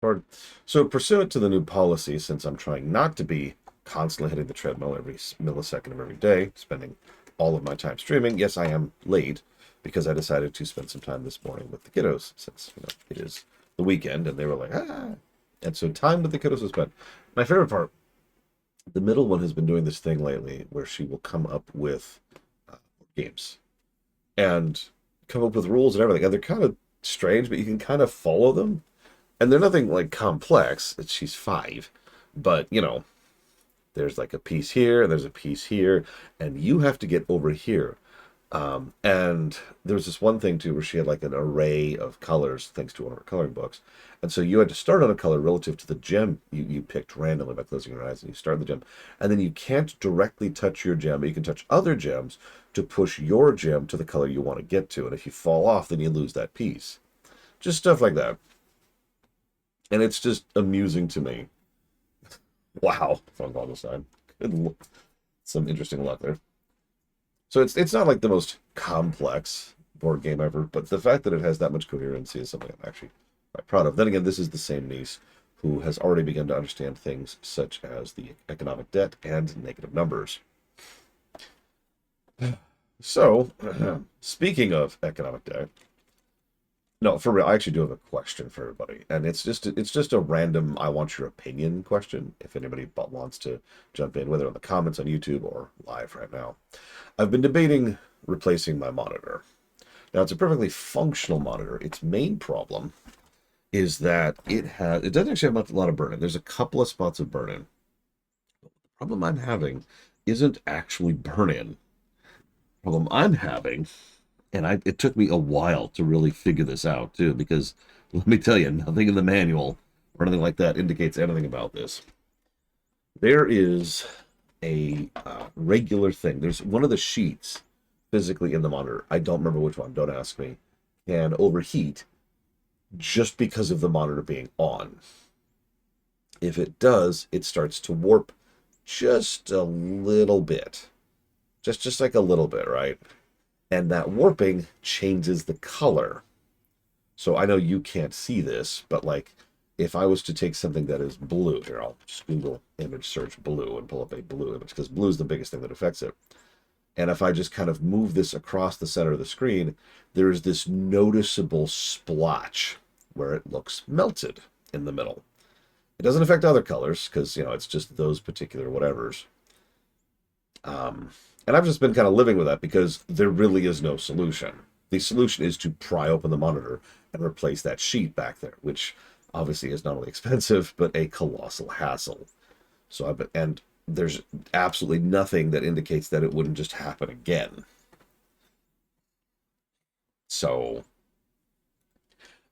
Or, so pursuant to the new policy, since I'm trying not to be constantly hitting the treadmill every millisecond of every day, spending all of my time streaming, yes, I am late because I decided to spend some time this morning with the kiddos since it is the weekend and they were like, ah. And so time with the kiddos was spent. My favorite part, the middle one has been doing this thing lately where she will come up with games and come up with rules and everything. And they're kind of strange, but you can kind of follow them. And they're nothing like complex. She's 5, but there's like a piece here, there's a piece here, and you have to get over here. And there was this one thing too where she had like an array of colors thanks to one of her coloring books. And so you had to start on a color relative to the gem you picked randomly by closing your eyes and you start the gem. And then you can't directly touch your gem, but you can touch other gems to push your gem to the color you want to get to. And if you fall off, then you lose that piece. Just stuff like that. And it's just amusing to me. Wow, phone call this time. Some interesting luck there. So it's not like the most complex board game ever, but the fact that it has that much coherency is something I'm actually quite proud of. Then again, this is the same niece who has already begun to understand things such as the economic debt and negative numbers. So, speaking of economic debt, no, for real, I actually do have a question for everybody, and it's just a random I want your opinion question. If anybody wants to jump in, whether in the comments on YouTube or live right now, I've been debating replacing my monitor. Now it's a perfectly functional monitor. Its main problem is that it doesn't actually have a lot of burn-in. There's a couple of spots of burn-in. The problem I'm having isn't actually burn-in. The problem I'm having, and it took me a while to really figure this out too, because let me tell you, nothing in the manual or anything like that indicates anything about this. There is a regular thing. There's one of the sheets physically in the monitor. I don't remember which one. Don't ask me. Can overheat just because of the monitor being on. If it does, it starts to warp just a little bit. Just like a little bit, right? And that warping changes the color. So I know you can't see this, but like if I was to take something that is blue, here I'll just Google image search blue and pull up a blue image because blue is the biggest thing that affects it. And if I just kind of move this across the center of the screen, there's this noticeable splotch where it looks melted in the middle. It doesn't affect other colors because, it's just those particular whatevers. And I've just been kind of living with that because there really is no solution. The solution is to pry open the monitor and replace that sheet back there, which obviously is not only expensive, but a colossal hassle. And there's absolutely nothing that indicates that it wouldn't just happen again. So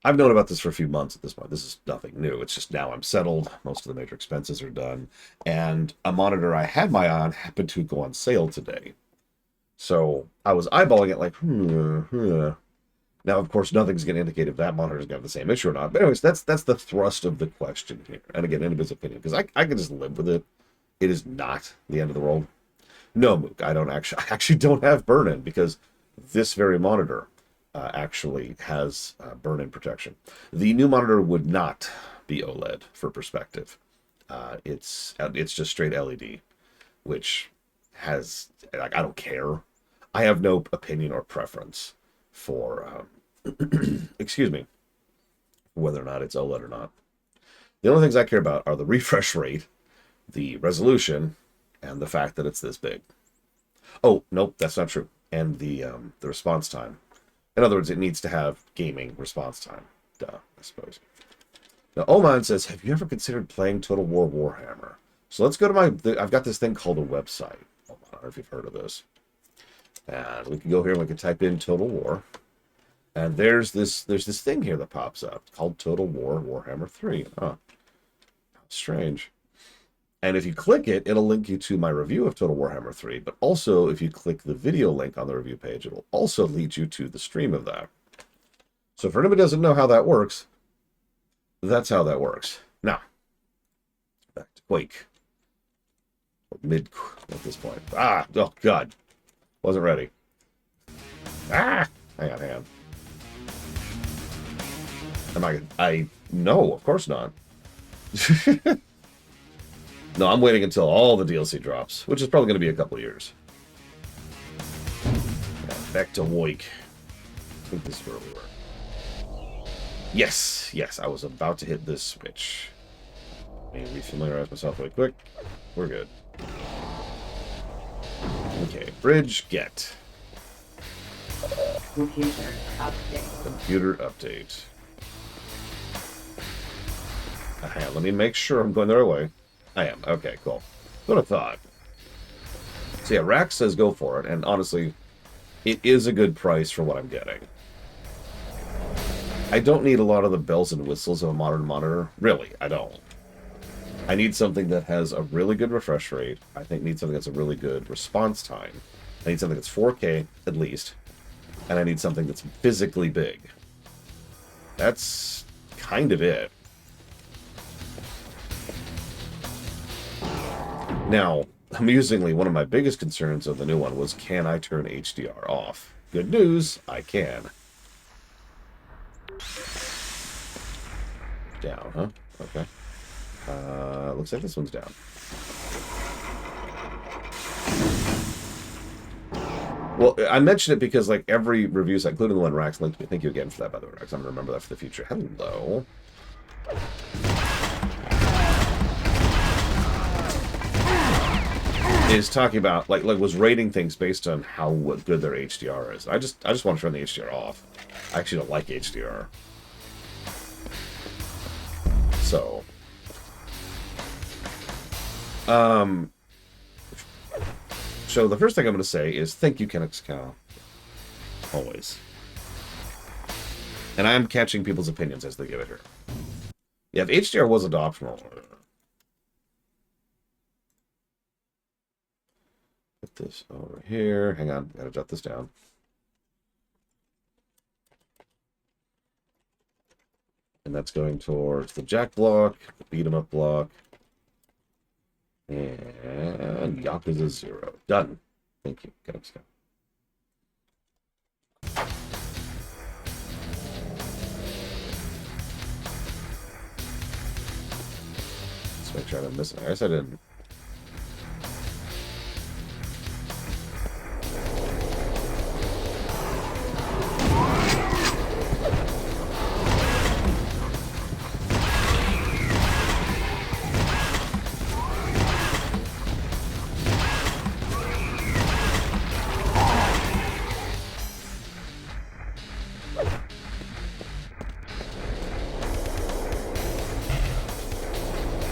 I've known about this for a few months at this point. This is nothing new. It's just now I'm settled. Most of the major expenses are done. And a monitor I had my eye on happened to go on sale today. So I was eyeballing it like, Now, of course, nothing's going to indicate if that monitor is going to have the same issue or not. But anyways, that's the thrust of the question here. And again, anybody's opinion, because I can just live with it. It is not the end of the world. No, Mook, I actually don't have burn-in because this very monitor actually has burn-in protection. The new monitor would not be OLED for perspective. It's just straight LED, which has, like, I don't care. I have no opinion or preference for, excuse me, whether or not it's OLED or not. The only things I care about are the refresh rate, the resolution, and the fact that it's this big. Oh, nope, that's not true. And the response time. In other words, it needs to have gaming response time. Duh, I suppose. Now, Oman says, have you ever considered playing Total War Warhammer? So let's go to I've got this thing called a website. Oman, I don't know if you've heard of this. And we can go here and we can type in Total War. And there's this thing here that pops up called Total War Warhammer 3. Huh. Strange. And if you click it, it'll link you to my review of Total Warhammer 3, but also if you click the video link on the review page, it'll also lead you to the stream of that. So for anybody who doesn't know how that works, that's how that works. Now, back to Quake. Mid at this point. Oh God. Wasn't ready. Hang on. I'm not gonna, No, of course not. No, I'm waiting until all the DLC drops, which is probably going to be a couple of years. Yeah, back to Quake. I think this is where we were. Yes, yes, I was about to hit this switch. Let me refamiliarize myself really quick. We're good. Okay, bridge get. Computer update. Computer update. Hang on, let me make sure I'm going the right way. I am. Okay, cool. What I thought. So yeah, Rack says go for it, and honestly, it is a good price for what I'm getting. I don't need a lot of the bells and whistles of a modern monitor. Really, I don't. I need something that has a really good refresh rate. I think need something that's a really good response time. I need something that's 4K, at least. And I need something that's physically big. That's kind of it. Now, amusingly, one of my biggest concerns of the new one was, can I turn HDR off? Good news, I can. Down, huh? Okay. Looks like this one's down. Well, I mentioned it because, like, every review site, including the one Rax linked me. Thank you again for that, by the way, Rax. I'm going to remember that for the future. Hello. Is talking about, like was rating things based on how good their HDR is. I just want to turn the HDR off. I actually don't like HDR. So, so the first thing I'm going to say is thank you, Kenix Cow. Always. And I'm catching people's opinions as they give it here. Yeah, if HDR wasn't optional. Put this over here. Hang on, gotta jot this down. And that's going towards the jack block, the beat 'em up block. And Yakuza 0. Done. Thank you. Get up, Scott. Let's make sure I didn't miss it. I guess I didn't.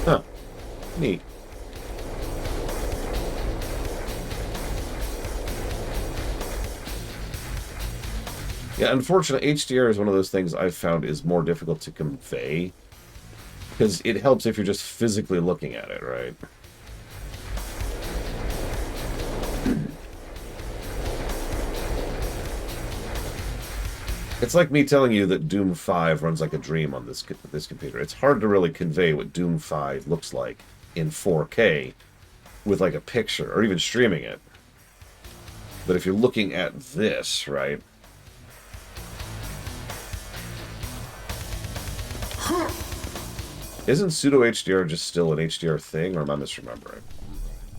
Huh. Neat. Yeah, unfortunately, HDR is one of those things I've found is more difficult to convey. Because it helps if you're just physically looking at it, right? It's like me telling you that Doom 5 runs like a dream on this computer. It's hard to really convey what Doom 5 looks like in 4K with like a picture, or even streaming it. But if you're looking at this, right? Isn't pseudo HDR just still an HDR thing, or am I misremembering?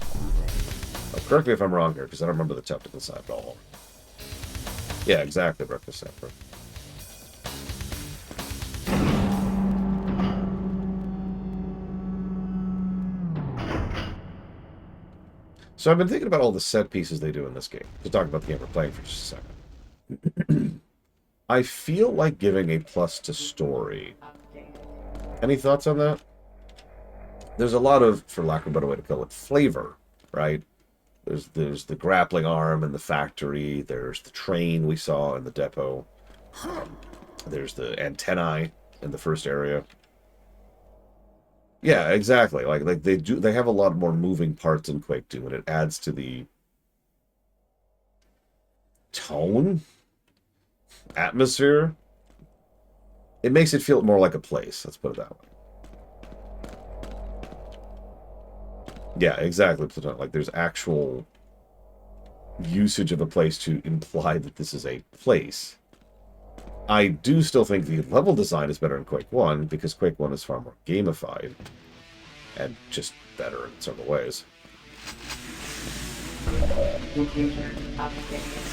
Oh, correct me if I'm wrong here, because I don't remember the technical side at all. Yeah, exactly, Breakfast Sapper. So I've been thinking about all the set pieces they do in this game. To talk about the game we're playing for just a second. I feel like giving a plus to story. Any thoughts on that? There's a lot of, for lack of a better way to call it, flavor, right? There's the grappling arm in the factory. There's the train we saw in the depot. There's the antennae in the first area. Yeah, exactly. Like they have a lot more moving parts in Quake 2, and it adds to the tone, atmosphere. It makes it feel more like a place. Let's put it that way. Yeah, exactly. Like there's actual usage of a place to imply that this is a place. I do still think the level design is better in Quake 1 because Quake 1 is far more gamified and just better in several ways. Computer updated.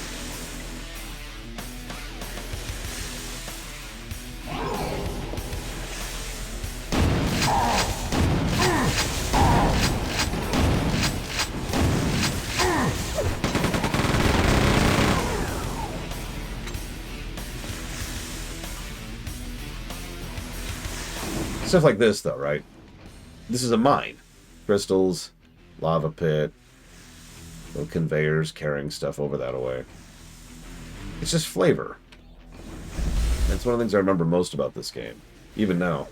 Stuff like this, though, right? This is a mine. Crystals, lava pit, little conveyors carrying stuff over that way. It's just flavor. That's one of the things I remember most about this game, even now.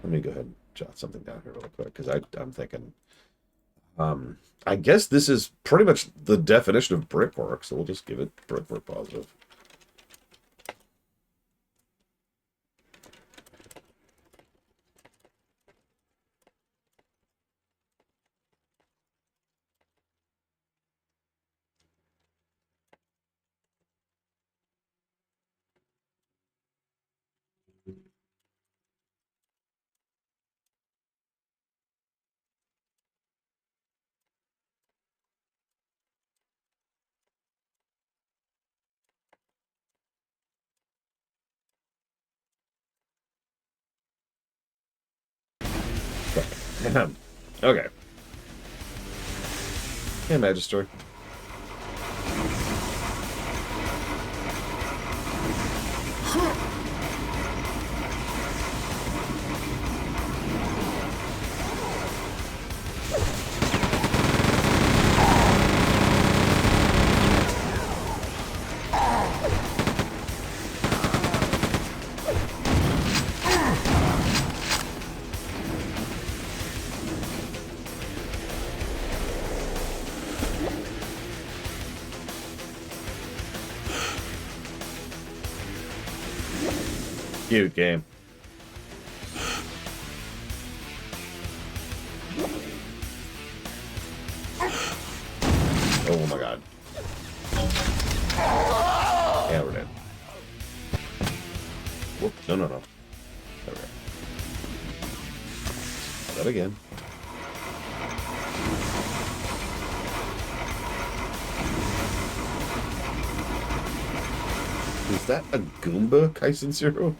Let me go ahead and jot something down here real quick, because I'm thinking... I guess this is pretty much the definition of brickwork, so we'll just give it brickwork positive. Okay. Hey, Magister. Cute game. Oh my god. Yeah, we're dead. Whoop. No. There we go. Try that again. Is that a Goomba, Kaisen Zero?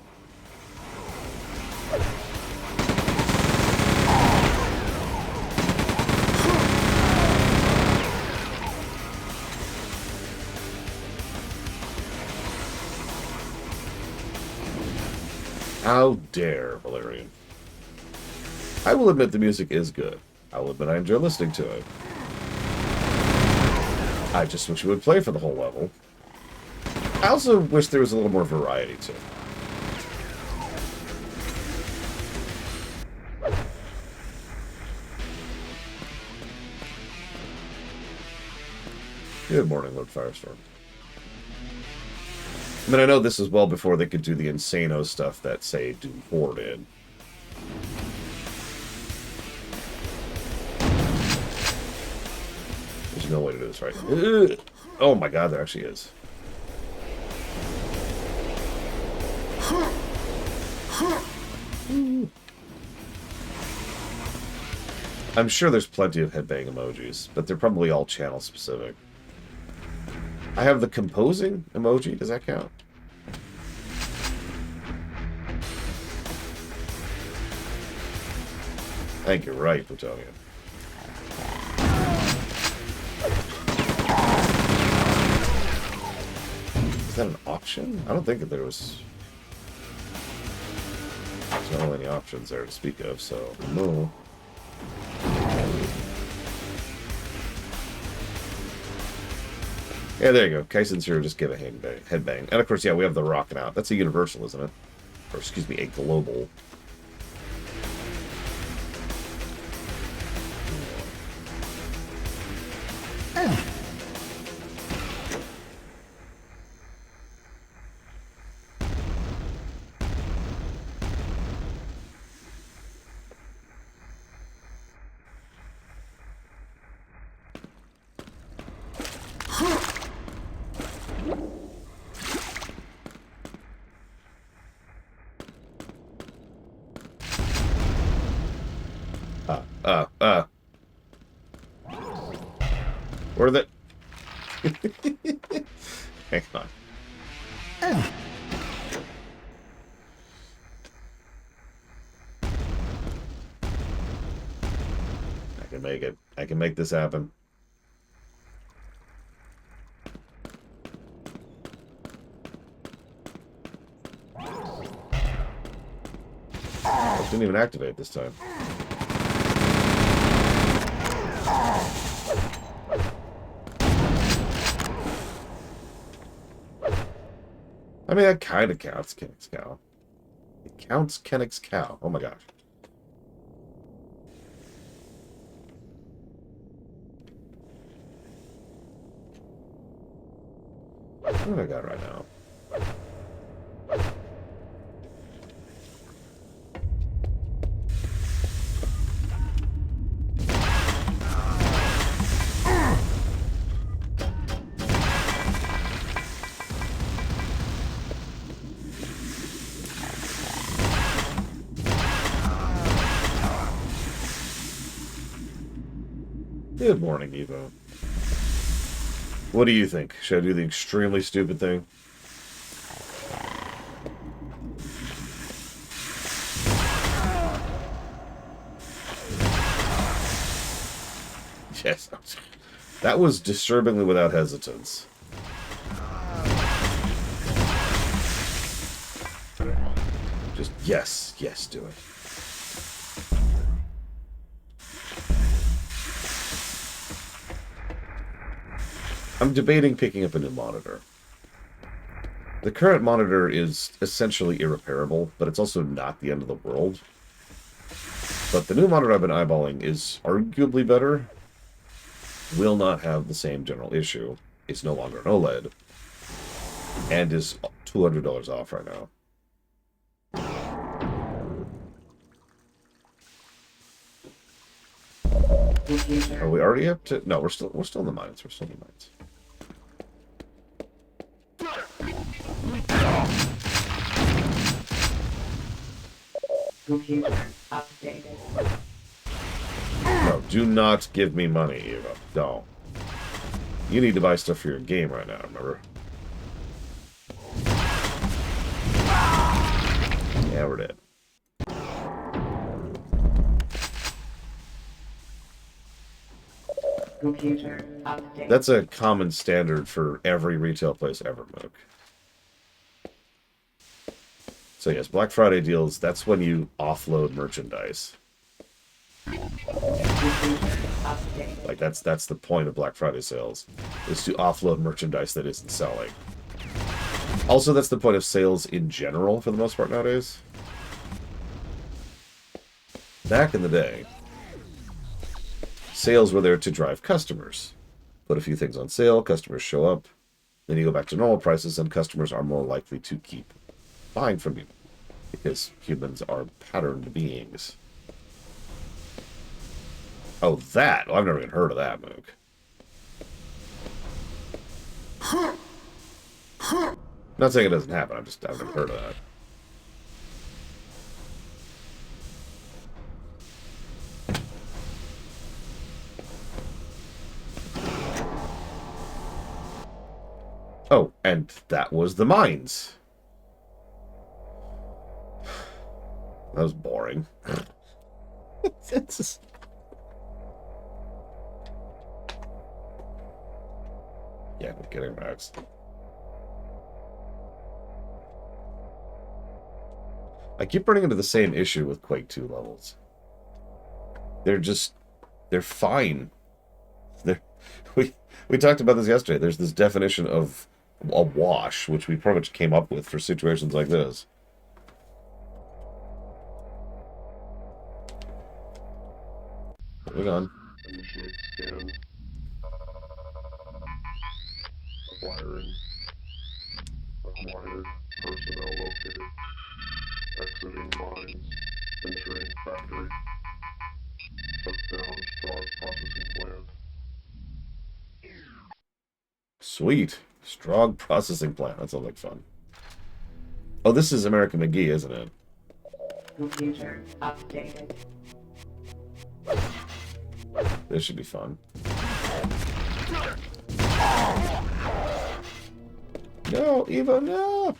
How dare, Valerian. I will admit the music is good. I will admit I enjoy listening to it. I just wish it would play for the whole level. I also wish there was a little more variety to it. Good morning, Lord Firestorm. I mean, I know this is well before they could do the insano stuff that, say, Doom 4 did. There's no way to do this right. Ugh. Oh my god, there actually is. I'm sure there's plenty of headbang emojis, but they're probably all channel specific. I have the composing emoji. Does that count? I think you're right, Plutonian. Is that an option? I don't think that there was... There's not really any options there to speak of, so no. Yeah, there you go. Kaisen Zero, just give a headbang. And of course, yeah, we have the rocking out. That's a universal, isn't it? Or excuse me, a global. Where are the... Hang on. I can make it. I can make this happen. It didn't even activate this time. I mean, that kind of counts Kennex Cow. It counts Kennex Cow. Oh my gosh. What do I got right now? Good morning, Evo. What do you think? Should I do the extremely stupid thing? Yes. That was disturbingly without hesitance. Just, yes, yes, do it. I'm debating picking up a new monitor. The current monitor is essentially irreparable, but it's also not the end of the world. But the new monitor I've been eyeballing is arguably better. Will not have the same general issue. It's no longer an OLED. And is $200 off right now. Are we already up to... No, we're still in the mines. We're still in the mines. Computer updated. No, do not give me money, Eva. No. You need to buy stuff for your game right now, remember? Yeah, we're dead. Computer updated. That's a common standard for every retail place ever, Mook. So yes, Black Friday deals, that's when you offload merchandise. Like that's the point of Black Friday sales, is to offload merchandise that isn't selling. Also, that's the point of sales in general for the most part nowadays. Back in the day, sales were there to drive customers. Put a few things on sale, customers show up, then you go back to normal prices, and customers are more likely to keep buying from you, because humans are patterned beings. Oh, that? Oh, I've never even heard of that, Mook. Not saying it doesn't happen, I've never heard of that. Oh, and that was the mines. That was boring. It's just... Yeah, I'm kidding, Max. I keep running into the same issue with Quake 2 levels. They're fine. We talked about this yesterday. There's this definition of a wash, which we pretty much came up with for situations like this. Moving on. Initiate scan. Acquiring. Acquired. Personnel located. Exiting mines. Entering factory. Shut down drug processing plant. Sweet. Strong processing plant. That sounds like fun. Oh, this is American McGee, isn't it? Computer updated. This should be fun. No, Evo, no!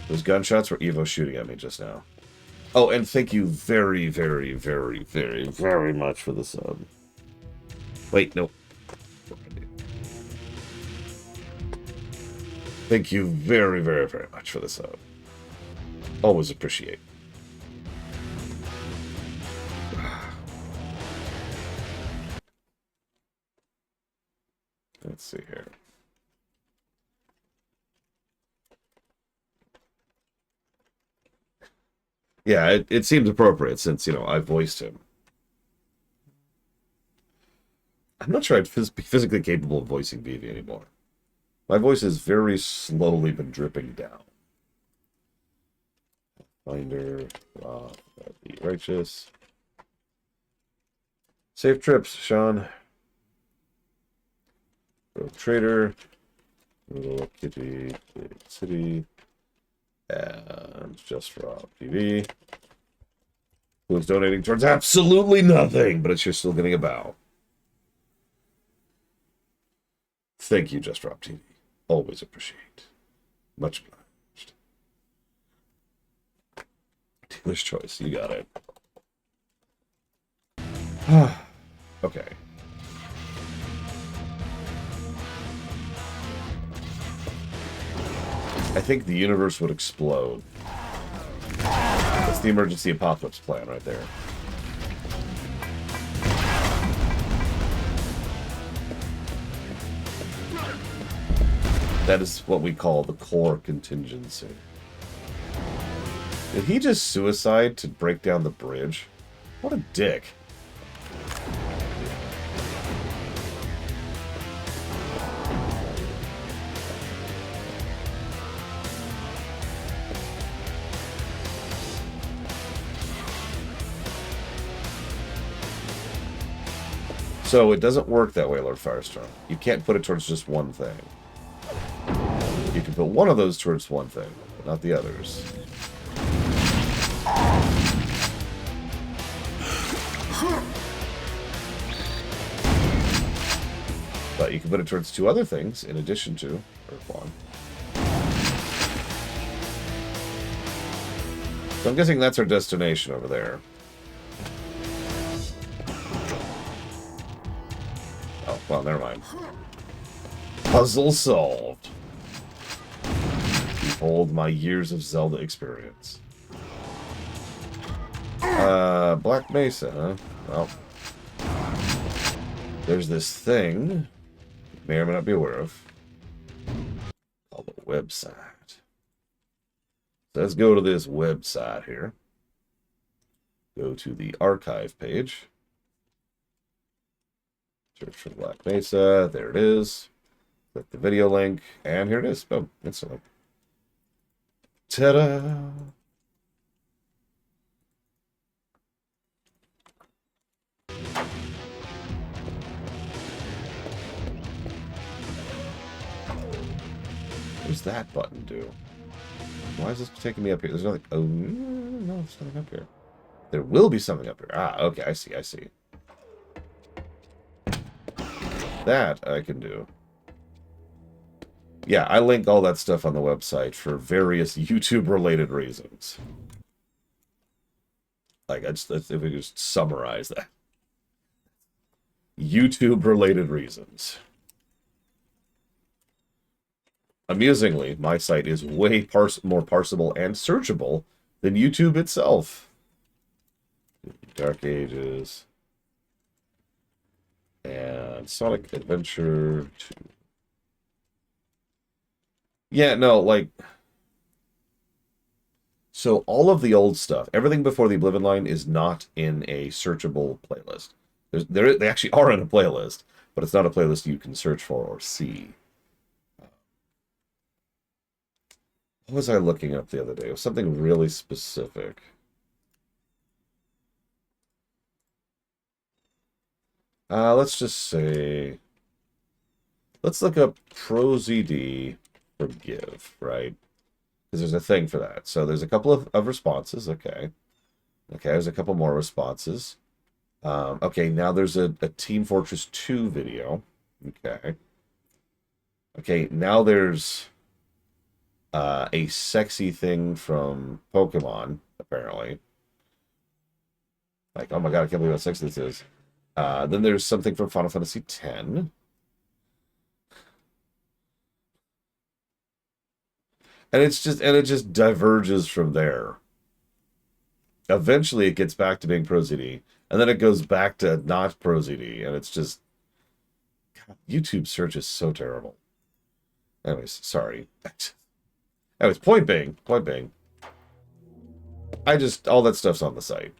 Those gunshots were Evo shooting at me just now. Oh, and thank you very, very, very, very, very much for the sub. Wait, no. Thank you very, very, very much for the sub. Always appreciate. Let's see here. Yeah, it seems appropriate since, you know, I voiced him. I'm not sure I'd be physically capable of voicing Vivi anymore. My voice has very slowly been dripping down. Finder, the righteous. Safe trips, Sean. Rogue Trader. Little Kitty City. And Just Rob TV. Who's donating towards absolutely nothing, but you're still getting a bow. Thank you, Just Rob TV. Always appreciate. Much obliged. Dealer's choice, you got it. Okay. I think the universe would explode. That's the emergency apocalypse plan right there. That is what we call the core contingency. Did he just suicide to break down the bridge? What a dick. So it doesn't work that way, Lord Firestorm. You can't put it towards just one thing. You can put one of those towards one thing, but not the others. But you can put it towards two other things in addition to Earth One. So I'm guessing that's our destination over there. Oh, well, never mind. Puzzle solved. Behold my years of Zelda experience. Black Mesa, huh? Well, there's this thing you may or may not be aware of called a website. So let's go to this website here. Go to the archive page. Search for Black Mesa. There it is. Click the video link, and here it is. Boom, instantly. Ta-da! What does that button do? Why is this taking me up here? There's nothing. Oh, no, there's nothing up here. There will be something up here. Ah, okay, I see, I see. That I can do. Yeah, I link all that stuff on the website for various YouTube-related reasons. Like, if we just summarize that. YouTube-related reasons. Amusingly, my site is way more parsable and searchable than YouTube itself. Dark Ages. And Sonic Adventure 2. Yeah, no, like... So all of the old stuff, everything before the Oblivion line is not in a searchable playlist. They actually are in a playlist, but it's not a playlist you can search for or see. What was I looking up the other day? It was something really specific. Let's just say... Let's look up ProZD Forgive, right? Because there's a thing for that. So there's a couple of responses. Okay. Okay, there's a couple more responses. Okay, now there's a Team Fortress 2 video. Okay. Okay, now there's a sexy thing from Pokemon, apparently. Like, oh my god, I can't believe how sexy this is. Then there's something from Final Fantasy X. And it just diverges from there. Eventually it gets back to being ProZD, and then it goes back to not ProZD, and it's just God, YouTube search is so terrible. Anyways, sorry. Anyways, point being, all that stuff's on the site.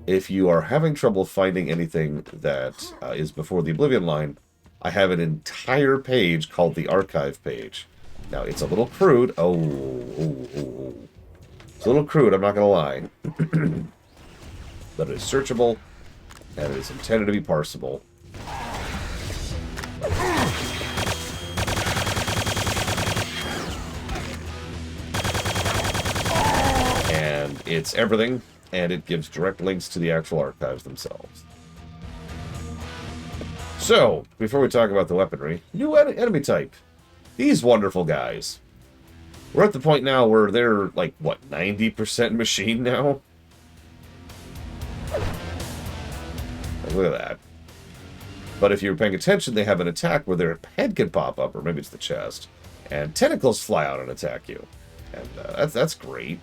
If you are having trouble finding anything that is before the Oblivion line, I have an entire page called the archive page. Now, it's a little crude. It's a little crude, I'm not going to lie. But it is searchable, and it is intended to be parsable. And it's everything, and it gives direct links to the actual archives themselves. So, before we talk about the weaponry, new enemy type. These wonderful guys. We're at the point now where they're, like, what, 90% machine now? Look at that. But if you're paying attention, they have an attack where their head can pop up, or maybe it's the chest, and tentacles fly out and attack you. And that's great.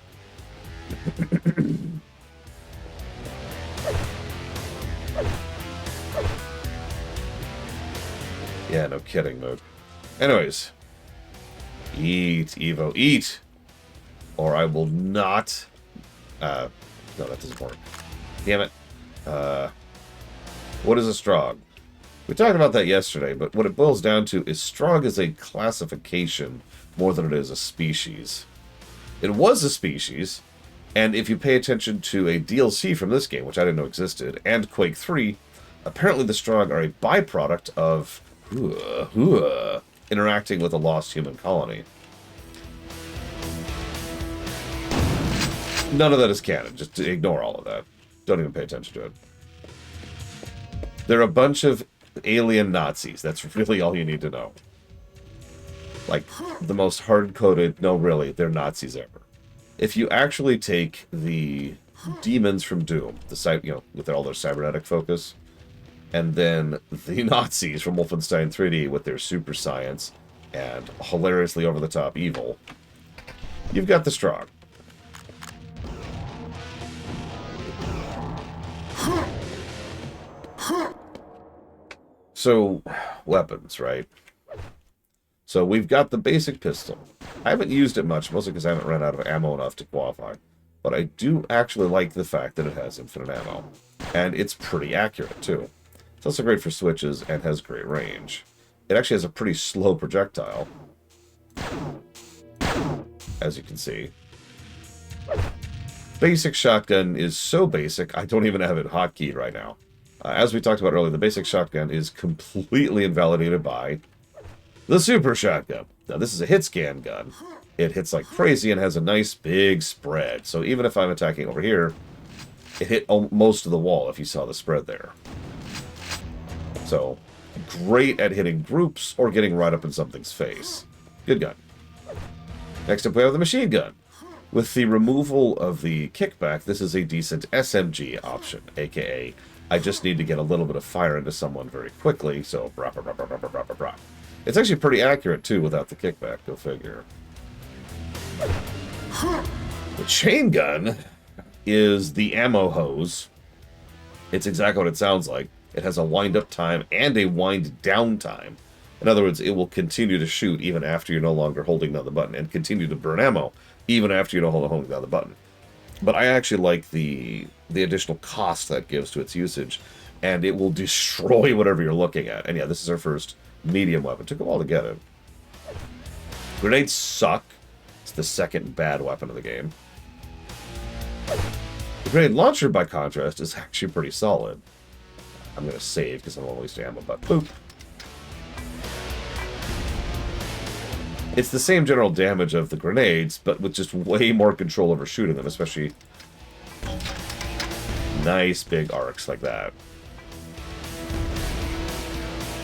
Yeah, no kidding, Moog. Anyways. Eat, Evo, eat! Or I will not... no, that doesn't work. Damn it. What is a Strog? We talked about that yesterday, but what it boils down to is Strog is a classification more than it is a species. It was a species, and if you pay attention to a DLC from this game, which I didn't know existed, and Quake 3, apparently the Strog are a byproduct of interacting with a lost human colony. None of that is canon. Just ignore all of that. Don't even pay attention to it. They're a bunch of alien Nazis. That's really all you need to know. Like, the most hard-coded, no really, they're Nazis ever. If you actually take the demons from Doom, with all their cybernetic focus, and then the Nazis from Wolfenstein 3D with their super science and hilariously over-the-top evil, you've got the Strog. So, weapons, right? So we've got the basic pistol. I haven't used it much, mostly because I haven't run out of ammo enough to qualify. But I do actually like the fact that it has infinite ammo. And it's pretty accurate, too. It's also great for switches and has great range. It actually has a pretty slow projectile, as you can see. Basic shotgun is so basic, I don't even have it hotkeyed right now. As we talked about earlier, the basic shotgun is completely invalidated by the super shotgun. Now, this is a hit scan gun. It hits like crazy and has a nice big spread. So even if I'm attacking over here, it hit most of the wall if you saw the spread there. So, great at hitting groups or getting right up in something's face. Good gun. Next up we have the machine gun. With the removal of the kickback, this is a decent SMG option, aka I just need to get a little bit of fire into someone very quickly, so brah, brah, brah, brah, brah, brah, brah, brah. It's actually pretty accurate, too, without the kickback, go figure. The chain gun is the ammo hose. It's exactly what it sounds like. It has a wind-up time and a wind-down time. In other words, it will continue to shoot even after you're no longer holding down the button, and continue to burn ammo even after you're no longer holding down the button. But I actually like the additional cost that gives to its usage, and it will destroy whatever you're looking at. And yeah, this is our first medium weapon. It took a while to get it. Grenades suck. It's the second bad weapon of the game. The grenade launcher, by contrast, is actually pretty solid. I'm going to save because I don't want to waste ammo, but poop. It's the same general damage of the grenades, but with just way more control over shooting them, especially nice big arcs like that.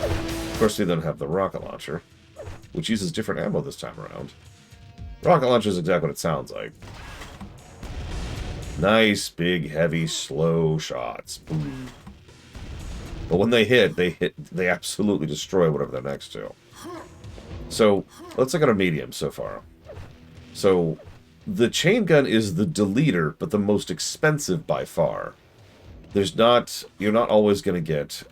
Of course, we then have the rocket launcher, which uses different ammo this time around. Rocket launcher is exactly what it sounds like. Nice, big, heavy, slow shots. Boom. But when they hit, they absolutely destroy whatever they're next to. So, let's look at our medium so far. So, the chain gun is the deleter, but the most expensive by far. You're not always going to get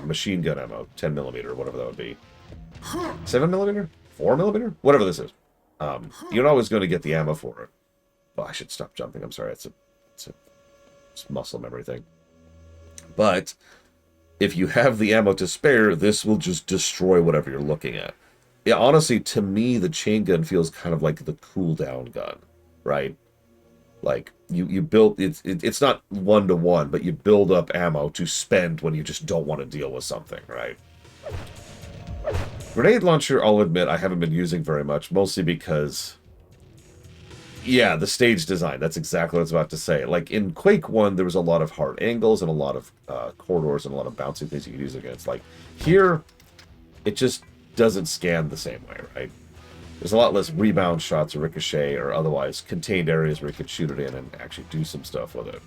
machine gun ammo, 10mm, or whatever that would be. 7mm? 4mm? Whatever this is. You're not always going to get the ammo for it. Oh, I should stop jumping. I'm sorry. It's a muscle memory thing. But if you have the ammo to spare, this will just destroy whatever you're looking at. Yeah, honestly, to me, the chain gun feels kind of like the cooldown gun, right? Like you build it's not 1-to-1, but you build up ammo to spend when you just don't want to deal with something, right? Grenade launcher, I'll admit, I haven't been using very much, mostly because, yeah, the stage design, that's exactly what I was about to say. Like, in Quake 1, there was a lot of hard angles and a lot of corridors and a lot of bouncing things you could use against. Like, here, it just doesn't scan the same way, right? There's a lot less rebound shots or ricochet or otherwise contained areas where you could shoot it in and actually do some stuff with it.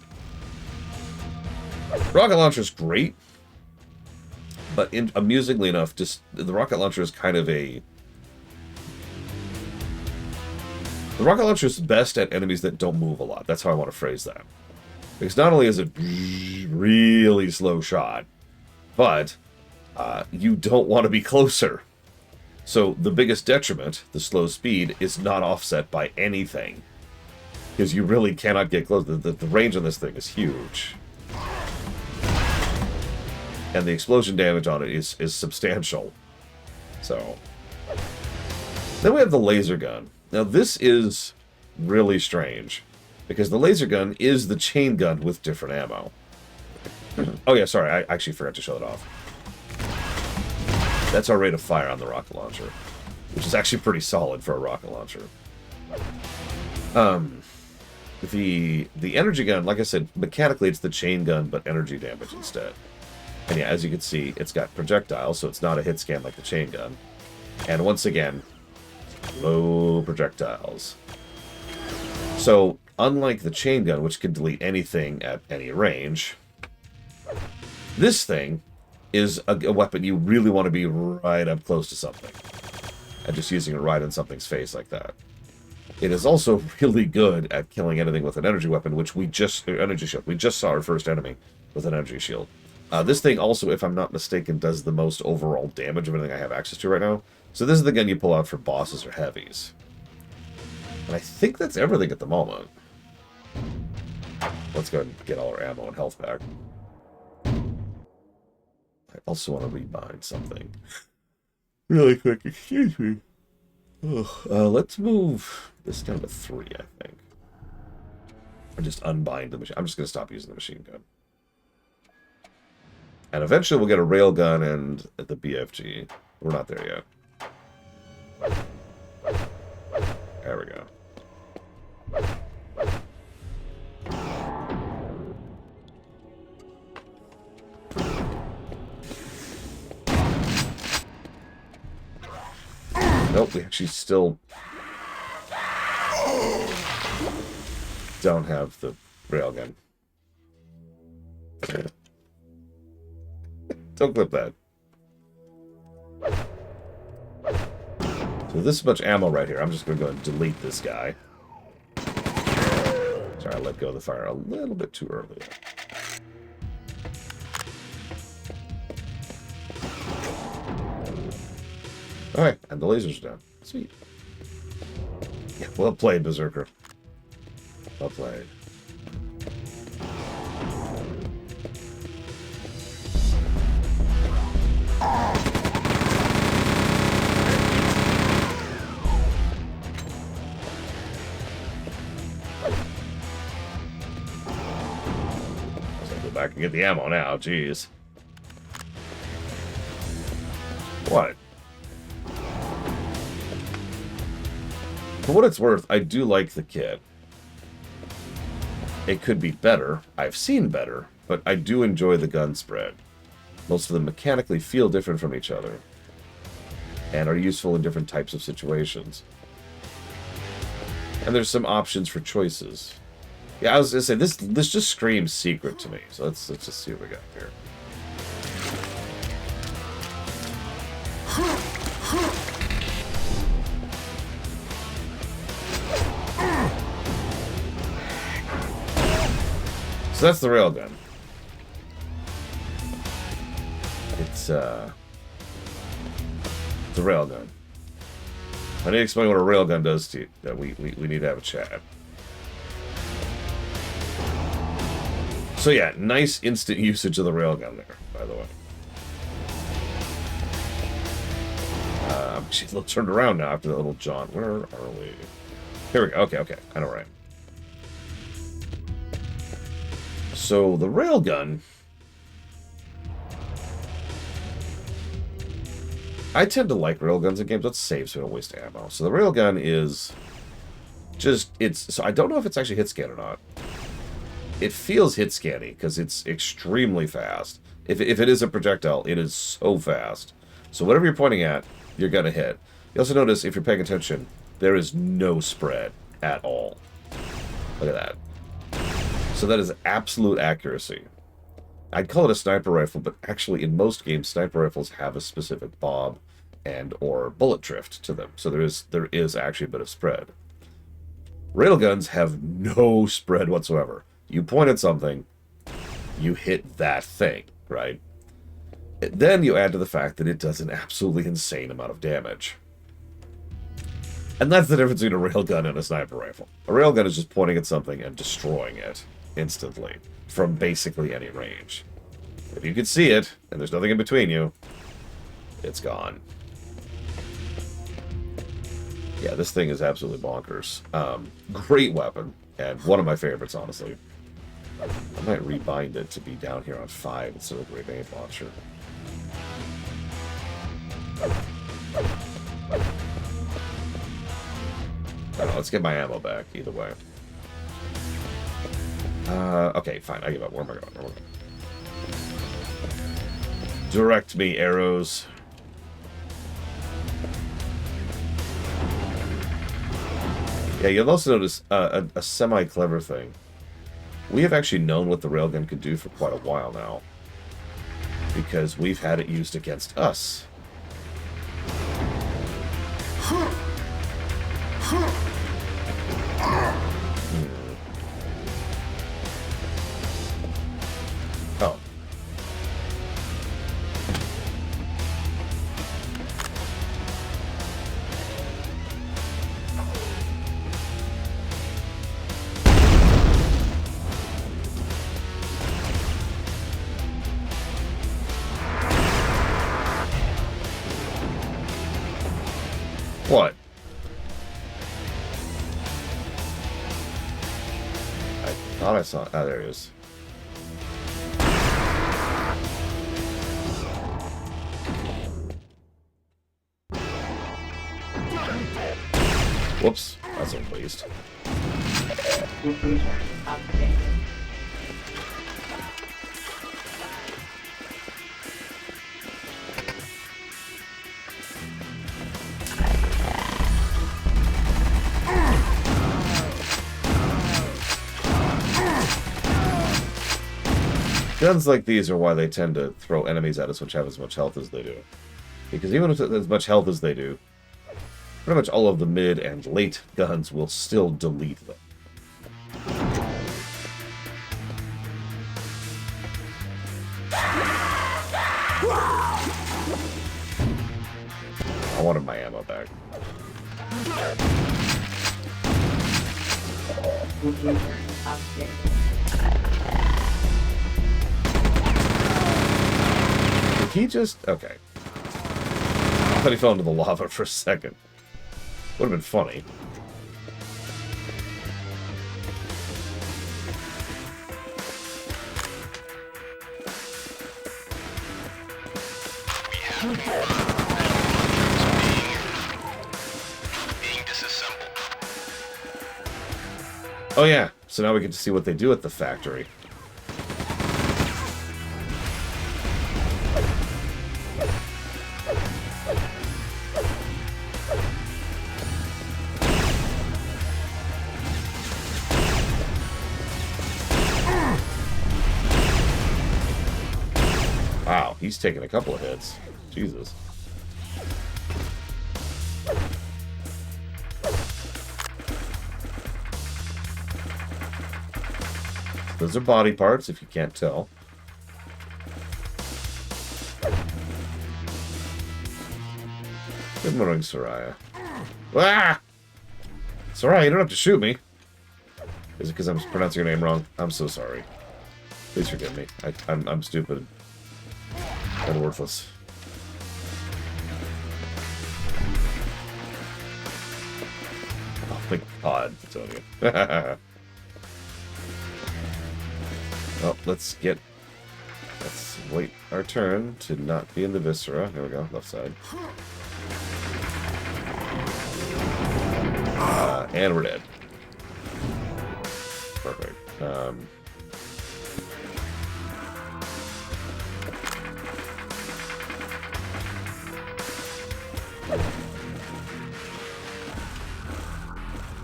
Rocket launcher's great, but amusingly enough, just the rocket launcher is kind of a... The rocket launcher is best at enemies that don't move a lot. That's how I want to phrase that. Because not only is it really slow shot, but you don't want to be closer. So the biggest detriment, the slow speed, is not offset by anything. Because you really cannot get close. The range on this thing is huge. And the explosion damage on it is substantial. So. Then we have the laser gun. Now this is really strange. Because the laser gun is the chain gun with different ammo. Oh yeah, sorry, I actually forgot to show it off. That's our rate of fire on the rocket launcher, which is actually pretty solid for a rocket launcher. The energy gun, like I said, mechanically it's the chain gun, but energy damage instead. And yeah, as you can see, it's got projectiles, so it's not a hit scan like the chain gun. And once again, low projectiles. So, unlike the chain gun, which can delete anything at any range, this thing is a weapon you really want to be right up close to something. And just using it right in something's face like that. It is also really good at killing anything with an energy weapon, which energy shield. We just saw our first enemy with an energy shield. This thing also, if I'm not mistaken, does the most overall damage of anything I have access to right now. So this is the gun you pull out for bosses or heavies. And I think that's everything at the moment. Let's go ahead and get all our ammo and health back. I also want to rebind something. Really quick, excuse me. Let's move this down to 3, I think. Or just unbind the machine. I'm just going to stop using the machine gun. And eventually we'll get a railgun and the BFG. We're not there yet. There we go. Nope, we actually still don't have the railgun. Don't clip that. So this much ammo right here. I'm just going to go and delete this guy. Sorry, I let go of the fire a little bit too early. Alright, and the lasers are down. Sweet. Yeah, well played, Berserker. Well played. Go back and get the ammo now, jeez. What? For what it's worth, I do like the kit. It could be better. I've seen better, but I do enjoy the gun spread. Most of them mechanically feel different from each other and are useful in different types of situations. And there's some options for choices. Yeah, I was gonna say this just screams secret to me. So let's just see what we got here. So that's the railgun. It's the railgun. I need to explain what a railgun does to you. That we need to have a chat. So yeah, nice instant usage of the railgun there, by the way. She's a little turned around now after the little jaunt. Where are we? Here we go. Okay. I know right. So the railgun, I tend to like railguns in games. Let's save so we don't waste ammo. So the railgun is just, so I don't know if it's actually hit scan or not. It feels hit scanny because it's extremely fast. If it is a projectile, it is so fast. So whatever you're pointing at, you're gonna hit. You also notice, if you're paying attention, there is no spread at all. Look at that. So that is absolute accuracy. I'd call it a sniper rifle, but actually in most games, sniper rifles have a specific bob and or bullet drift to them. So there is actually a bit of spread. Railguns have no spread whatsoever. You point at something, you hit that thing, right? Then you add to the fact that it does an absolutely insane amount of damage. And that's the difference between a railgun and a sniper rifle. A railgun is just pointing at something and destroying it instantly from basically any range. If you can see it, and there's nothing in between you, it's gone. Yeah, this thing is absolutely bonkers. Great weapon, and one of my favorites, honestly. I might rebind it to be down here on 5 instead of a grenade launcher. Let's get my ammo back, either way. Okay, fine, I give up. Where am I going? Direct me, arrows. Yeah, you'll also notice a semi-clever thing. We have actually known what the railgun could do for quite a while now, because we've had it used against us. Oh. What? I thought I saw... Oh, there he is. Whoops. That's a waste. Computer updated. Guns like these are why they tend to throw enemies at us which have as much health as they do. Because even with as much health as they do, pretty much all of the mid and late guns will still delete them. I wanted my ammo back. Computer updated. Did he just... Okay. I thought he fell into the lava for a second. Would have been funny. Oh yeah, So now we get to see what they do at the factory. Wow, he's taking a couple of hits. Jesus. Those are body parts, if you can't tell. Good morning, Soraya. Ah! Soraya, you don't have to shoot me. Is it because I'm pronouncing your name wrong? I'm so sorry. Please forgive me. I'm stupid and worthless. Oh my god, Antonio. Well, let's wait our turn to not be in the viscera. There we go, left side. And we're dead. Perfect.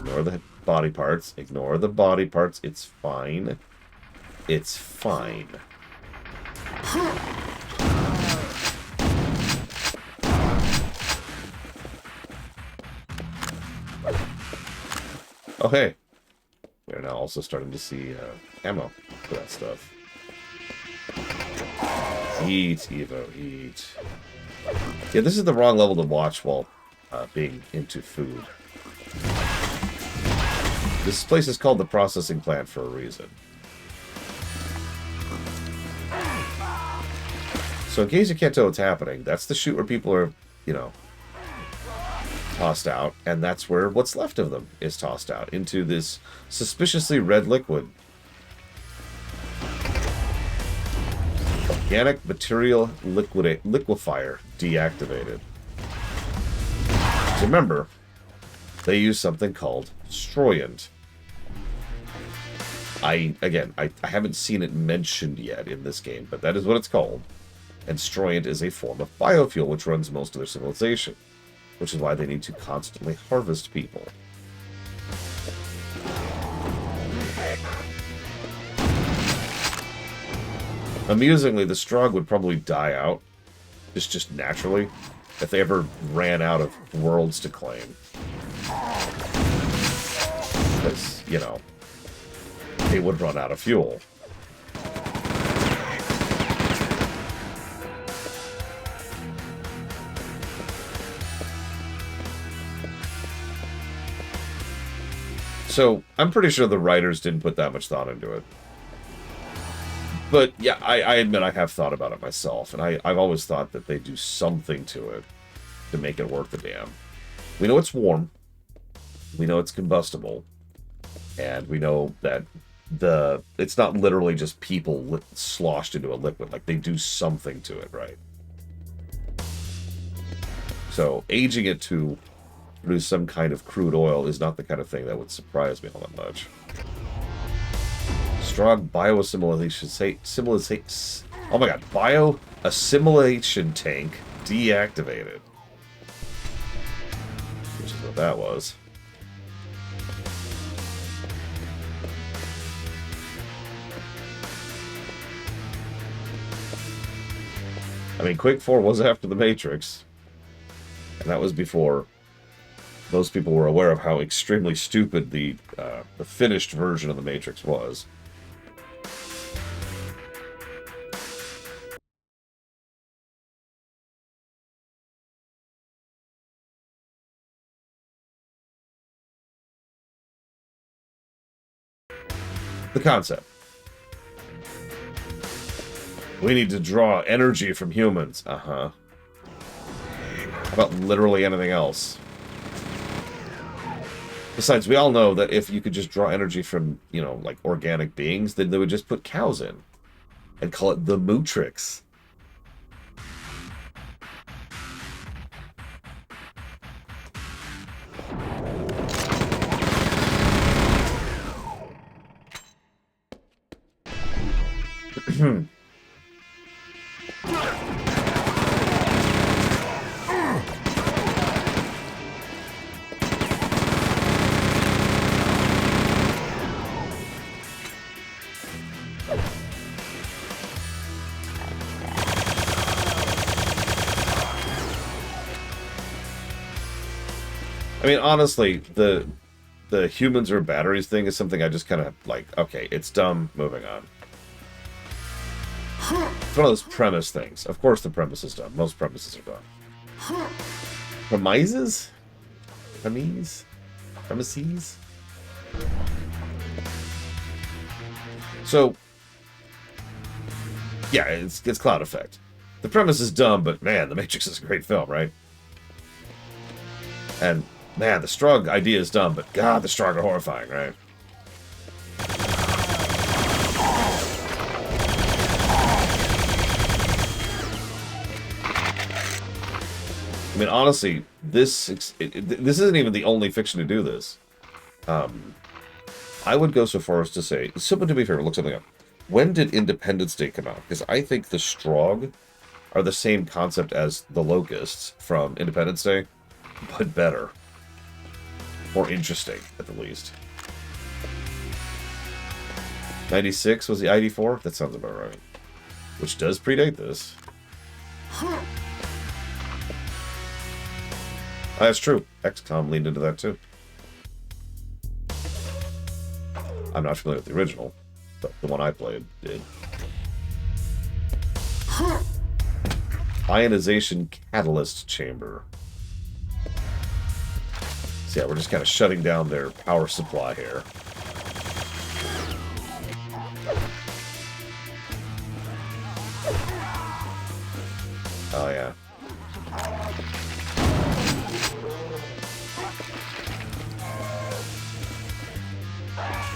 Ignore the body parts. Ignore the body parts. It's fine. It's fine. Oh, hey. We're now also starting to see ammo for that stuff. Eat, Evo, eat. Yeah, this is the wrong level to watch while being into food. This place is called the processing plant for a reason. So in case you can't tell what's happening, that's the chute where people are, you know, tossed out, and that's where what's left of them is tossed out into this suspiciously red liquid. Organic material liquefier deactivated. Remember, they use something called stroyant. I haven't seen it mentioned yet in this game, but that is what it's called. And stroyant is a form of biofuel which runs most of their civilization, which is why they need to constantly harvest people. Amusingly, the Strogg would probably die out, just naturally, if they ever ran out of worlds to claim. Because, you know, they would run out of fuel. So, I'm pretty sure the writers didn't put that much thought into it. But, yeah, I admit I have thought about it myself, and I've always thought that they do something to it to make it worth the damn. We know it's warm. We know it's combustible. And we know that it's not literally just people sloshed into a liquid. Like, they do something to it, right? So, aging it to produce some kind of crude oil is not the kind of thing that would surprise me all that much. Strong bioassimilation oh my god, bioassimilation tank deactivated. Which is what that was. I mean, Quake 4 was after the Matrix. And that was before most people were aware of how extremely stupid the finished version of the Matrix was. The concept. We need to draw energy from humans. Uh-huh. How about literally anything else? Besides, we all know that if you could just draw energy from, you know, like organic beings, then they would just put cows in and call it the Mootrix. I mean, honestly, the humans or batteries thing is something I just kind of like, okay, it's dumb, moving on. It's one of those premise things. Of course the premise is dumb. Most premises are dumb. Premises? Premises? Premises? So, yeah, it's Cloud Effect. The premise is dumb, but man, The Matrix is a great film, right? And man, the Strug idea is dumb, but God, the Strug are horrifying, right? I mean, honestly, this isn't even the only fiction to do this. I would go so far as to say, someone do me a favor, look something up. When did Independence Day come out? Because I think the Strog are the same concept as the Locusts from Independence Day, but better. More interesting, at the least. 96 was the ID4? That sounds about right. Which does predate this. That's true. XCOM leaned into that too. I'm not familiar with the original, but the one I played did. Ionization catalyst chamber. So yeah, we're just kind of shutting down their power supply here. Oh yeah.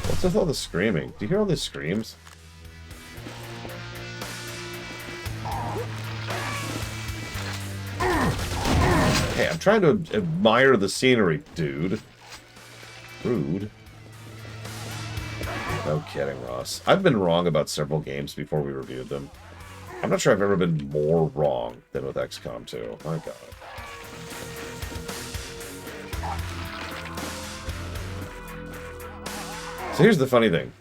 What's with all the screaming? Do you hear all these screams? Hey, I'm trying to admire the scenery, dude. Rude. No kidding, Ross. I've been wrong about several games before we reviewed them. I'm not sure I've ever been more wrong than with XCOM 2. My God. So here's the funny thing.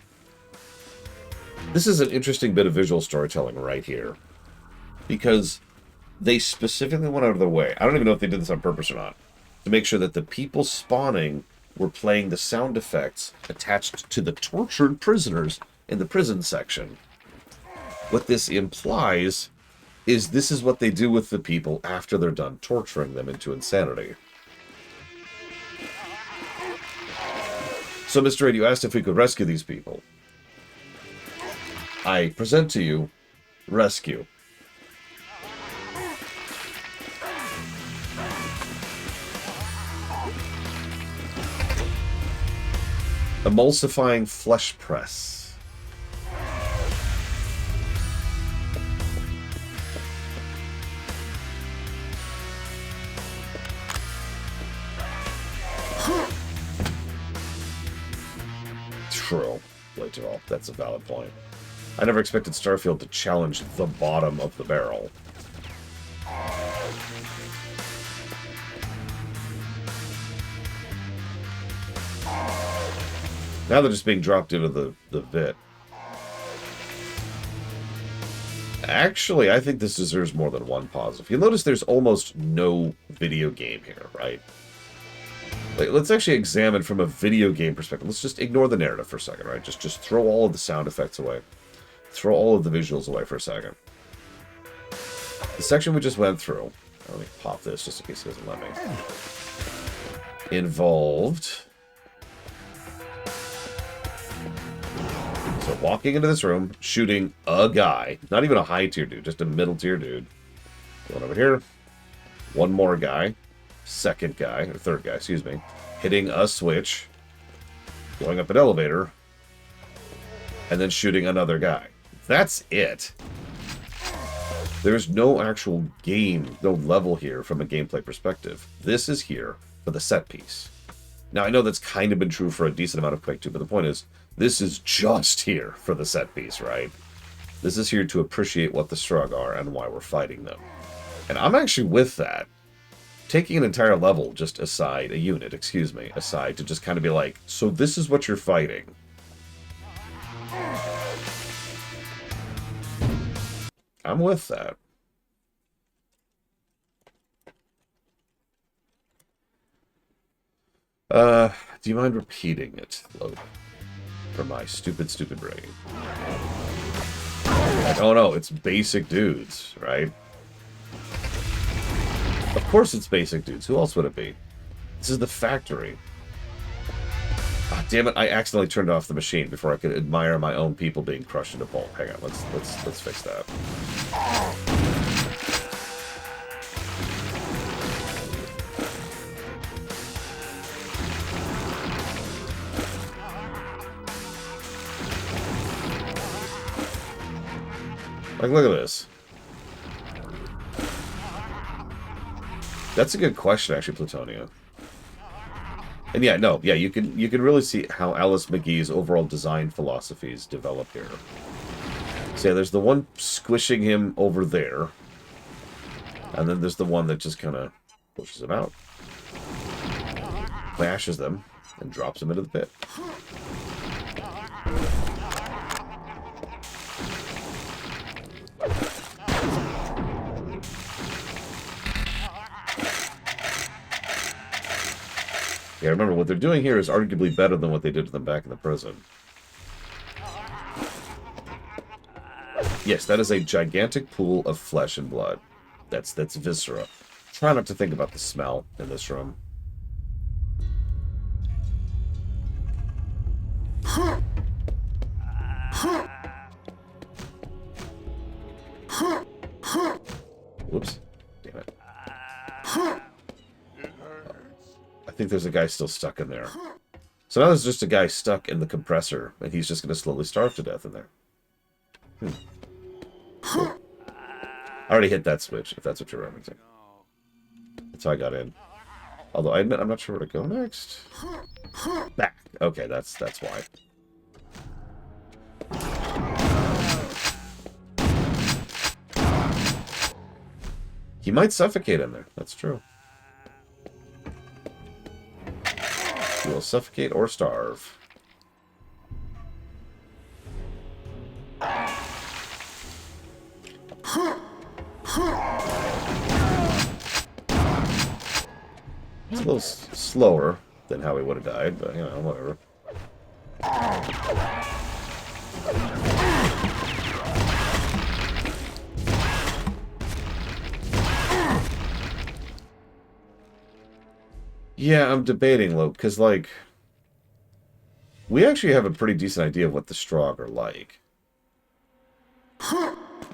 This is an interesting bit of visual storytelling right here. Because they specifically went out of their way, I don't even know if they did this on purpose or not, to make sure that the people spawning were playing the sound effects attached to the tortured prisoners in the prison section. What this implies is this is what they do with the people after they're done torturing them into insanity. So, Mr. 8, you asked if we could rescue these people. I present to you rescue. Emulsifying flesh press. True. Later, that's a valid point. I never expected Starfield to challenge the bottom of the barrel. Now they're just being dropped into the pit. Actually, I think this deserves more than one positive. You'll notice there's almost no video game here, right? Like, let's actually examine from a video game perspective. Let's just ignore the narrative for a second, right? Just throw all of the sound effects away. Throw all of the visuals away for a second. The section we just went through, let me pop this just in case it doesn't let me, involved... So walking into this room, shooting a guy, not even a high tier dude, just a middle tier dude. Going over here, one more guy, second guy, or third guy, excuse me, hitting a switch, going up an elevator, and then shooting another guy. That's it. There's no actual game, no level here from a gameplay perspective. This is here for the set piece. Now, I know that's kind of been true for a decent amount of Quake 2, but the point is, this is just here for the set piece, right? This is here to appreciate what the Strug are and why we're fighting them. And I'm actually with that. Taking an entire level just aside, a unit, excuse me, aside to just kind of be like, so this is what you're fighting. I'm with that. Do you mind repeating it, Load? For my stupid, stupid brain. Like, oh no, it's basic dudes, right? Of course it's basic dudes. Who else would it be? This is the factory. Ah, damn it! I accidentally turned off the machine before I could admire my own people being crushed into pulp. Hang on, let's fix that. Like, look at this. That's a good question, actually, Plutonia. And yeah, no, yeah, you can really see how Alice McGee's overall design philosophies develop here. So yeah, there's the one squishing him over there, and then there's the one that just kind of pushes him out, bashes them, and drops them into the pit. Yeah, remember, what they're doing here is arguably better than what they did to them back in the prison. Yes, that is a gigantic pool of flesh and blood. That's viscera. Try not to think about the smell in this room. Whoops. Damn it. I think there's a guy still stuck in there. So now there's just a guy stuck in the compressor, and he's just going to slowly starve to death in there. Cool. I already hit that switch, if that's what you're referencing. That's how I got in. Although I admit I'm not sure where to go next. Back. Okay, that's why. He might suffocate in there. That's true. He will suffocate or starve. It's a little slower than how he would have died, but, you know, whatever. Yeah, I'm debating, Luke, because, like, we actually have a pretty decent idea of what the Strogg are like.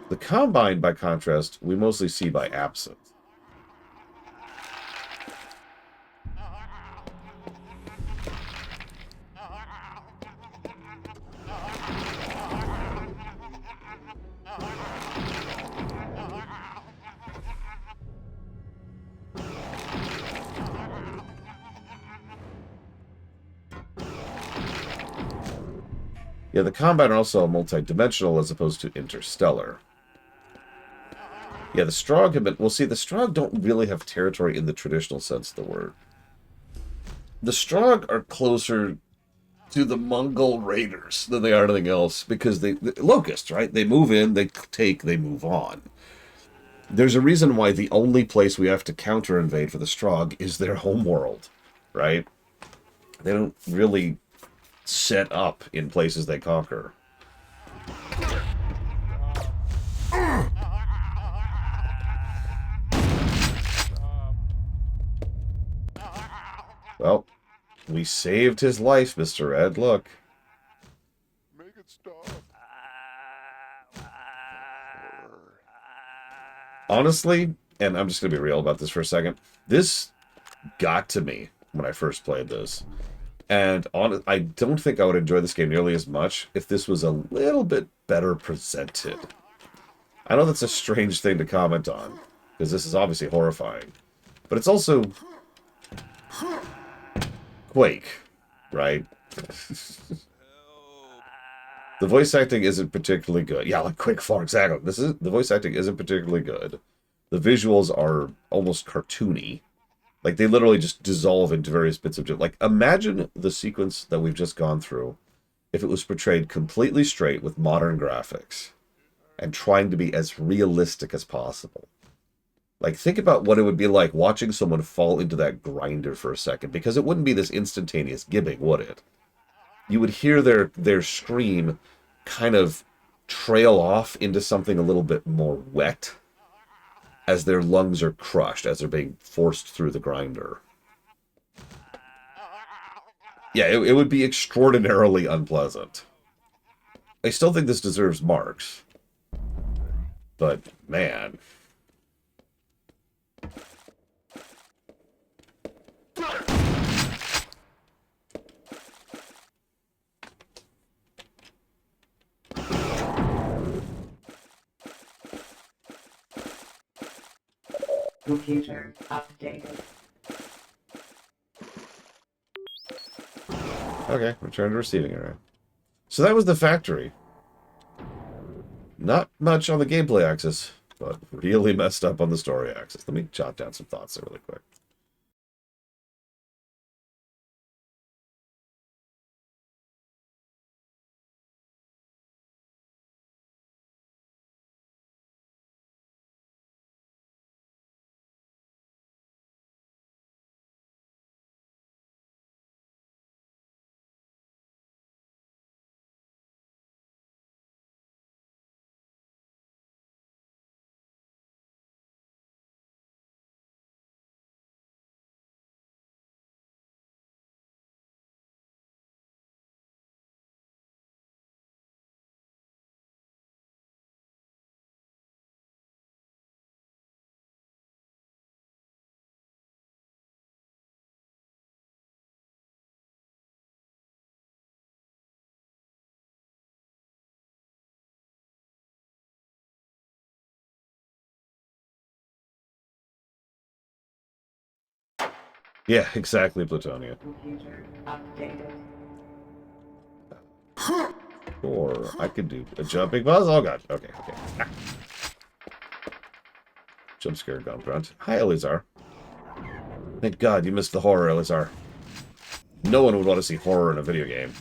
The Combine, by contrast, we mostly see by absence. Yeah, the Combine are also multi-dimensional as opposed to interstellar. Yeah, the Strogg have been... Well, see, the Strogg don't really have territory in the traditional sense of the word. The Strogg are closer to the Mongol Raiders than they are anything else, because the Locusts, right? They move in, they take, they move on. There's a reason why the only place we have to counter-invade for the Strogg is their homeworld, right? They don't really set up in places they conquer. Well, we saved his life, Mr. Ed. Look. Make it stop. Honestly, and I'm just going to be real about this for a second, this got to me when I first played this. And I don't think I would enjoy this game nearly as much if this was a little bit better presented. I know that's a strange thing to comment on, because this is obviously horrifying. But it's also Quake, right? The voice acting isn't particularly good. Yeah, like Quake 4, exactly. The voice acting isn't particularly good. The visuals are almost cartoony. Like, they literally just dissolve into various bits of... Like, imagine the sequence that we've just gone through if it was portrayed completely straight with modern graphics and trying to be as realistic as possible. Like, think about what it would be like watching someone fall into that grinder for a second, because it wouldn't be this instantaneous gibbing, would it? You would hear their scream kind of trail off into something a little bit more wet as their lungs are crushed, as they're being forced through the grinder. Yeah, it would be extraordinarily unpleasant. I still think this deserves marks. But, man. Computer updated. Okay, return to receiving area. So that was the factory. Not much on the gameplay axis, but really messed up on the story axis. Let me jot down some thoughts there really quick. Yeah, exactly, Plutonia. Computer updated. Or I could do a jumping buzz. Oh god. Okay, okay. Ah. Jump scare gone grunt. Hi, Elizar. Thank God you missed the horror, Elizar. No one would want to see horror in a video game.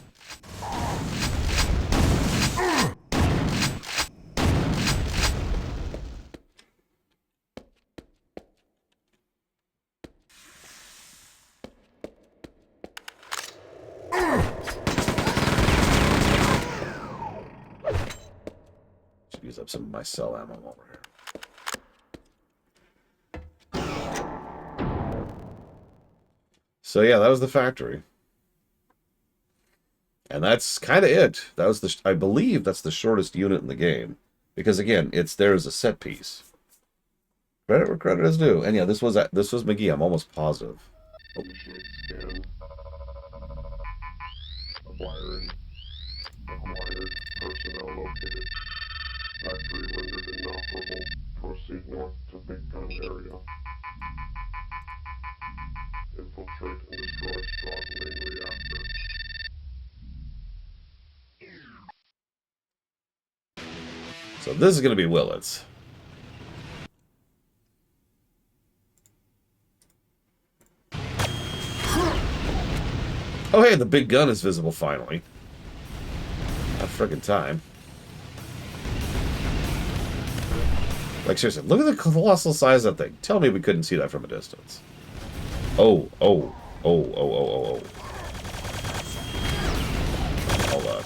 Should use up some of my cell ammo over here. So yeah, that was the factory. And that's kind of it. That was the, I believe that's the shortest unit in the game. Because again, it's there as a set piece. Credit where credit is due. And yeah, this was McGee, I'm almost positive. Initiate scan. Acquiring. Acquired. Personnel located. Factory rendered inoperable. Proceed north to Big Gun area. Infiltrate and destroy strong main reactor. So this is going to be Willits. Oh hey, the big gun is visible finally. About friggin' time. Like seriously, look at the colossal size of that thing. Tell me we couldn't see that from a distance. Oh, oh, oh, oh, oh, oh, oh. Hold up.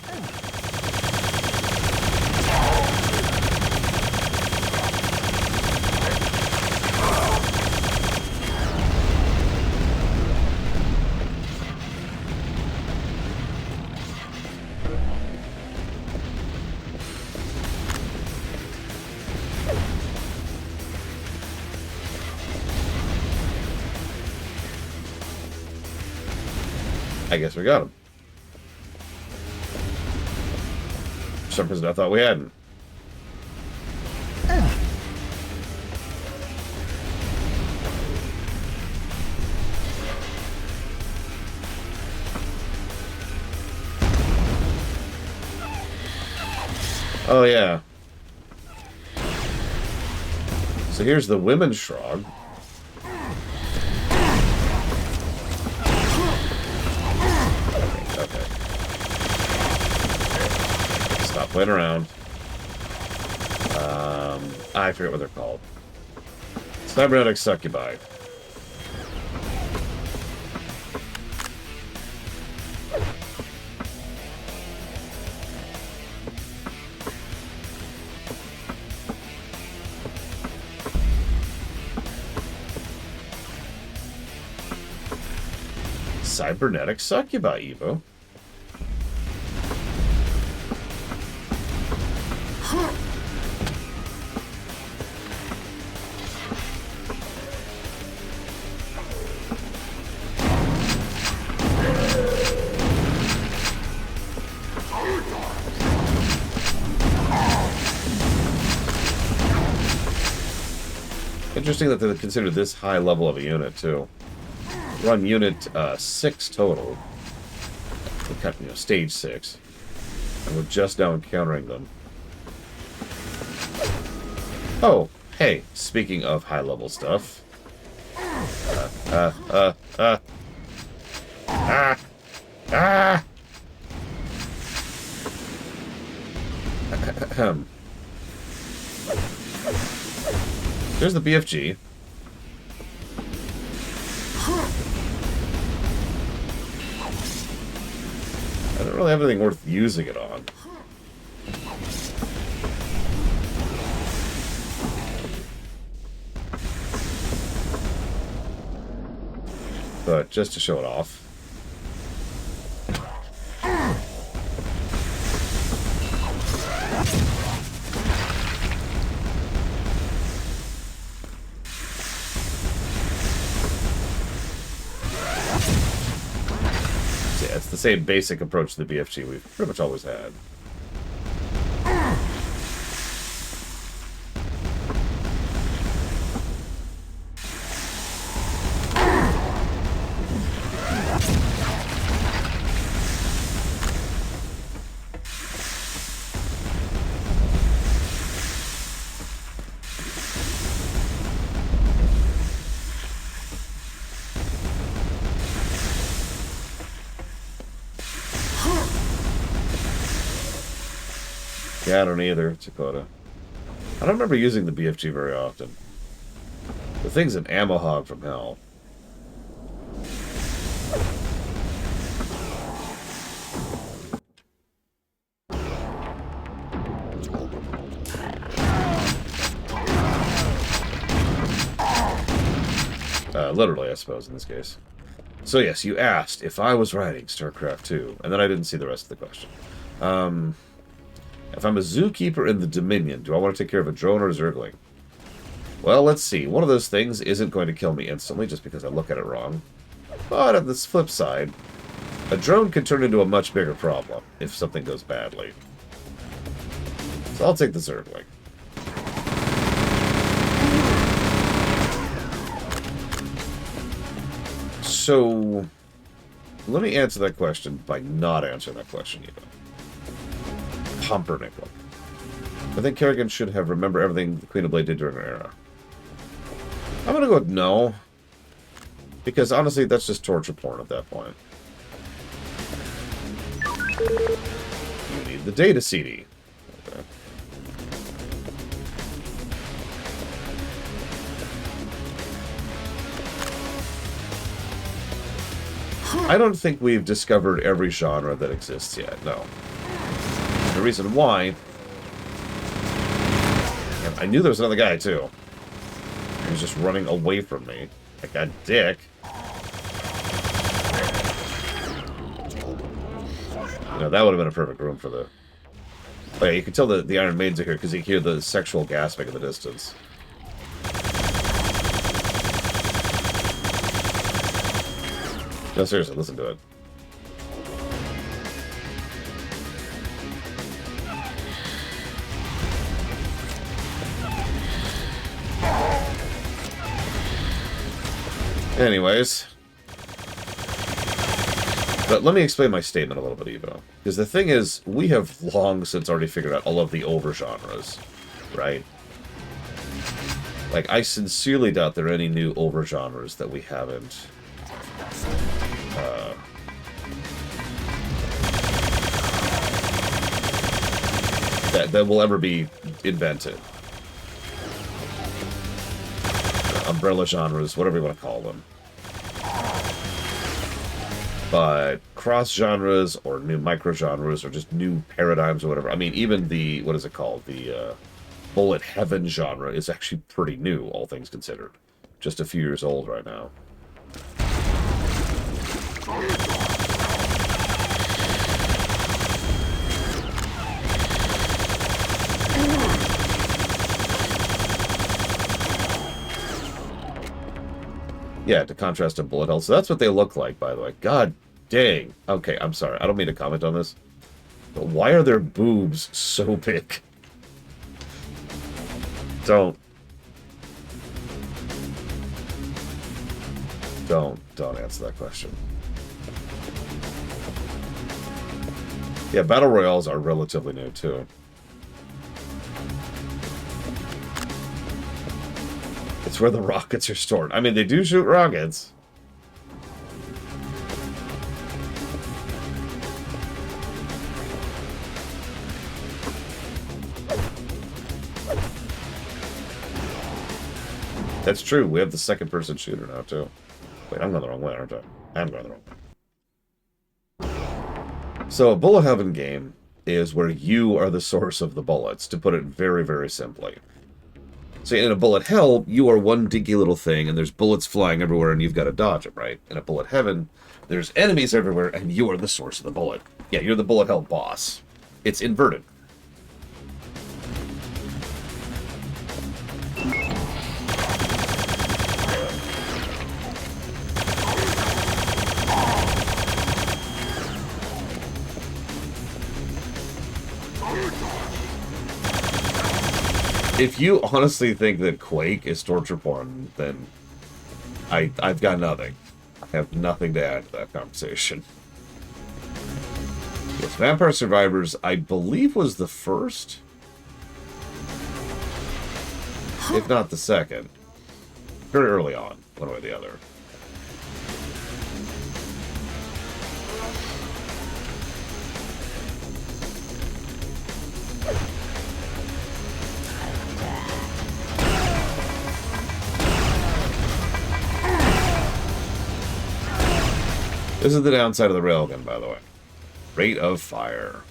I guess we got him. For some reason I thought we hadn't. Oh, yeah. So here's the women's shrog. Okay. Stop playing around. I forget what they're called. Cybernetic succubi. Cybernetic succubi, Evo. Interesting that they consider this high level of a unit, too. We're on unit 6 total. You know, stage 6. And we're just now encountering them. Oh, hey, speaking of high level stuff. There's the BFG. I don't really have anything worth using it on. But just to show it off. Yeah, it's the same basic approach to the BFG we've pretty much always had. Yeah, I don't either, Dakota. I don't remember using the BFG very often. The thing's an ammo hog from hell. Literally, I suppose, in this case. So yes, you asked if I was writing StarCraft 2, and then I didn't see the rest of the question. If I'm a zookeeper in the Dominion, do I want to take care of a drone or a Zergling? Well, let's see. One of those things isn't going to kill me instantly just because I look at it wrong. But on this flip side, a drone can turn into a much bigger problem if something goes badly. So I'll take the Zergling. So, let me answer that question by not answering that question, Pumpernickel. I think Kerrigan should have remembered everything the Queen of Blade did during her era. I'm gonna go with no. Because honestly, that's just torture porn at that point. You need the data CD. Okay. I don't think we've discovered every genre that exists yet, no. The reason why... And I knew there was another guy, too. He was just running away from me. Like a dick. You know, that would have been a perfect room for the... Oh yeah, you can tell the Iron Maidens are here because you hear the sexual gasping in the distance. No, seriously, listen to it. Anyways. But let me explain my statement a little bit, Evo. Because the thing is, we have long since already figured out all of the over-genres, right? Like, I sincerely doubt there are any new over-genres that we haven't... that will ever be invented. Umbrella genres, whatever you want to call them. But cross-genres or new micro-genres or just new paradigms or whatever. I mean, even the, what is it called? The bullet heaven genre is actually pretty new, all things considered. Just a few years old right now. Yeah, to contrast to bullet hell. So that's what they look like, by the way. God dang. Okay, I'm sorry. I don't mean to comment on this. But why are their boobs so big? Don't answer that question. Yeah, battle royales are relatively new, too. It's where the rockets are stored. I mean, they do shoot rockets. That's true. We have the second-person shooter now, too. Wait, I'm going the wrong way, aren't I? I'm going the wrong way. So, a bullet heaven game is where you are the source of the bullets, to put it very, very simply. So in a bullet hell, you are one dinky little thing, and there's bullets flying everywhere, and you've got to dodge them, right? In a bullet heaven, there's enemies everywhere, and you are the source of the bullet. Yeah, you're the bullet hell boss. It's inverted. If you honestly think that Quake is torture porn, then I've got nothing. I have nothing to add to that conversation. Yes, Vampire Survivors, I believe, was the first, if not the second. Very early on, one way or the other. This is the downside of the railgun, by the way. Rate of fire.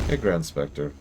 Hey, Grand Spectre.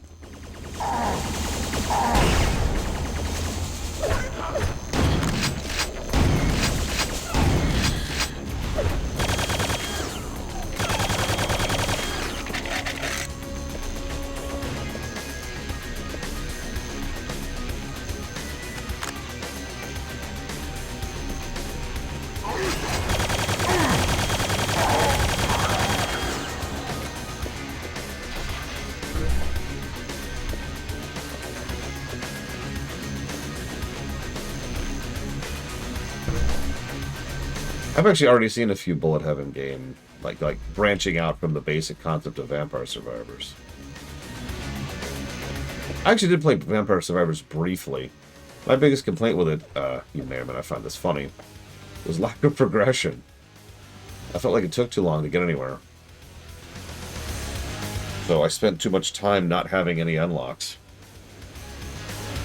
I've actually already seen a few Bullet Heaven game, like branching out from the basic concept of Vampire Survivors. I actually did play Vampire Survivors briefly. My biggest complaint with it, you may or may not find this funny, was lack of progression. I felt like it took too long to get anywhere. So I spent too much time not having any unlocks.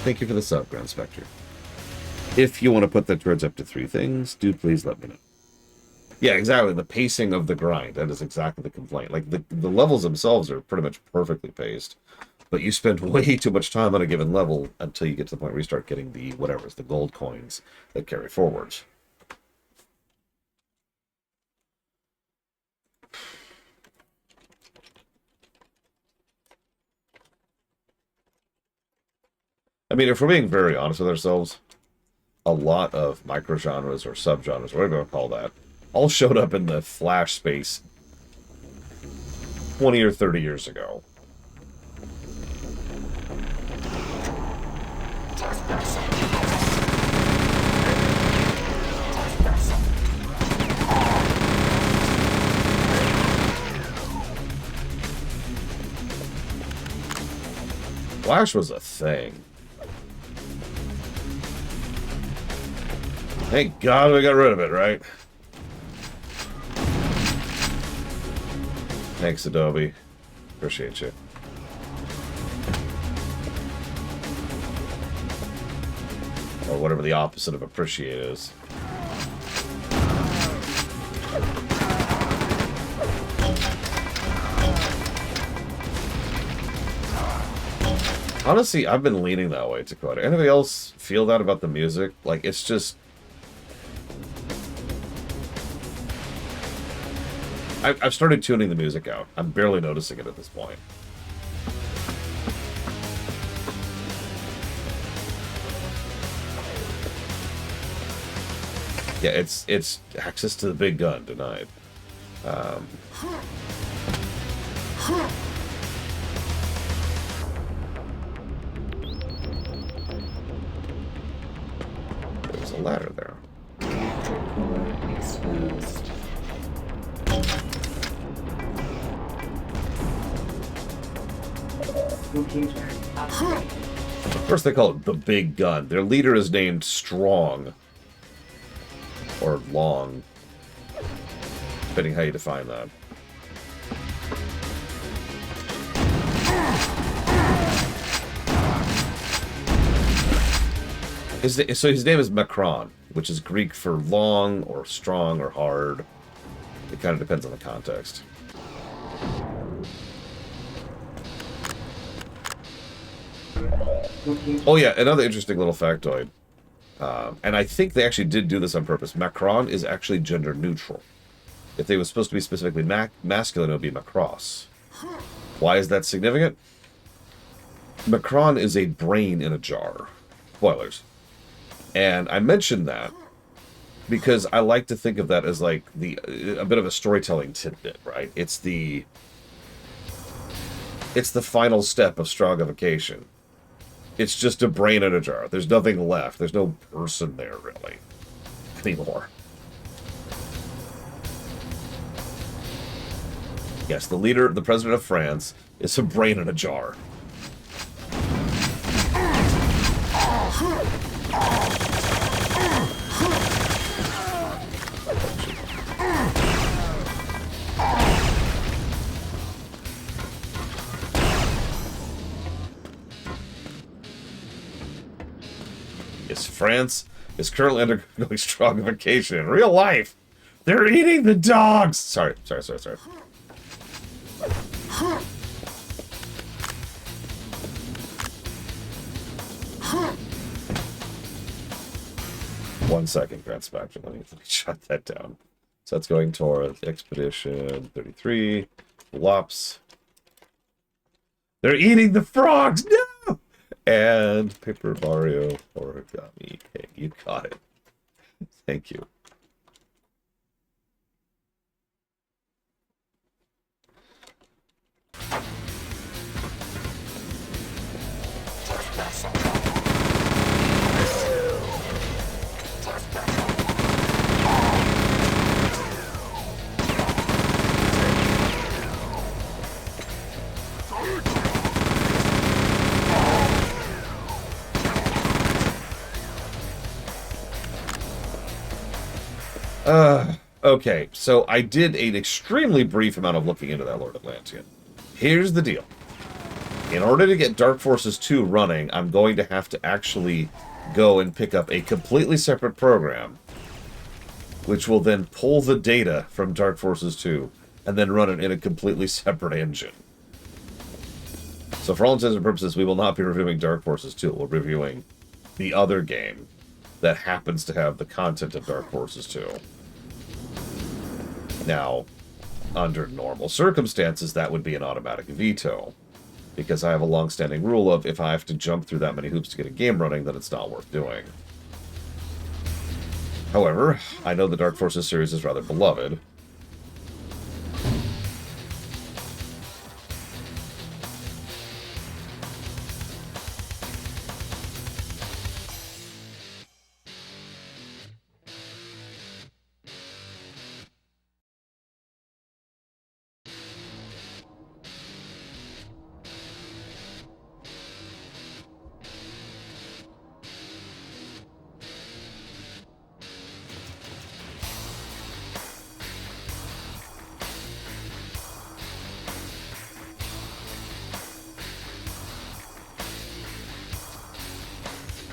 Thank you for the sub, Grand Spectre. If you want to put that towards up to 3 things, do please let me know. Yeah, exactly. The pacing of the grind. That is exactly the complaint. Like, the levels themselves are pretty much perfectly paced. But you spend way too much time on a given level until you get to the point where you start getting the whatever's, the gold coins that carry forwards. I mean, if we're being very honest with ourselves, a lot of microgenres or subgenres, whatever you want to call that, all showed up in the Flash space 20 or 30 years ago. Flash was a thing. Thank God we got rid of it, right? Thanks, Adobe. Appreciate you. Or whatever the opposite of appreciate is. Honestly, I've been leaning that way, Dakota. Anybody else feel that about the music? Like, it's just... I've started tuning the music out. I'm barely noticing it at this point. Yeah, it's access to the big gun denied. There's a ladder there. Exposed. Computer updated. First they call it the big gun. Their leader is named Strong. Or Long. Depending how you define that. So his name is Macron, which is Greek for long or strong or hard. It kind of depends on the context. Oh yeah, another interesting little factoid. And I think they actually did do this on purpose. Macron is actually gender neutral. If they were supposed to be specifically masculine, it would be Macross. Why is that significant? Macron is a brain in a jar. Spoilers. And I mentioned that because I like to think of that as like a bit of a storytelling tidbit, right? It's the final step of Strogification. It's just a brain in a jar. There's nothing left. There's no person there, really, anymore. Yes, the leader, the president of France, is a brain in a jar. Yes, France is currently undergoing Strogification in real life. They're eating the dogs. Sorry. One second, Grand Spectrum. Let me shut that down. So that's going toward Expedition 33. Lops. They're eating the frogs! No! And Paper Mario Origami. Okay, you got it. Thank you. Okay, so I did an extremely brief amount of looking into that Lord Atlantean. Here's the deal. In order to get Dark Forces 2 running, I'm going to have to actually go and pick up a completely separate program, which will then pull the data from Dark Forces 2 and then run it in a completely separate engine. So for all intents and purposes, we will not be reviewing Dark Forces 2. We're reviewing the other game that happens to have the content of Dark Forces 2. Now, under normal circumstances, that would be an automatic veto, because I have a long-standing rule of if I have to jump through that many hoops to get a game running, then it's not worth doing. However, I know the Dark Forces series is rather beloved.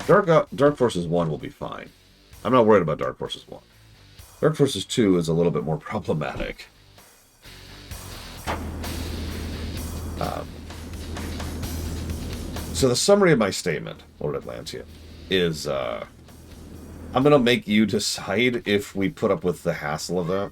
Dark Forces 1 will be fine. I'm not worried about Dark Forces 1. Dark Forces 2 is a little bit more problematic. So the summary of my statement, Lord Atlantean, is I'm going to make you decide if we put up with the hassle of that.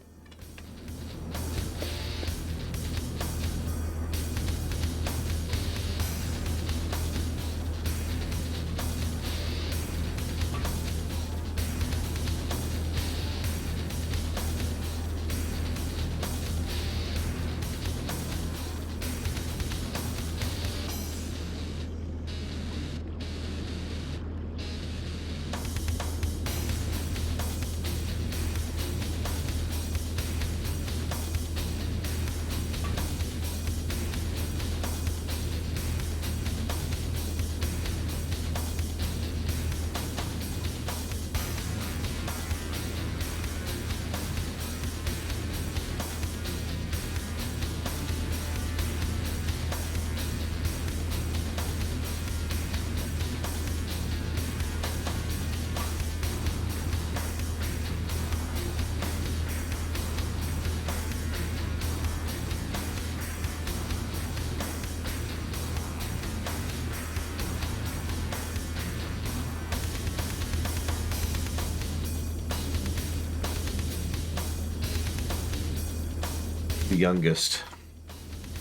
The youngest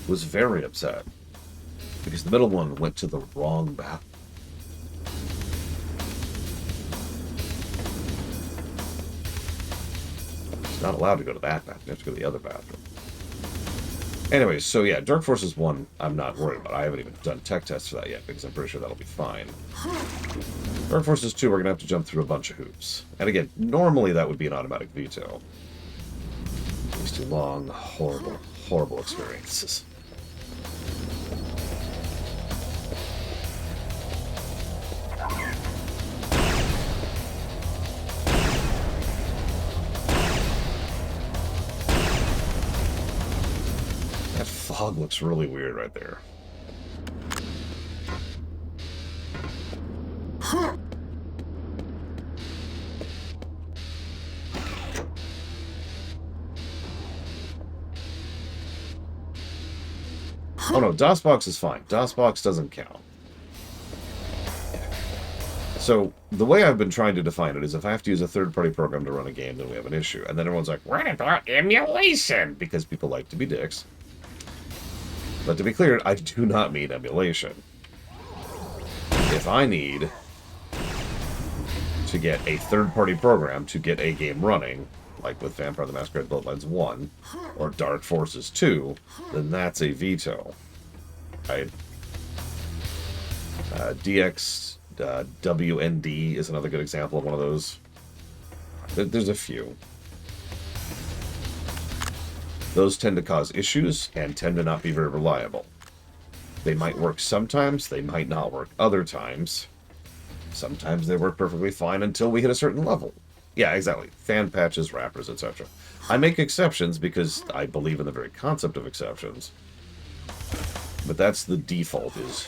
was very upset because the middle one went to the wrong bathroom. He's not allowed to go to that bathroom. You have to go to the other bathroom. Anyways, so yeah, Dark Forces 1, I'm not worried about. I haven't even done tech tests for that yet because I'm pretty sure that'll be fine. Dark Forces 2, we're going to have to jump through a bunch of hoops. And again, normally that would be an automatic veto. These two long, horrible, horrible experiences. That fog looks really weird right there. Oh no, DOSBox is fine. DOSBox doesn't count. So, the way I've been trying to define it is if I have to use a third-party program to run a game, then we have an issue. And then everyone's like, what about emulation? Because people like to be dicks. But to be clear, I do not mean emulation. If I need to get a third-party program to get a game running, like with Vampire the Masquerade Bloodlines 1, or Dark Forces 2, then that's a veto. Right? WND is another good example of one of those. There's a few. Those tend to cause issues and tend to not be very reliable. They might work sometimes, they might not work other times. Sometimes they work perfectly fine until we hit a certain level. Yeah, exactly. Fan patches, wrappers, etc. I make exceptions because I believe in the very concept of exceptions. But that's the default is...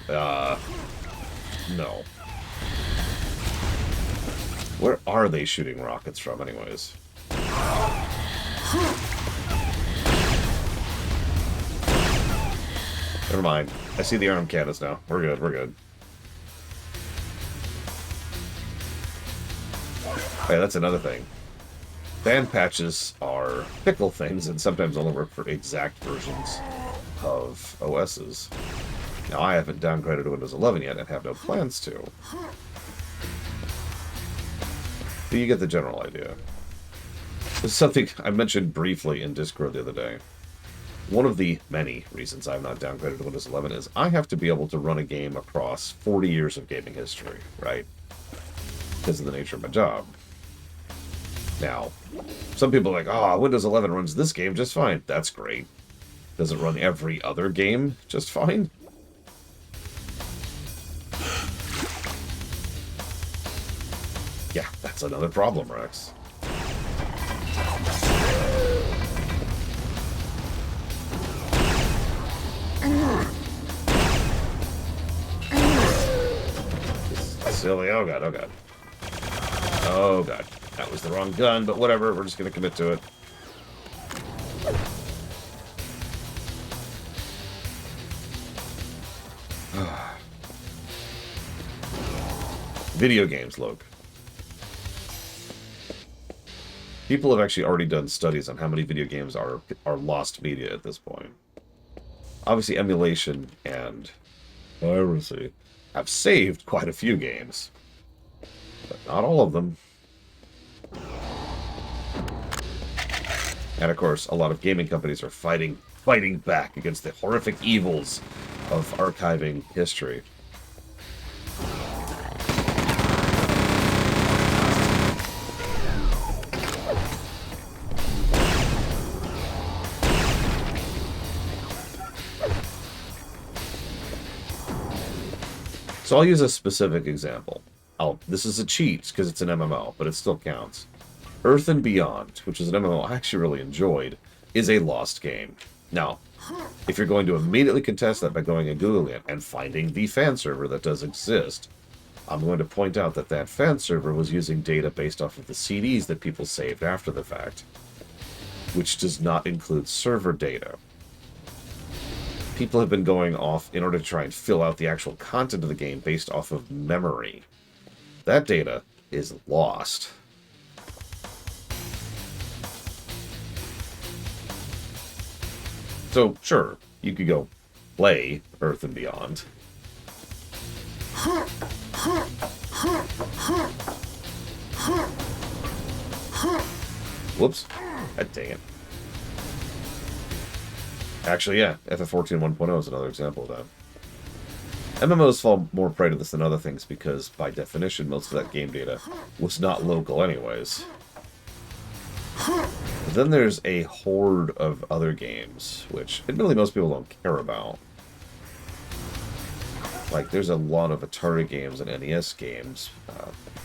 no. Where are they shooting rockets from, anyways? Never mind. I see the arm cannons now. We're good, we're good. Okay, that's another thing. Fan patches are fickle things and sometimes only work for exact versions of OSs. Now, I haven't downgraded to Windows 11 yet and have no plans to. But you get the general idea. This is something I mentioned briefly in Discord the other day. One of the many reasons I've not downgraded to Windows 11 is I have to be able to run a game across 40 years of gaming history, right? Because of the nature of my job. Now, some people are like, oh, Windows 11 runs this game just fine. That's great. Does it run every other game just fine? Yeah, that's another problem, Rex. silly. Oh god, oh god. Oh god. That was the wrong gun, but whatever. We're just going to commit to it. Video games, Loke. People have actually already done studies on how many video games are lost media at this point. Obviously, emulation and piracy have saved quite a few games, but not all of them. And of course, a lot of gaming companies are fighting back against the horrific evils of archiving history. So I'll use a specific example. This is a cheat because it's an MMO, but it still counts. Earth and Beyond, which is an MMO I actually really enjoyed, is a lost game. Now, if you're going to immediately contest that by going and Googling it and finding the fan server that does exist, I'm going to point out that that fan server was using data based off of the CDs that people saved after the fact, which does not include server data. People have been going off in order to try and fill out the actual content of the game based off of memory. That data is lost. So, sure, you could go play Earth and Beyond. Whoops. God dang it. Actually, yeah, FF14 1.0 is another example of that. MMOs fall more prey to this than other things because, by definition, most of that game data was not local anyways. But then there's a horde of other games, which admittedly most people don't care about. Like, there's a lot of Atari games and NES games,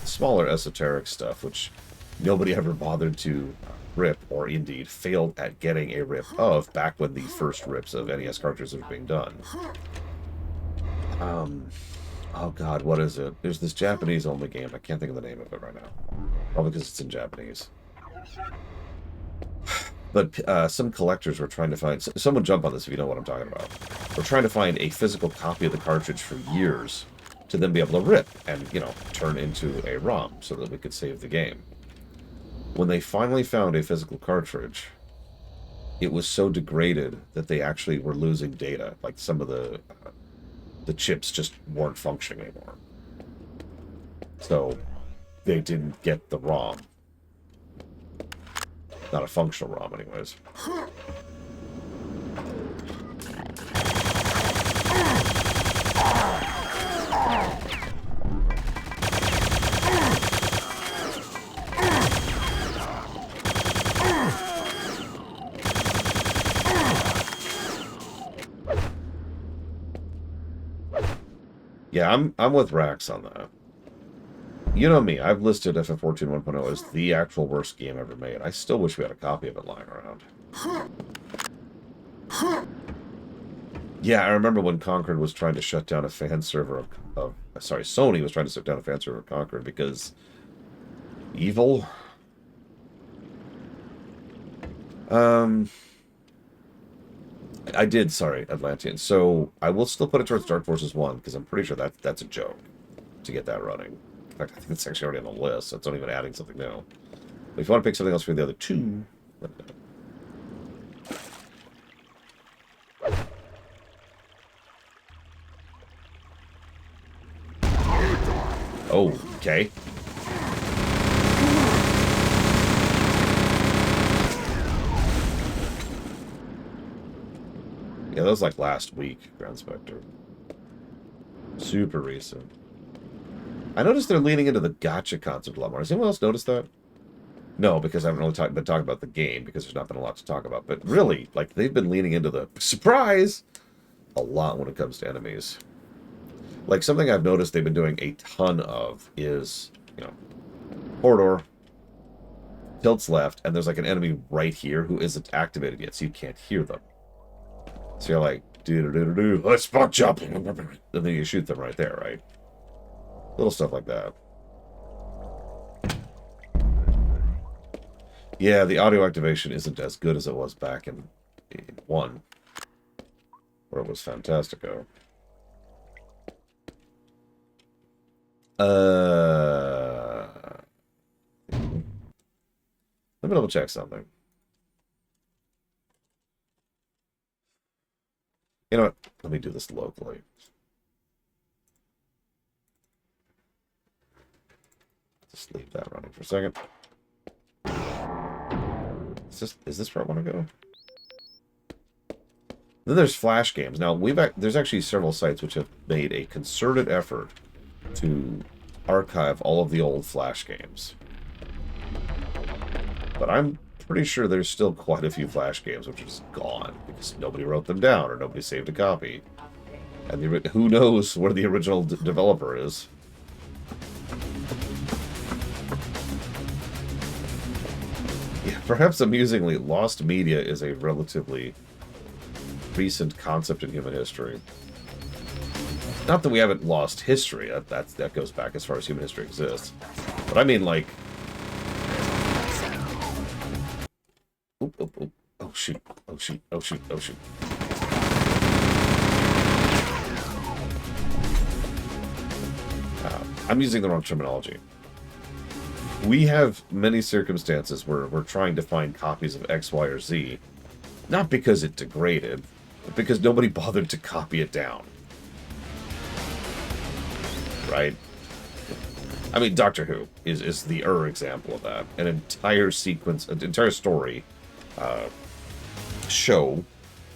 smaller esoteric stuff, which nobody ever bothered to rip, or indeed failed at getting a rip of, back when the first rips of NES cartridges were being done. Oh god, what is it? There's this Japanese-only game. I can't think of the name of it right now. Probably because it's in Japanese. But some collectors were trying to find... Someone jump on this if you know what I'm talking about. We're trying to find a physical copy of the cartridge for years to then be able to rip and, you know, turn into a ROM so that we could save the game. When they finally found a physical cartridge, it was so degraded that they actually were losing data. Like, some of the chips just weren't functioning anymore. So, they didn't get the ROM. Not a functional ROM, anyways. Yeah, I'm with Rax on that. You know me, I've listed FF14 1.0 as the actual worst game ever made. I still wish we had a copy of it lying around. Yeah, I remember when Concord was trying to shut down a fan server of sorry, Sony was trying to shut down a fan server of Concord because evil. I did, sorry, Atlantean. So I will still put it towards Dark Forces 1 because I'm pretty sure that's a joke to get that running. In fact, I think it's actually already on the list, so it's not even adding something new. But if you want to pick something else for the other two, let me know. Oh, okay. Yeah, that was like last week, Ground Spectre. Super recent. I noticed they're leaning into the gacha concept a lot more. Has anyone else noticed that? No, because I haven't really been talking about the game, because there's not been a lot to talk about. But really, like, they've been leaning into the surprise a lot when it comes to enemies. Like, something I've noticed they've been doing a ton of is, you know, corridor, tilts left, and there's like an enemy right here who isn't activated yet, so you can't hear them. So you're like, do-do-do-do-do, let's spot jump, and then you shoot them right there, right? Little stuff like that. Yeah, the audio activation isn't as good as it was back in 1, where it was fantastico. Let me double check something. You know what? Let me do this locally. Just leave that running for a second. Is this where I want to go? Then there's Flash games. Now, there's actually several sites which have made a concerted effort to archive all of the old Flash games. But I'm pretty sure there's still quite a few Flash games which are just gone because nobody wrote them down or nobody saved a copy. And who knows where the original developer is. Yeah, perhaps amusingly, lost media is a relatively recent concept in human history. Not that we haven't lost history. That goes back as far as human history exists. But I mean, like... Oop, oop, oop. Oh, shoot. Oh, shoot. Oh, shoot. Oh, shoot. I'm using the wrong terminology. We have many circumstances where we're trying to find copies of X, Y, or Z, not because it degraded, but because nobody bothered to copy it down. Right? I mean, Doctor Who is the example of that. An entire sequence, an entire story, show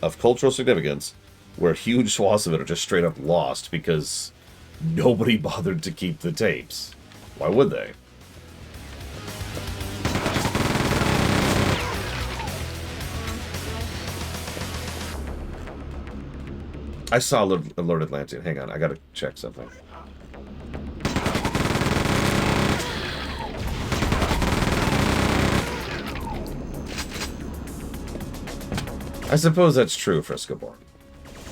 of cultural significance where huge swaths of it are just straight up lost because nobody bothered to keep the tapes. Why would they? I saw Alert Atlantean. Hang on, I gotta check something. I suppose that's true, Friscoborn.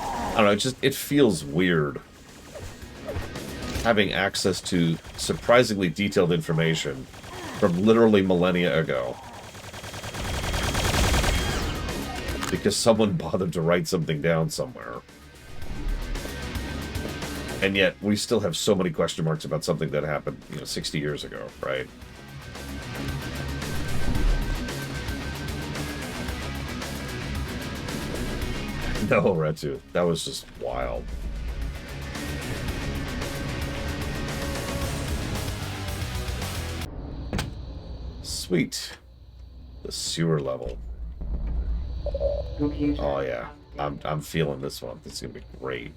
I don't know, it feels weird having access to surprisingly detailed information from literally millennia ago. Because someone bothered to write something down somewhere. And yet, we still have so many question marks about something that happened, 60 years ago, right? No, Retsu. That was just wild. Sweet. The sewer level. Computer. Oh, yeah. I'm feeling this one. This is going to be great.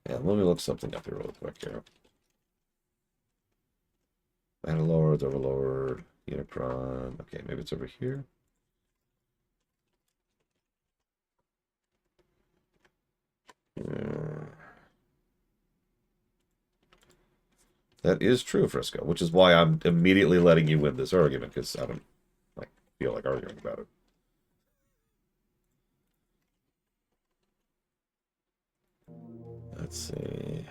Yeah, let me look something up here real quick here. Mandalord, Overlord, Unicron. Okay, maybe it's over here. That is true, Frisco, which is why I'm immediately letting you win this argument, because I don't feel like arguing about it. Let's see.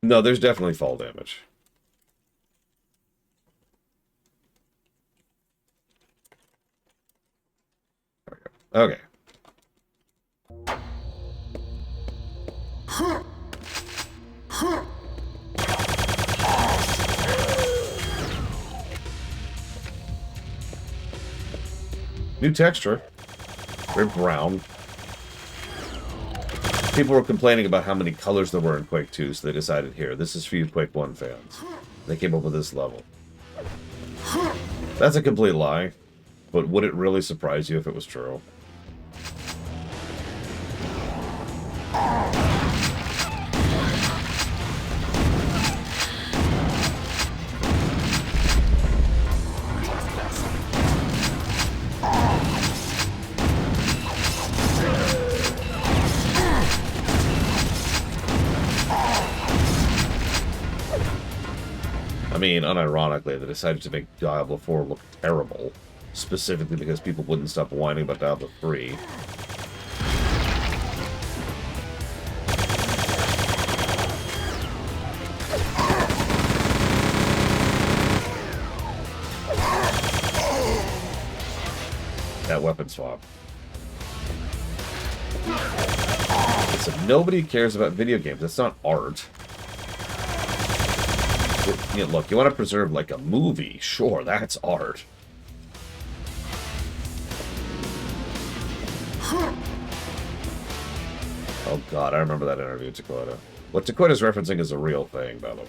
No, there's definitely fall damage. There we go. Okay. New texture. Very brown. People were complaining about how many colors there were in Quake 2, so they decided, here, this is for you Quake 1 fans. They came up with this level. That's a complete lie, but would it really surprise you if it was true? I mean, unironically, they decided to make Diablo 4 look terrible, specifically because people wouldn't stop whining about Diablo 3. weapon swap. Listen, nobody cares about video games. That's not art. You know, look, you want to preserve like a movie? Sure, that's art. Oh god, I remember that interview, Dakota. What Dakota's referencing is a real thing, by the way.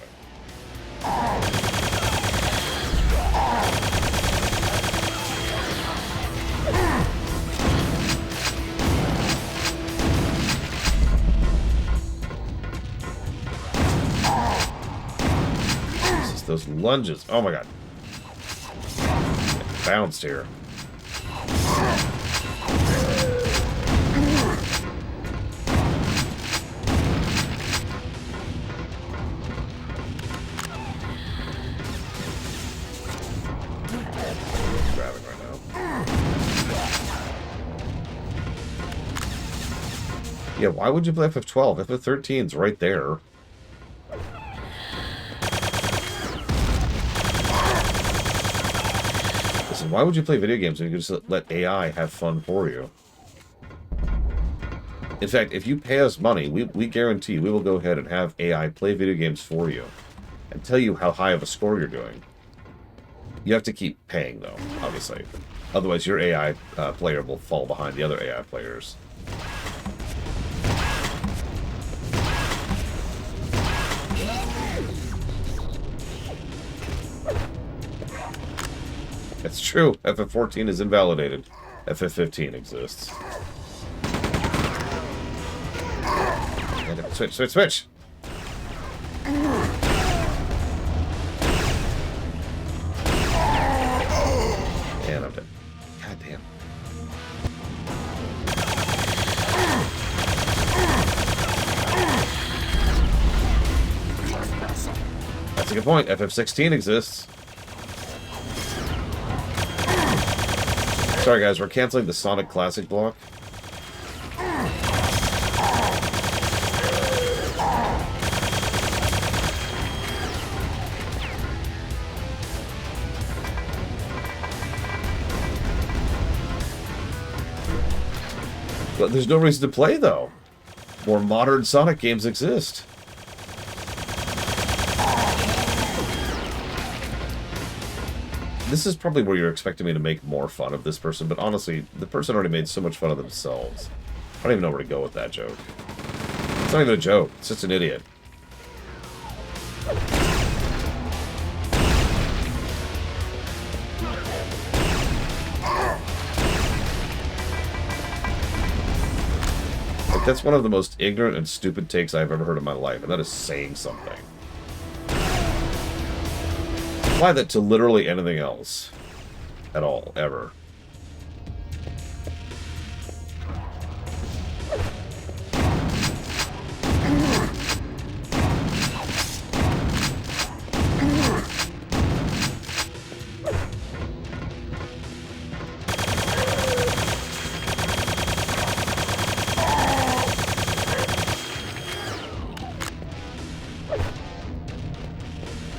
Jesus, those lunges. Oh my god. Bounced here. Grabbing right now. Yeah, why would you play FF12? FF13's right there. Listen, why would you play video games when you can just let AI have fun for you? In fact, if you pay us money, we guarantee we will go ahead and have AI play video games for you and tell you how high of a score you're doing. You have to keep paying, though, obviously. Otherwise, your AI player will fall behind the other AI players. It's true. FF14 is invalidated. FF15 exists. Switch, switch, switch! And I'm dead. God damn. That's a good point. FF16 exists. Sorry guys, we're canceling the Sonic Classic block. But there's no reason to play, though. More modern Sonic games exist. This is probably where you're expecting me to make more fun of this person, but honestly, the person already made so much fun of themselves. I don't even know where to go with that joke. It's not even a joke. It's just an idiot. Like, that's one of the most ignorant and stupid takes I've ever heard in my life, and that is saying something. Apply that to literally anything else. At all. Ever.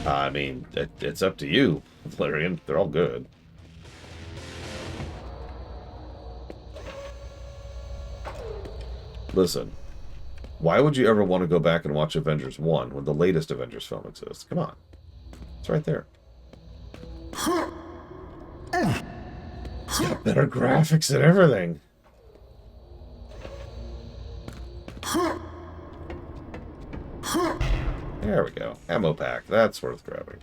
I mean, it's up to you, Valerian. They're all good. Listen, why would you ever want to go back and watch Avengers 1 when the latest Avengers film exists? Come on. It's right there. It's got better graphics and everything. There we go. Ammo pack. That's worth grabbing.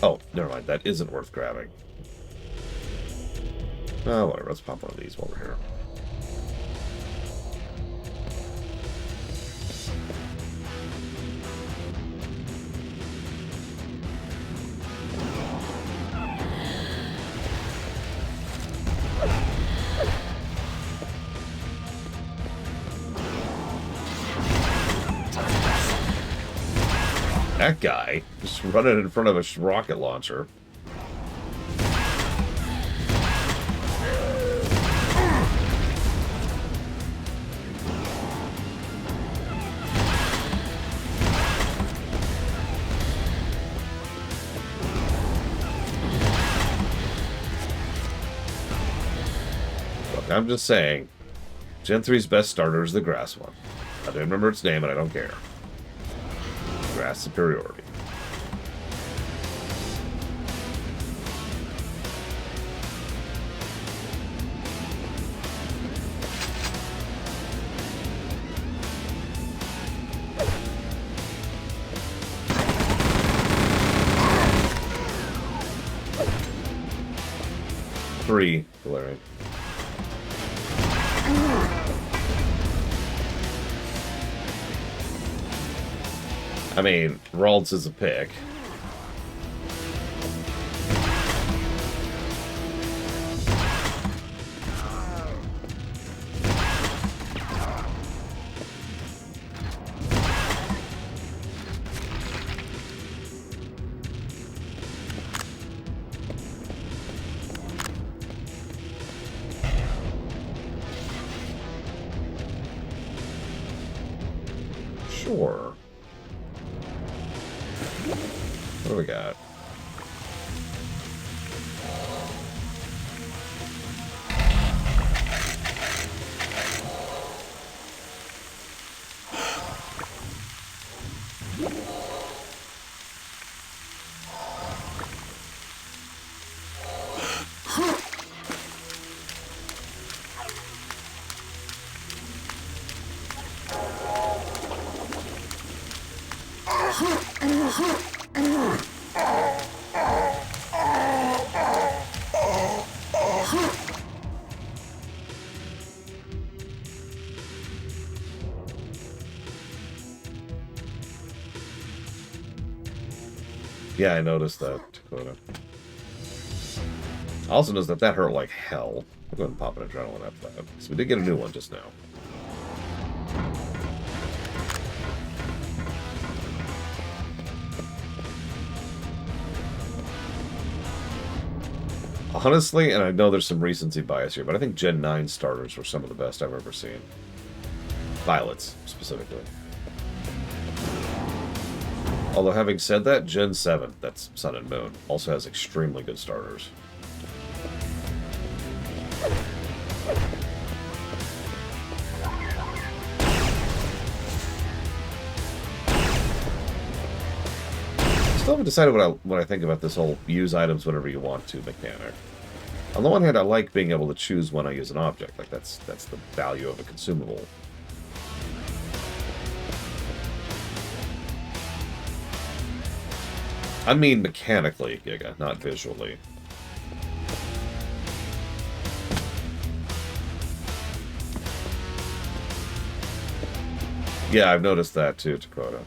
Oh, never mind. That isn't worth grabbing. Oh, whatever. Let's pop one of these while we're here. That guy just running in front of a rocket launcher. I'm just saying, Gen 3's best starter is the grass one. I don't remember its name, and I don't care. Grass superiority. Three, Valerian. I mean, Ralts is a pick. Sure. What do we got? Yeah, I noticed that, Dakota. I also noticed that hurt like hell. I'll go ahead and pop an adrenaline after that. So we did get a new one just now. Honestly, and I know there's some recency bias here, but I think Gen 9 starters were some of the best I've ever seen. Violets, specifically. Although, having said that, Gen 7, that's Sun and Moon, also has extremely good starters. Still haven't decided what I think about this whole use items whenever you want to mechanic. On the one hand, I like being able to choose when I use an object. Like, that's the value of a consumable. I mean mechanically, Giga, not visually. Yeah, I've noticed that too, Dakota.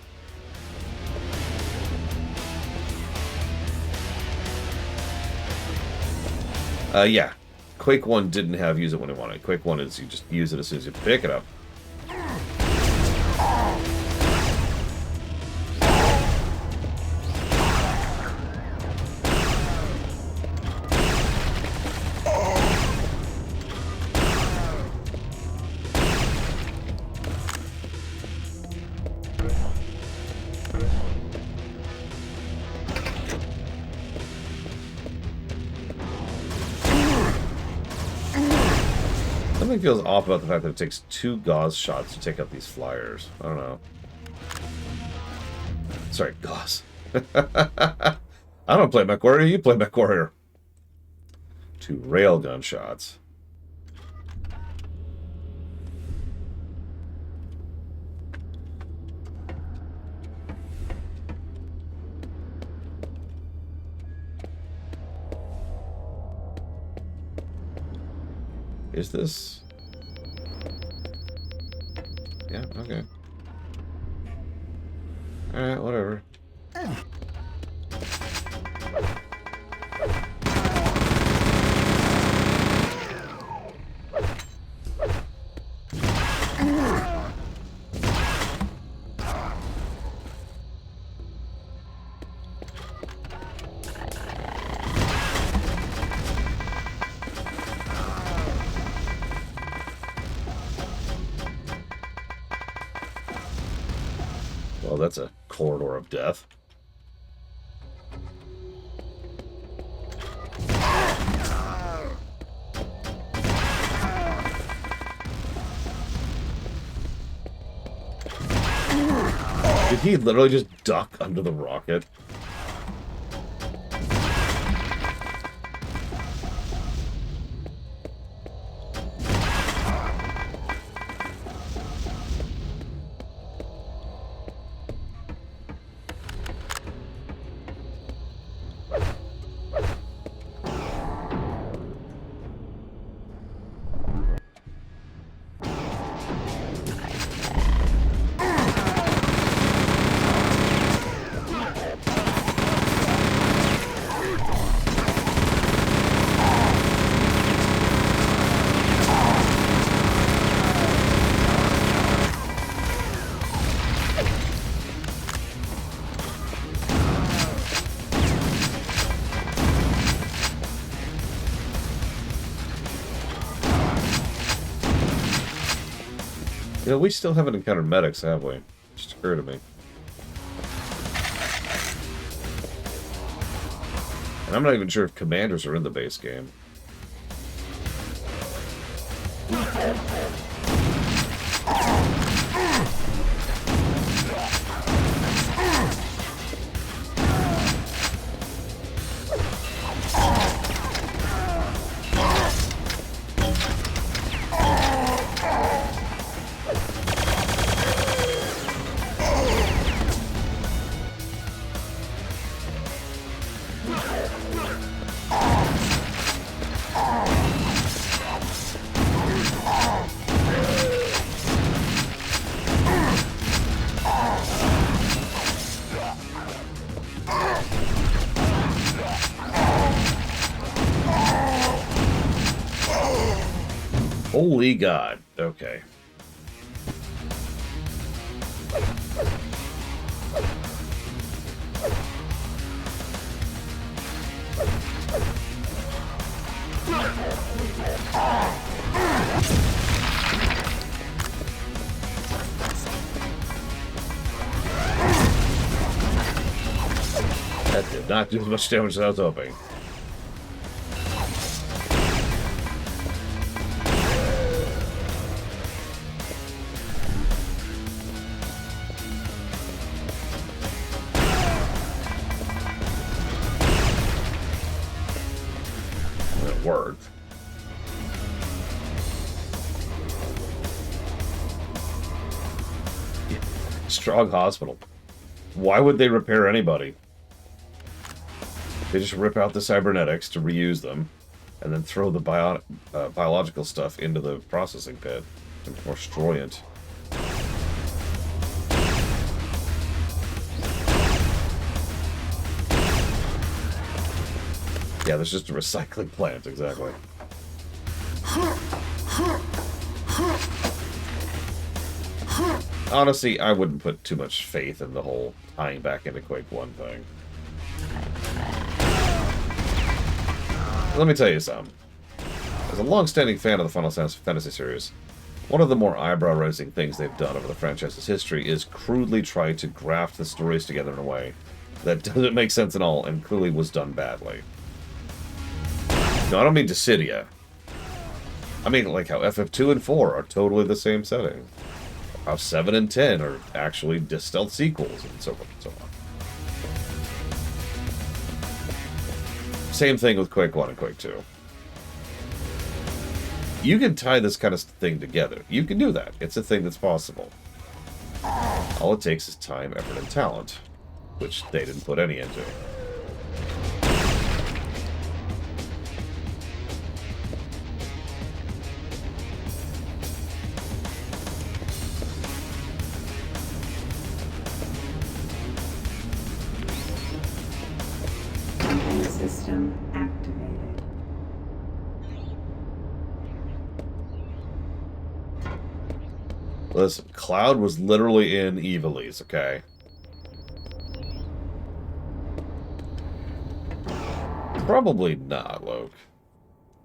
Yeah. Quake 1 didn't have use it when you want it. Quake 1 is you just use it as soon as you pick it up. Something feels off about the fact that it takes 2 gauze shots to take out these flyers. I don't know. Sorry, gauze. I don't play MechWarrior, you play MechWarrior. 2 railgun shots. Is this? Yeah, okay. Alright, whatever. Well, that's a corridor of death. Did he literally just duck under the rocket? You know, we still haven't encountered medics, have we? Just occurred to me. And I'm not even sure if commanders are in the base game. Holy God. Okay. That did not do as much damage as I was hoping. It worked. Strong hospital. Why would they repair anybody? They just rip out the cybernetics to reuse them, and then throw the biological stuff into the processing pit and destroy it. Yeah, there's just a recycling plant, exactly. Honestly, I wouldn't put too much faith in the whole tying back into Quake 1 thing. Let me tell you something. As a long-standing fan of the Final Fantasy series, one of the more eyebrow-raising things they've done over the franchise's history is crudely try to graft the stories together in a way that doesn't make sense at all and clearly was done badly. No, I don't mean Dissidia. I mean like how FF2 and 4 are totally the same setting. How 7 and 10 are actually stealth sequels, and so forth and so on. Same thing with Quake 1 and Quake 2. You can tie this kind of thing together. You can do that. It's a thing that's possible. All it takes is time, effort, and talent, which they didn't put any into. System activated. Listen, Cloud was literally in Evilise, okay? Probably not, Loke.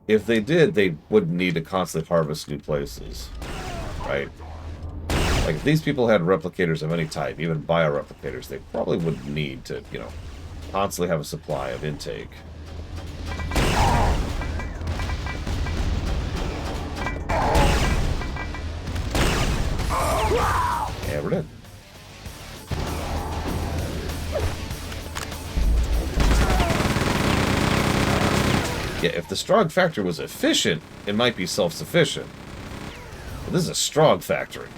If they did, they wouldn't need to constantly harvest new places, right? Like, if these people had replicators of any type, even bioreplicators, they probably wouldn't need to, you know, constantly have a supply of intake. Yeah, we're dead. the Strog factory was efficient, it might be self-sufficient. But this is a Strog factory.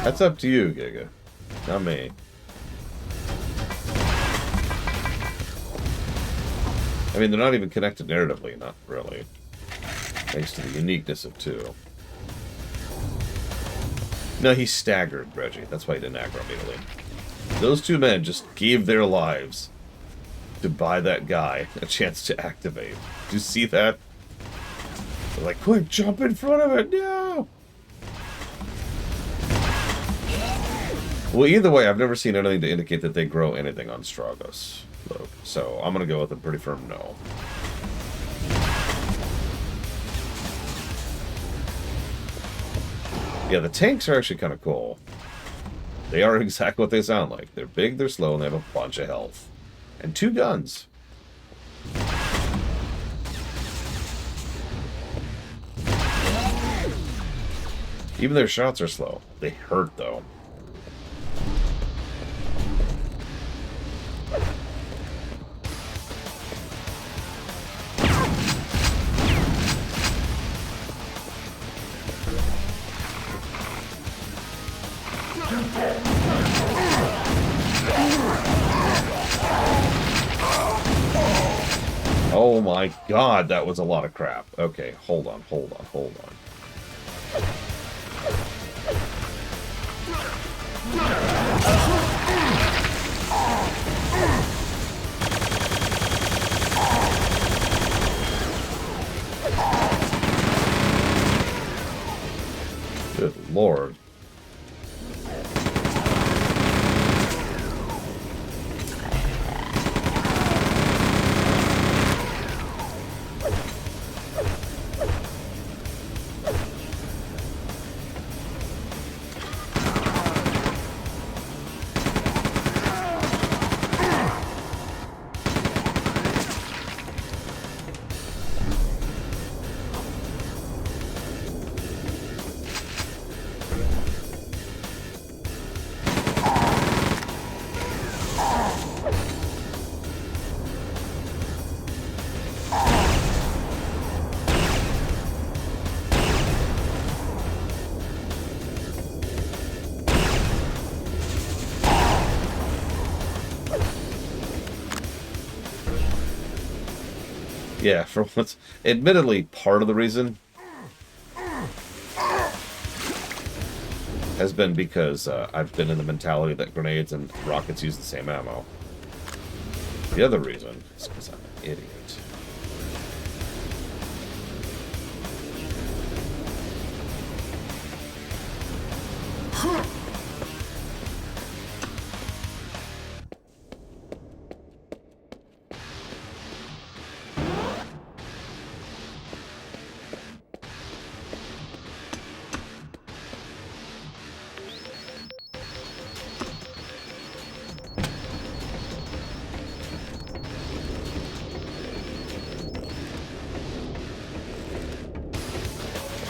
That's up to you, Giga. Not me. I mean, they're not even connected narratively, not really. Thanks to the uniqueness of 2. No, he staggered, Reggie. That's why he didn't aggro immediately. Those 2 men just gave their lives to buy that guy a chance to activate. Do you see that? They're like, quick, jump in front of it! No! Well, either way, I've never seen anything to indicate that they grow anything on Stragos. So I'm going to go with a pretty firm no. Yeah, the tanks are actually kind of cool. They are exactly what they sound like. They're big, they're slow, and they have a bunch of health. And 2 guns. Even their shots are slow. They hurt, though. Oh my god, that was a lot of crap. Okay, hold on. Good lord. Yeah, for once, admittedly, part of the reason has been because I've been in the mentality that grenades and rockets use the same ammo. The other reason is because I'm an idiot.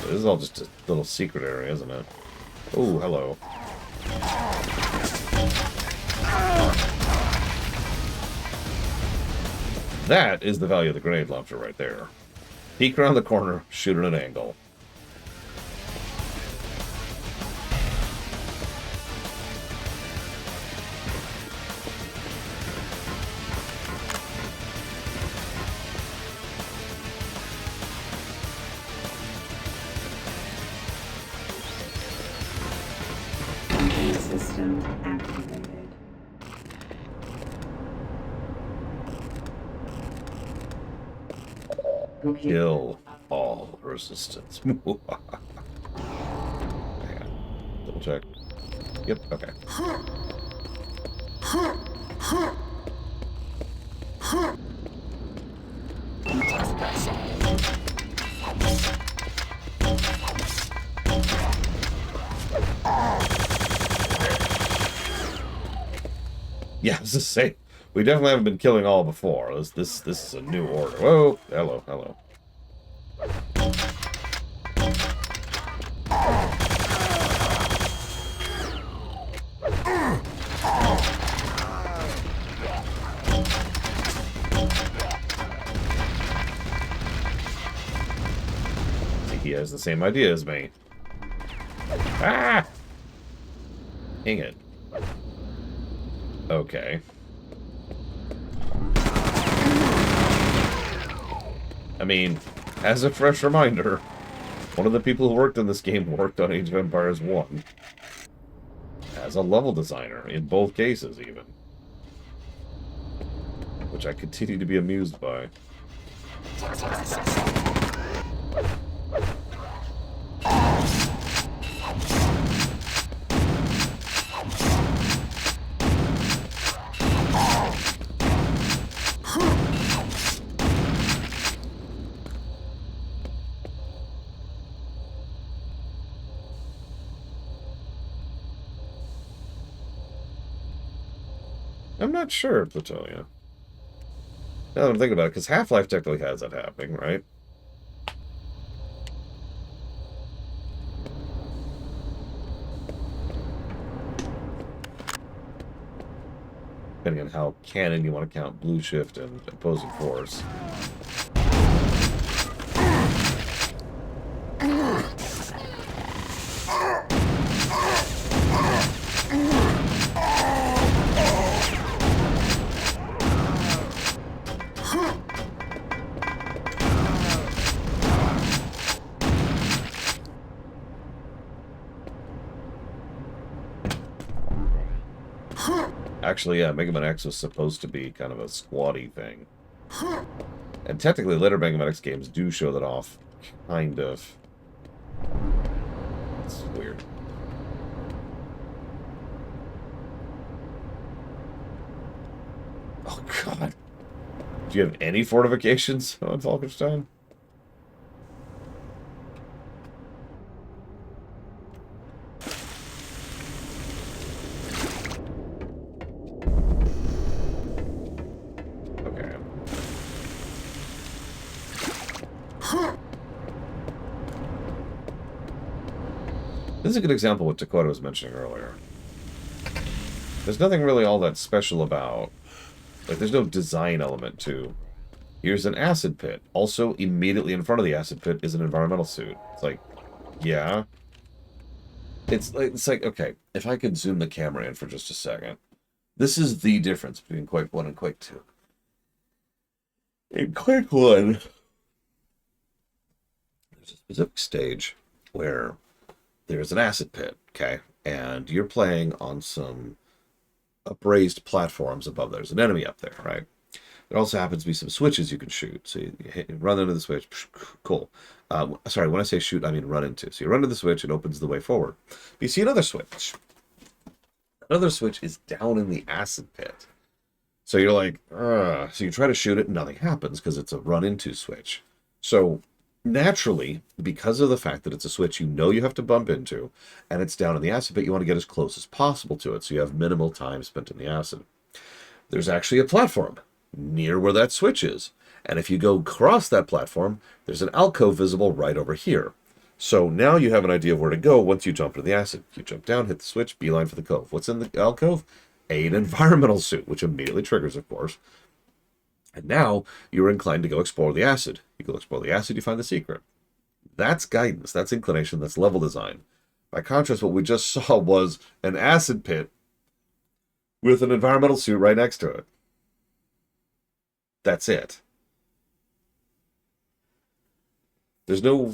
This is all just a little secret area, isn't it? Oh, hello. That is the value of the grenade launcher right there. Peek around the corner, shoot at an angle. system activated. Kill all resistance. Hang on. Double check. Yep, okay. Yeah, I was just saying, we definitely haven't been killing all before. This is a new order. Whoa, hello, hello. See, he has the same idea as me. Ah! Dang it. Okay. I mean, as a fresh reminder, one of the people who worked on this game worked on Age of Empires 1. As a level designer, in both cases, even. Which I continue to be amused by. I'm not sure, Platonia. Now that I'm thinking about it, because Half-Life technically has that happening, right? Depending on how canon you want to count Blue Shift and Opposing Force. Actually, yeah, Mega Man X was supposed to be kind of a squatty thing. And technically, later Mega Man X games do show that off, kind of. It's weird. Oh, God. Do you have any fortifications on Falkenstein? Okay. This is a good example of what Dakota was mentioning earlier. There's nothing really all that special about... Like, there's no design element to... Here's an acid pit. Also, immediately in front of the acid pit is an environmental suit. It's like, yeah. It's like, okay, if I could zoom the camera in for just a second. This is the difference between Quake 1 and Quake 2. In Quake 1, there's a specific stage where there's an acid pit, okay? And you're playing on some upraised platforms above. There's an enemy up there, right? There also happens to be some switches you can shoot. So you run into the switch. Cool. Sorry, when I say shoot, I mean run into. So you run to the switch, it opens the way forward. But you see another switch. Another switch is down in the acid pit. So you're like, ugh. So you try to shoot it, and nothing happens because it's a run into switch. So naturally, because of the fact that it's a switch you know you have to bump into, and it's down in the acid pit, you want to get as close as possible to it so you have minimal time spent in the acid. There's actually a platform near where that switch is. And if you go across that platform, there's an alcove visible right over here. So now you have an idea of where to go once you jump into the acid. You jump down, hit the switch, beeline for the cove. What's in the alcove? An environmental suit, which immediately triggers, of course. And now you're inclined to go explore the acid. You go explore the acid, you find the secret. That's guidance, that's inclination, that's level design. By contrast, what we just saw was an acid pit with an environmental suit right next to it. That's it. There's no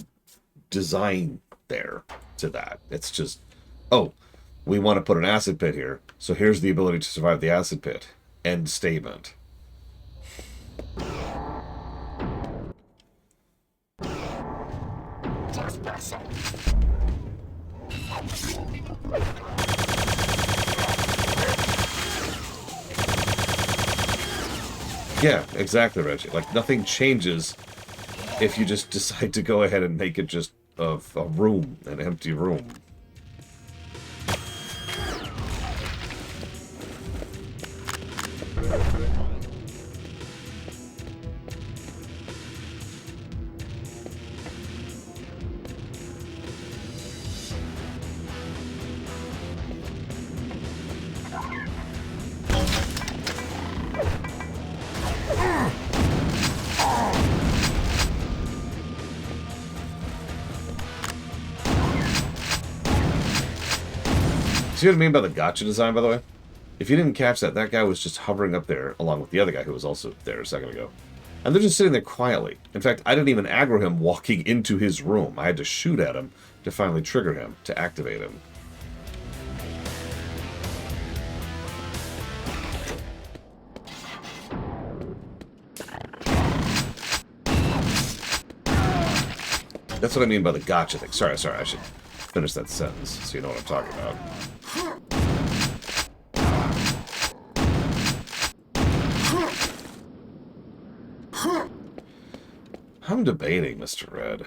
design there to that. It's just, oh, We want to put an acid pit here, so here's the ability to survive the acid pit. End statement. Yeah, exactly, Reggie. Like, nothing changes if you just decide to go ahead and make it just a room, an empty room. See what I mean by the gotcha design, by the way? If you didn't catch that, that guy was just hovering up there along with the other guy who was also there a second ago. And they're just sitting there quietly. In fact, I didn't even aggro him walking into his room. I had to shoot at him to finally trigger him, to activate him. That's what I mean by the gotcha thing. Sorry, I should finish that sentence so you know what I'm talking about. I'm debating, Mr. Red.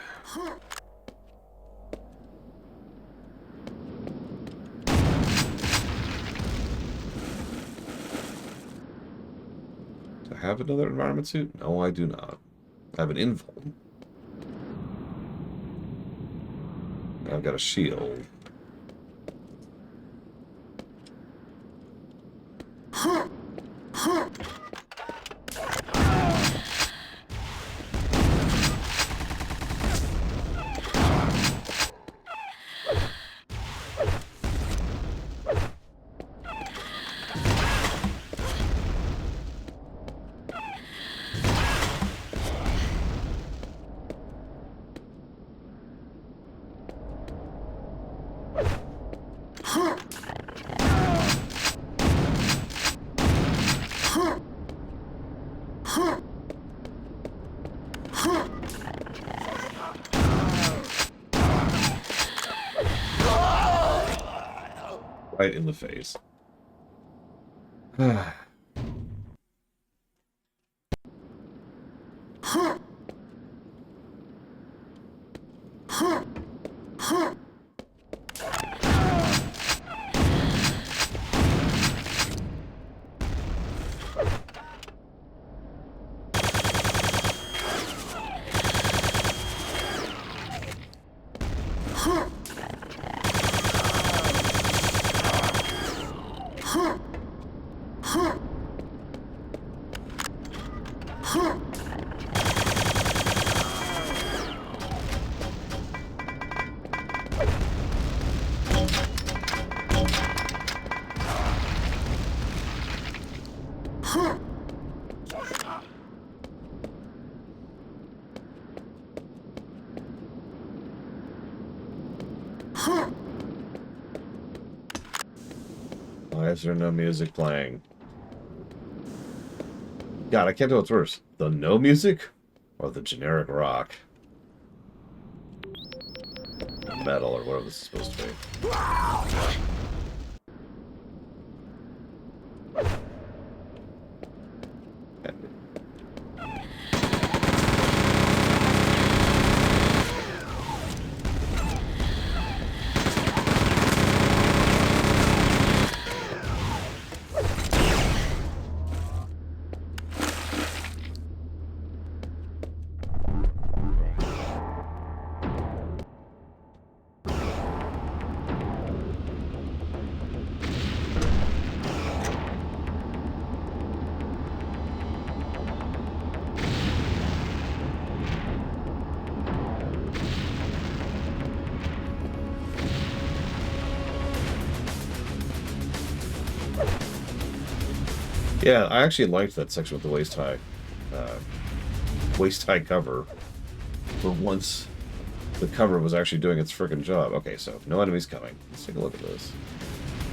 Do I have another environment suit? No, I do not. I have an invuln. I've got a shield. Right in the face. Why is there no music playing? God, I can't tell what's worse. The no music or the generic rock? Metal or whatever this is supposed to be. Yeah, I actually liked that section with the waist-high cover. For once, the cover was actually doing its frickin' job. Okay, so no enemies coming. Let's take a look at this.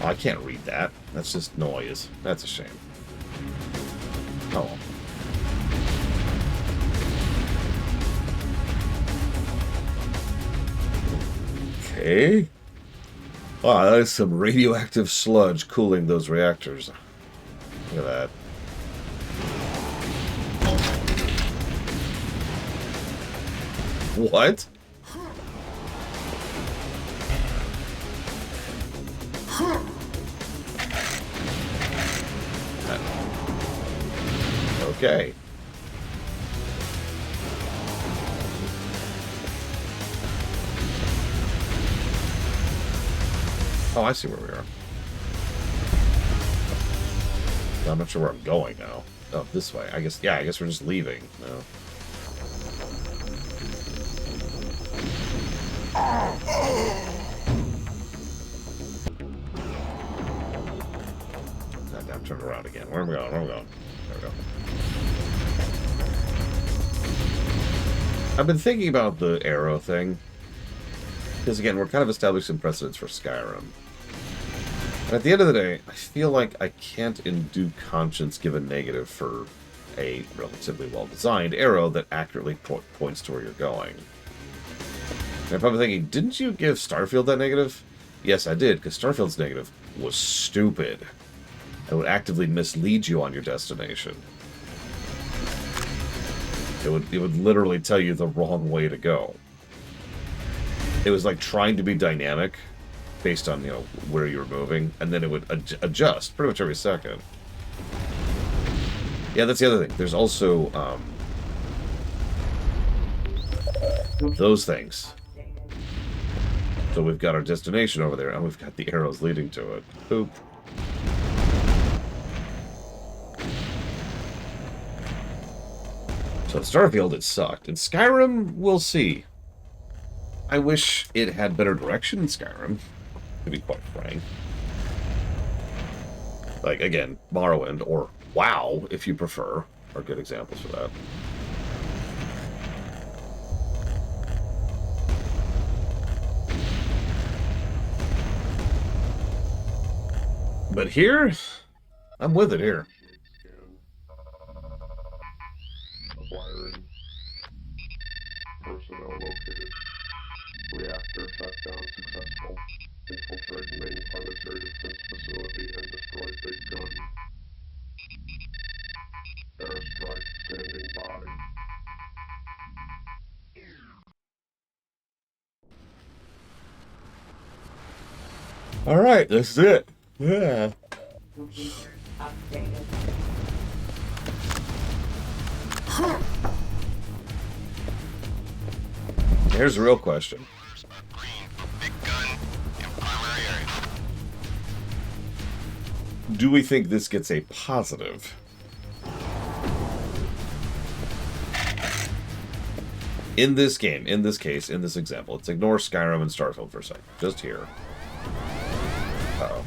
Oh, I can't read that. That's just noise. That's a shame. Oh well. Okay. Wow, that is some radioactive sludge cooling those reactors. Look at that. What? Okay. Oh, I see where we are. I'm not sure where I'm going now. Oh, this way. I guess, yeah, I guess we're just leaving. No. I'm turned around again. Where am I going? Where am I going? There we go. I've been thinking about the arrow thing. Because, again, we're kind of establishing precedents for Skyrim. And at the end of the day, I feel like I can't in due conscience give a negative for a relatively well-designed arrow that accurately points to where you're going. And if I'm thinking, didn't you give Starfield that negative? Yes, I did, because Starfield's negative was stupid. It would actively mislead you on your destination. It would literally tell you the wrong way to go. It was like trying to be dynamic based on, you know, where you were moving, and then it would adjust pretty much every second. Yeah, that's the other thing. There's also those things. So we've got our destination over there, and we've got the arrows leading to it. Boop. So in Starfield, it sucked. In Skyrim, we'll see. I wish it had better direction in Skyrim, to be quite frank. Like, again, Morrowind, or WoW, if you prefer, are good examples for that. But here, I'm with it here. Acquiring. Personnel located. Reactor shutdown successful. Infiltrate main planetary defense facility and destroy Big Gun. Airstrike standing by. Alright, this is it. Yeah. Computer updated. Here's the real question. Do we think this gets a positive? In this game, in this case, in this example, let's ignore Skyrim and Starfield for a second. Just here. Uh-oh.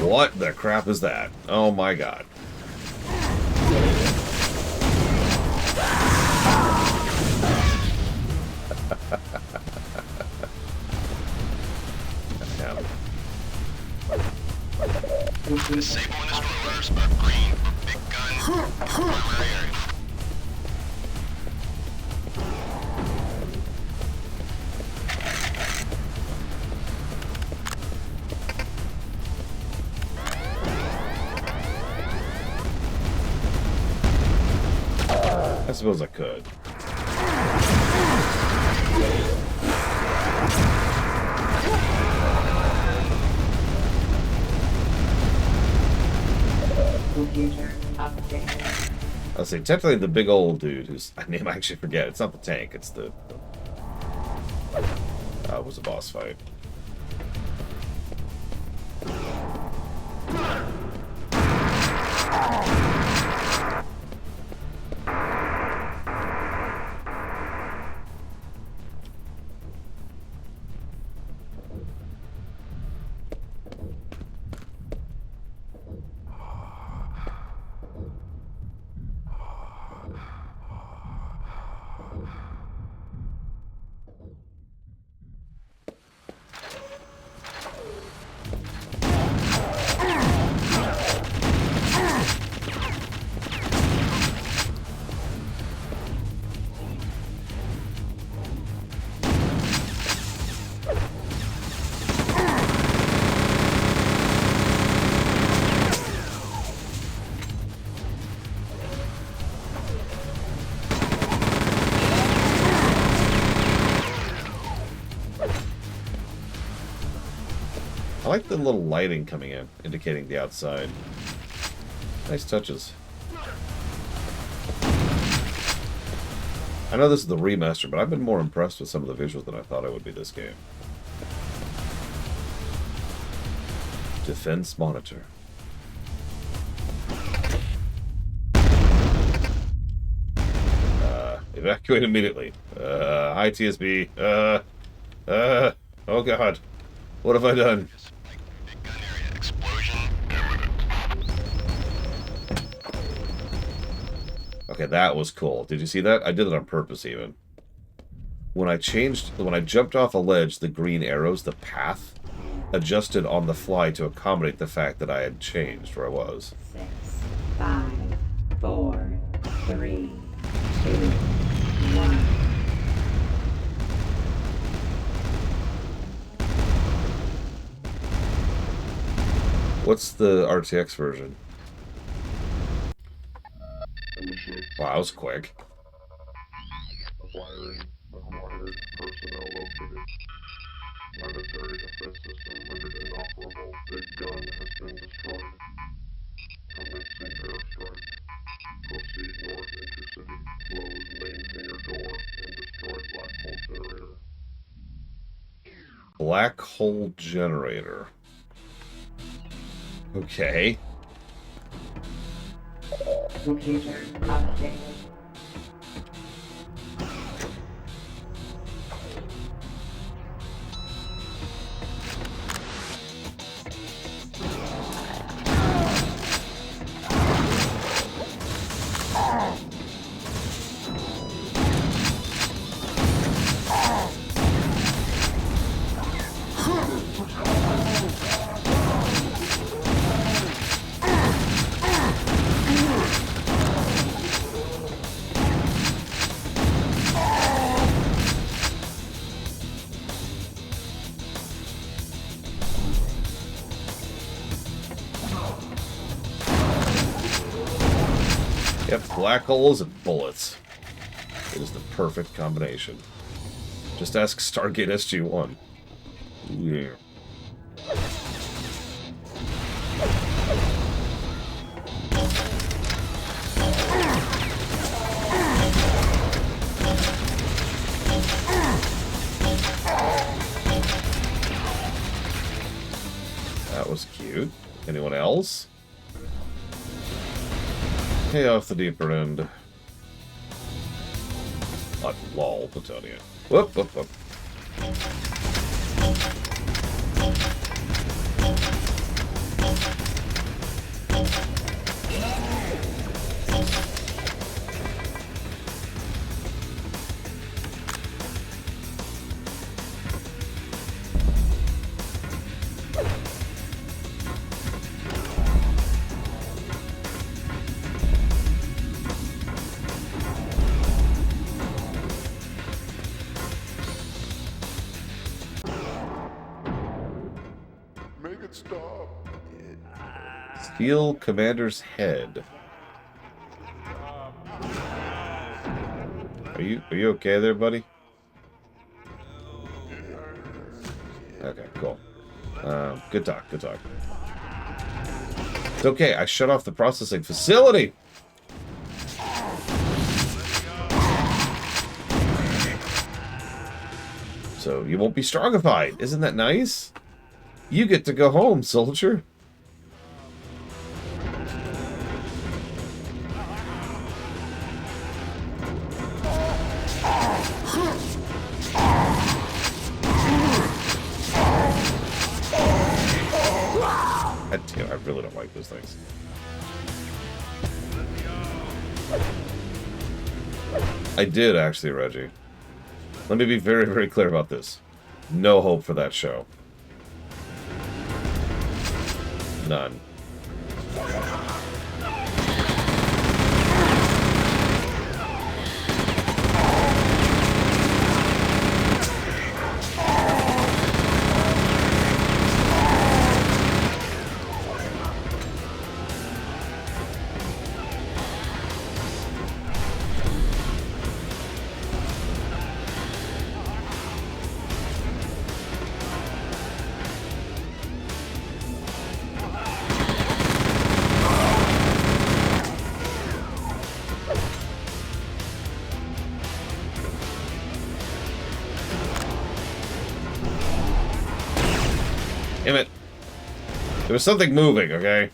What the crap is that? Oh my god. Disabling destroyers are green for Big Gun primary area. I suppose I could. Computer updated. I'll say, technically the big old dude whose name I actually forget. It's not the tank, it's the... it was a boss fight. I like the little lighting coming in, indicating the outside. Nice touches. I know this is the remaster, but I've been more impressed with some of the visuals than I thought I would be this game. Defense monitor. Evacuate immediately. Hi TSB. Oh god. What have I done? Big gun area explosion imminent. Okay, that was cool. Did you see that? I did it on purpose even. When I jumped off a ledge, the green arrows, the path, adjusted on the fly to accommodate the fact that I had changed where I was. 6, 5, 4, 3, 2, 1. What's the RTX version? Initiate Wow, that was quick. acquiring acquired personnel located. Planetary defense system rendered inoperable. Big gun has been destroyed. Commencing airstrike. Proceed north into city. Close main hangar door and destroy black hole generator. Black hole generator. Okay. Computer updated. Yep, black holes and bullets. It is the perfect combination. Just ask Stargate SG-1. Yeah. That was cute. Anyone else? Hey, off the deeper end. Lol, Plutonian. Whoop, whoop, whoop. Make it stop! Steel Commander's head. Are you okay there, buddy? Okay, cool. Good talk, good talk. It's okay, I shut off the processing facility! So you won't be strongified. Isn't that nice? You get to go home, soldier. I really don't like those things. I did, actually, Reggie. Let me be very, very clear about this. No hope for that show. None. Damn it. There was something moving, okay?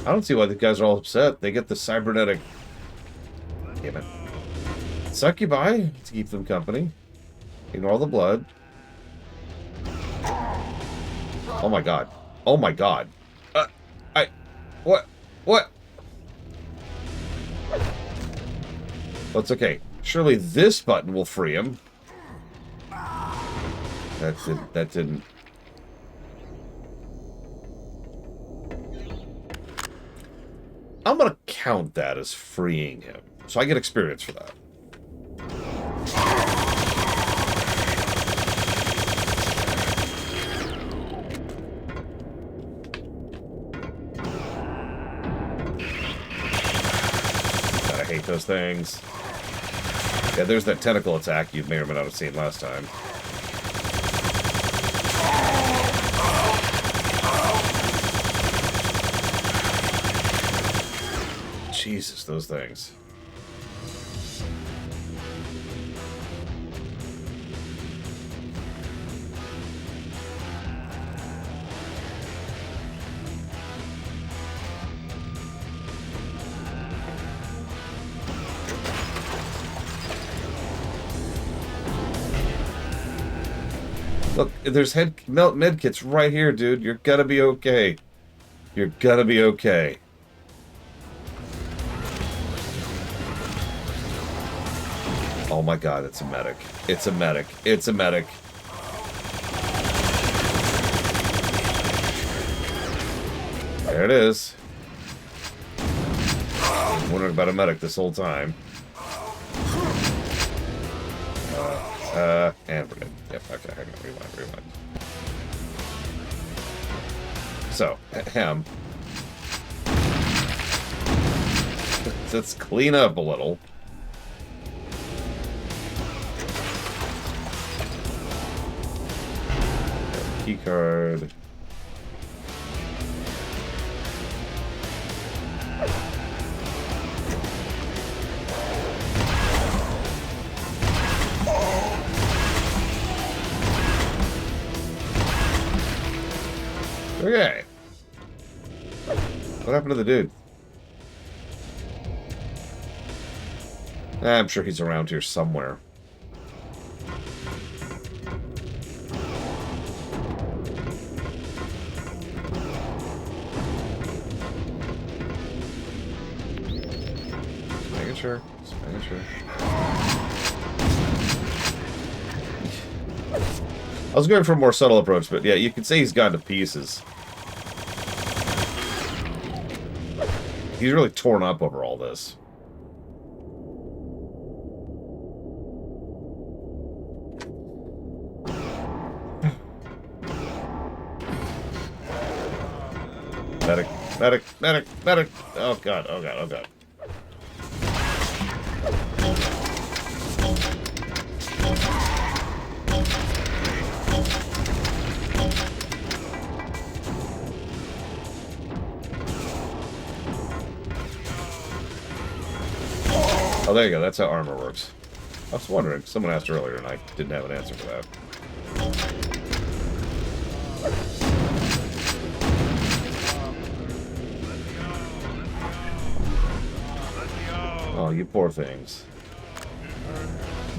I don't see why the guys are all upset. They get the cybernetic... Damn it. Succubi to keep them company. Ignore the blood. Oh my god. Oh my god. What? What? Well, it's okay. Surely this button will free him. That didn't... I'm gonna count that as freeing him. So I get experience for that. God, I hate those things. Yeah, there's that tentacle attack you may or may not have seen last time. Jesus, those things. Look, there's med kits right here, dude. You're gonna be okay. You're gonna be okay. Oh my god, it's a medic. It's a medic. It's a medic. There it is. I'm wondering about a medic this whole time. And we're good. Yep, okay, hang on, rewind. So, him. Let's clean up a little. Key card. Okay. What happened to the dude? I'm sure he's around here somewhere. Just making sure. Just making sure. I was going for a more subtle approach, but yeah, you can say he's gone to pieces. He's really torn up over all this. Medic, medic, medic, medic! Oh god, oh god, oh god. Oh, there you go. That's how armor works. I was wondering. Someone asked earlier, and I didn't have an answer for that. Oh, you poor things.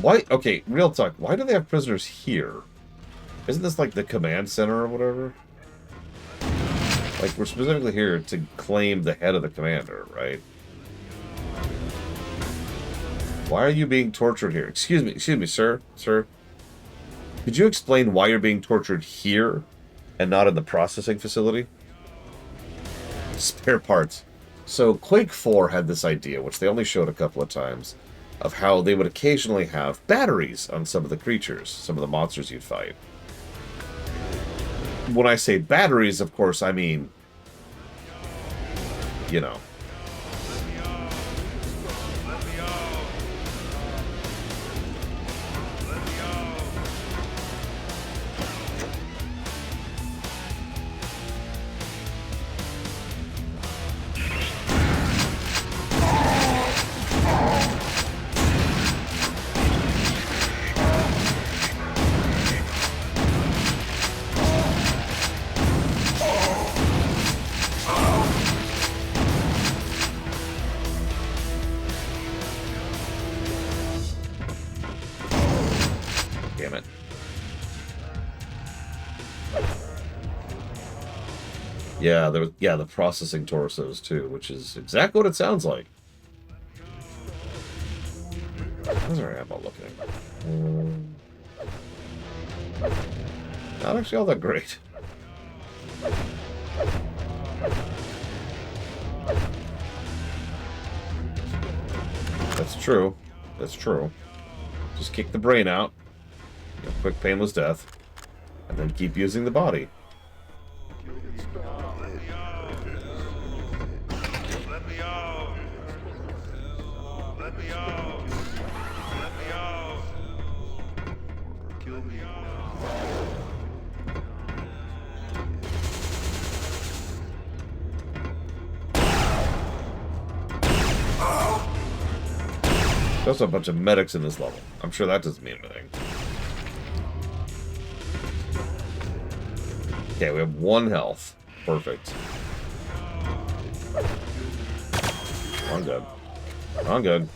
Why? Okay, real talk. Why do they have prisoners here? Isn't this like the command center or whatever? Like, we're specifically here to claim the head of the commander, right? Why are you being tortured here? Excuse me, sir. Sir. Could you explain why you're being tortured here and not in the processing facility? Spare parts. So, Quake 4 had this idea, which they only showed a couple of times, of how they would occasionally have batteries on some of the creatures, some of the monsters you'd fight. When I say batteries, of course, I mean, you know. Yeah, the processing torsos too, which is exactly what it sounds like. How's our ammo looking? Not actually all that great. That's true. That's true. Just kick the brain out. Quick, painless death. And then keep using the body. Let me out! Let me out! Let me out! Kill me. There's also a bunch of medics in this level. I'm sure that doesn't mean anything. Okay, we have 1 health. Perfect. I'm good. I'm good.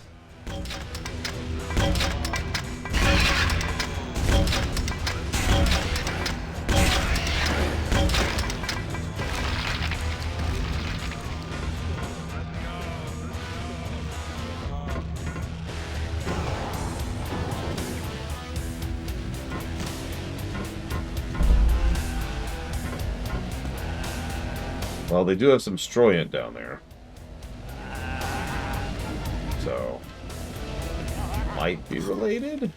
Well, they do have some Stroyant down there. So, might be related?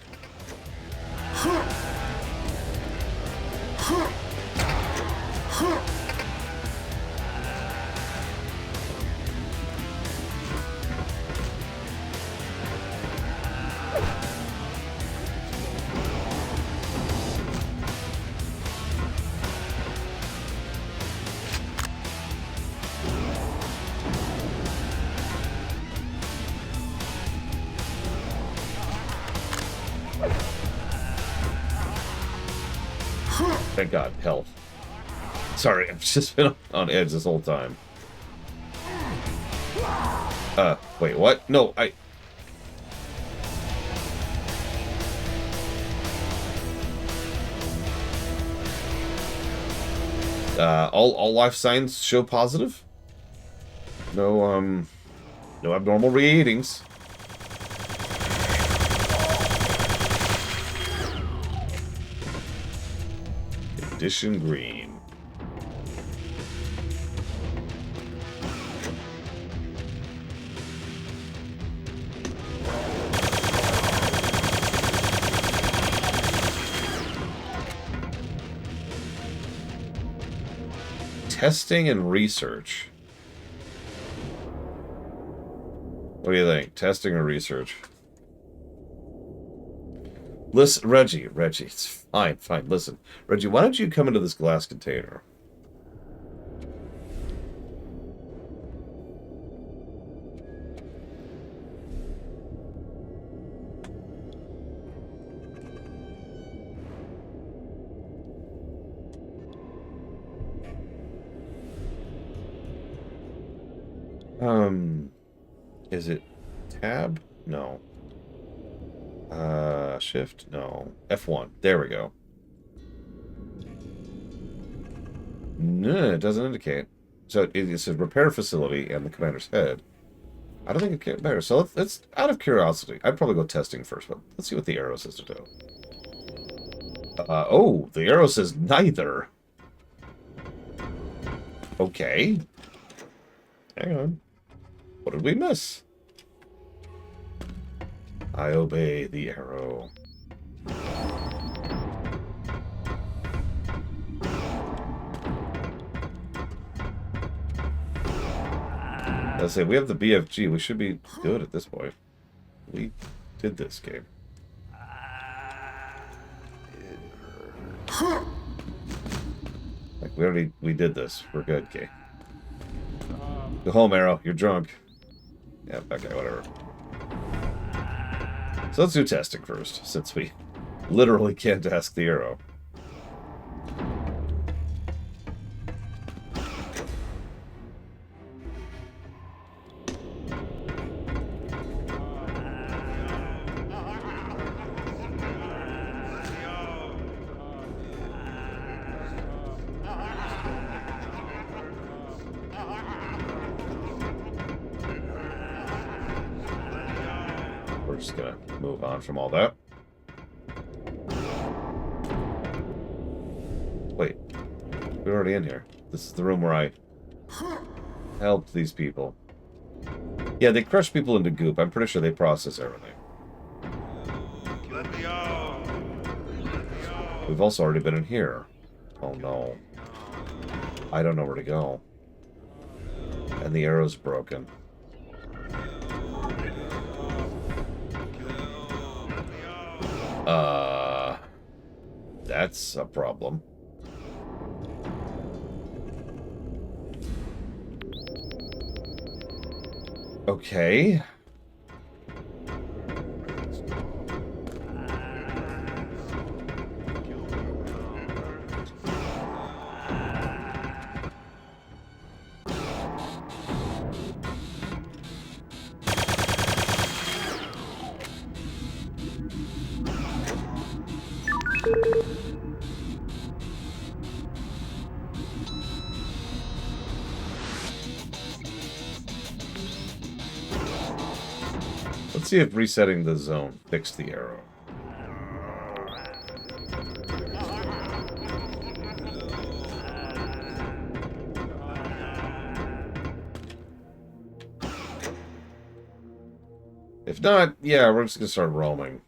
Thank God, health. Sorry, I've just been on edge this whole time. Wait, what? No, all life signs show positive. No, no abnormal readings. Condition green. Testing and research. What do you think? Testing or research? Listen, Reggie, it's fine. Listen, Reggie, why don't you come into this glass container? Is it tab? No. Shift? No. F1. There we go. No, it doesn't indicate. So it says repair facility and the commander's head. I don't think it can better. So let's out of curiosity, I'd probably go testing first, but let's see what the arrow says to do. Oh, the arrow says neither. Okay. Hang on. What did we miss? I obey the arrow. Let's say we have the BFG. We should be good at this point. We did this game. Like we did this. We're good, okay. Go home, Arrow. You're drunk. Yeah, okay, whatever. So let's do testing first, since we literally can't ask the arrow. Just gonna move on from all that. Wait, we're already in here. This is the room where I helped these people. Yeah, they crush people into goop. I'm pretty sure they process everything. Let me out. We've also already been in here. Oh no. I don't know where to go. And the arrow's broken. That's a problem. Okay. Let's see if resetting the zone fixed the arrow. If not, yeah, we're just gonna start roaming.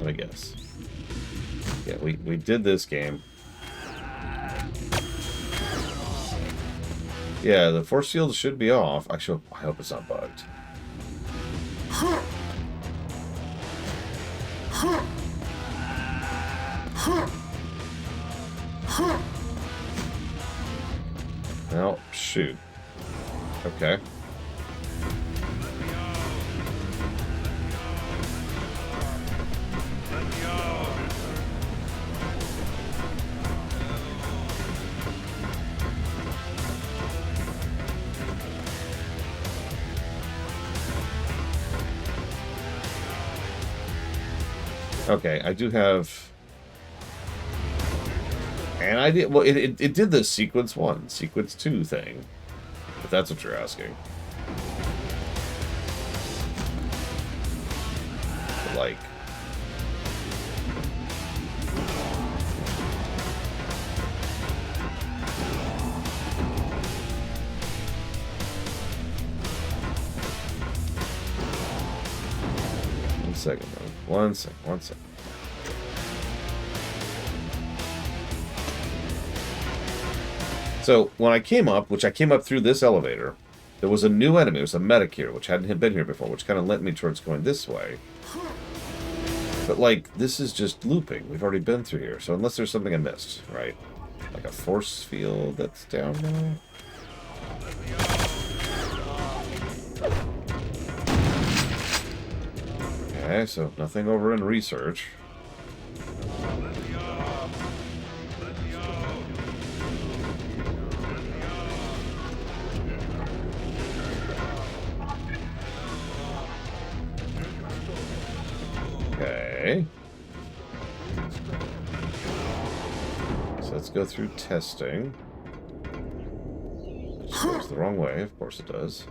I guess. Yeah, we did this game. Yeah, the force field should be off. Actually, I hope it's not bugged. Well, shoot. Okay. Okay, I do have an idea. Well, it did the sequence 1, sequence 2 thing. If that's what you're asking. But like... One second, though. One second. So, when I came up, which I came up through this elevator, there was a new enemy. It was a medic here, which hadn't been here before, which kind of led me towards going this way. But, like, this is just looping. We've already been through here. So, unless there's something I missed, right? Like a force field that's down there? Okay, so nothing over in research. Okay. So let's go through testing. It just goes the wrong way, of course it does.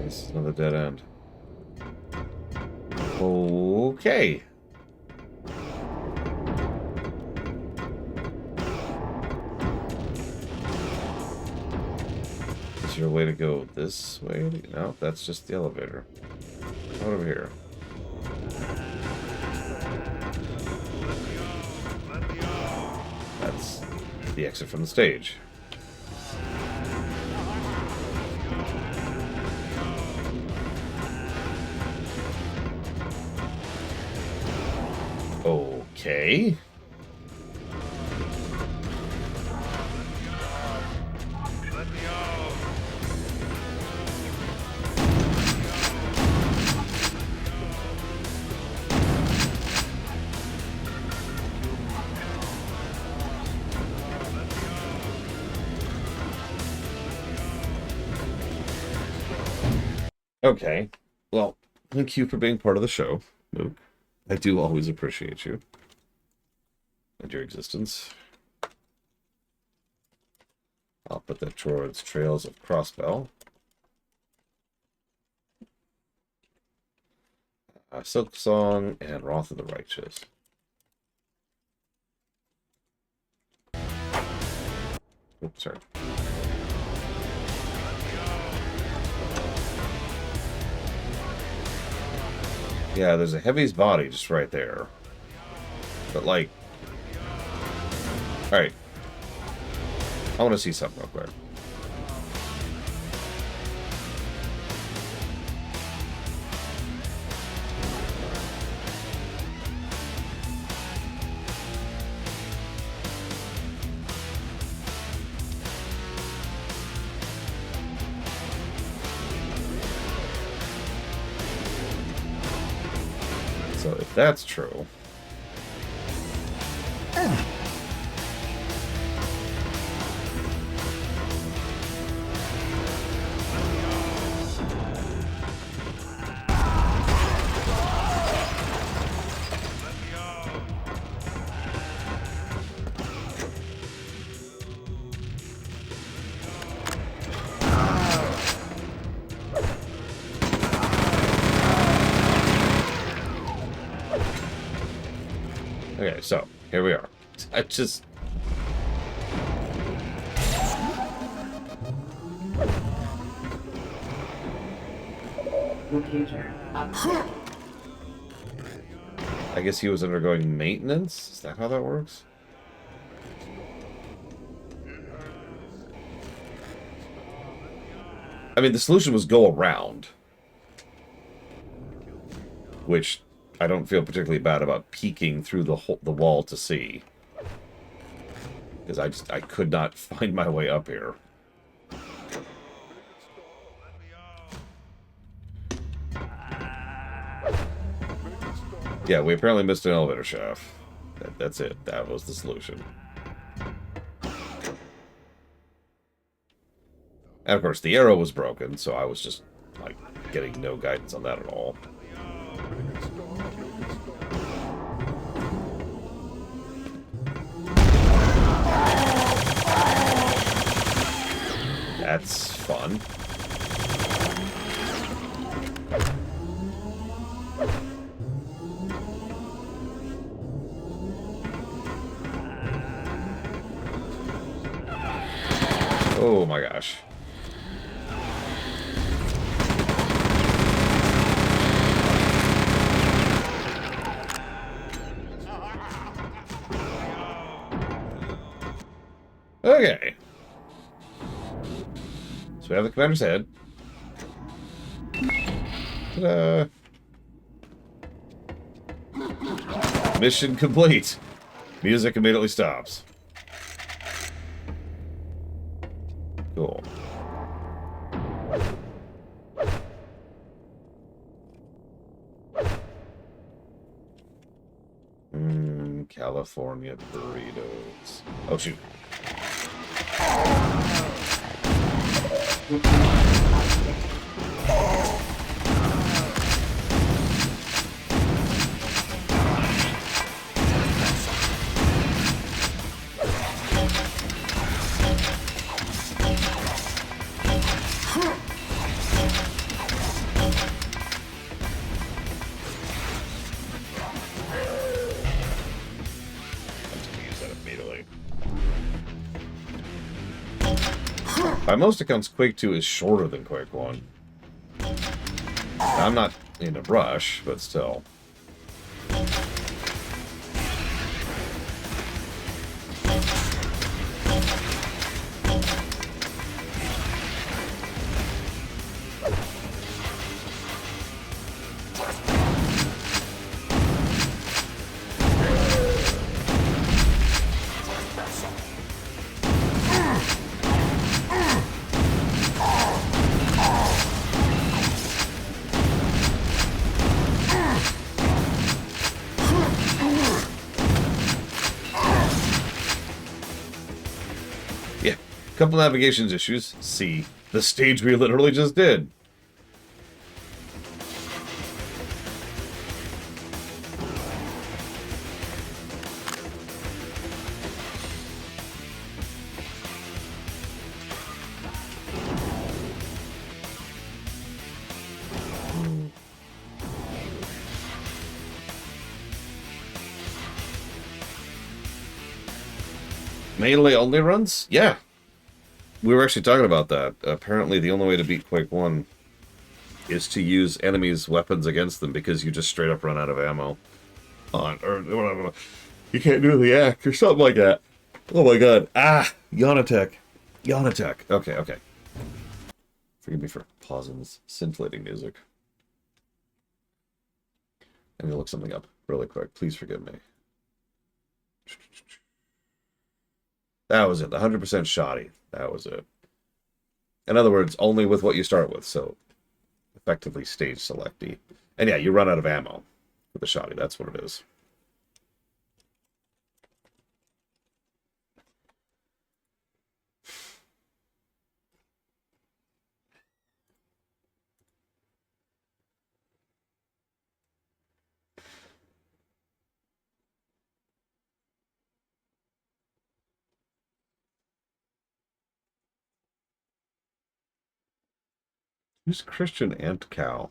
This is another dead end. Okay. Is there a way to go this way? No, that's just the elevator. What over here? That's the exit from the stage. Okay. Okay. Well, thank you for being part of the show, Luke. I do always appreciate you and your existence. I'll put that towards Trails of Crossbell. Silk Song and Wrath of the Righteous. Oops, sorry. Yeah, there's a Heavy's body just right there. But, like... Alright. I want to see something real quick. So if that's true... Okay, so here we are. I just... Computer update. I guess he was undergoing maintenance? Is that how that works? I mean, the solution was go around. Which I don't feel particularly bad about peeking through the wall to see. Because I could not find my way up here. Yeah, we apparently missed an elevator shaft. That's it. That was the solution. And of course, the arrow was broken, so I was just, like, getting no guidance on that at all. That's fun. Oh my gosh. Okay. So we have the commander's head. Ta-da. Mission complete. Music immediately stops. Cool. California burritos. Oh, shoot. By most accounts, Quake 2 is shorter than Quake 1. I'm not in a rush, but still. Couple navigations issues. See, the stage we literally just did. Melee only runs? Yeah. We were actually talking about that. Apparently the only way to beat Quake 1 is to use enemies' weapons against them because you just straight up run out of ammo. Or whatever. You can't do the act or something like that. Oh my god. Ah! Yawn attack. Yawn attack. Okay, okay. Forgive me for pausing this scintillating music. I'm gonna look something up really quick. Please forgive me. That was it. The 100% shoddy. That was it. In other words, only with what you start with. So, effectively stage selecty. And yeah, you run out of ammo with the shoddy. That's what it is. Who's Christian Ant Cow?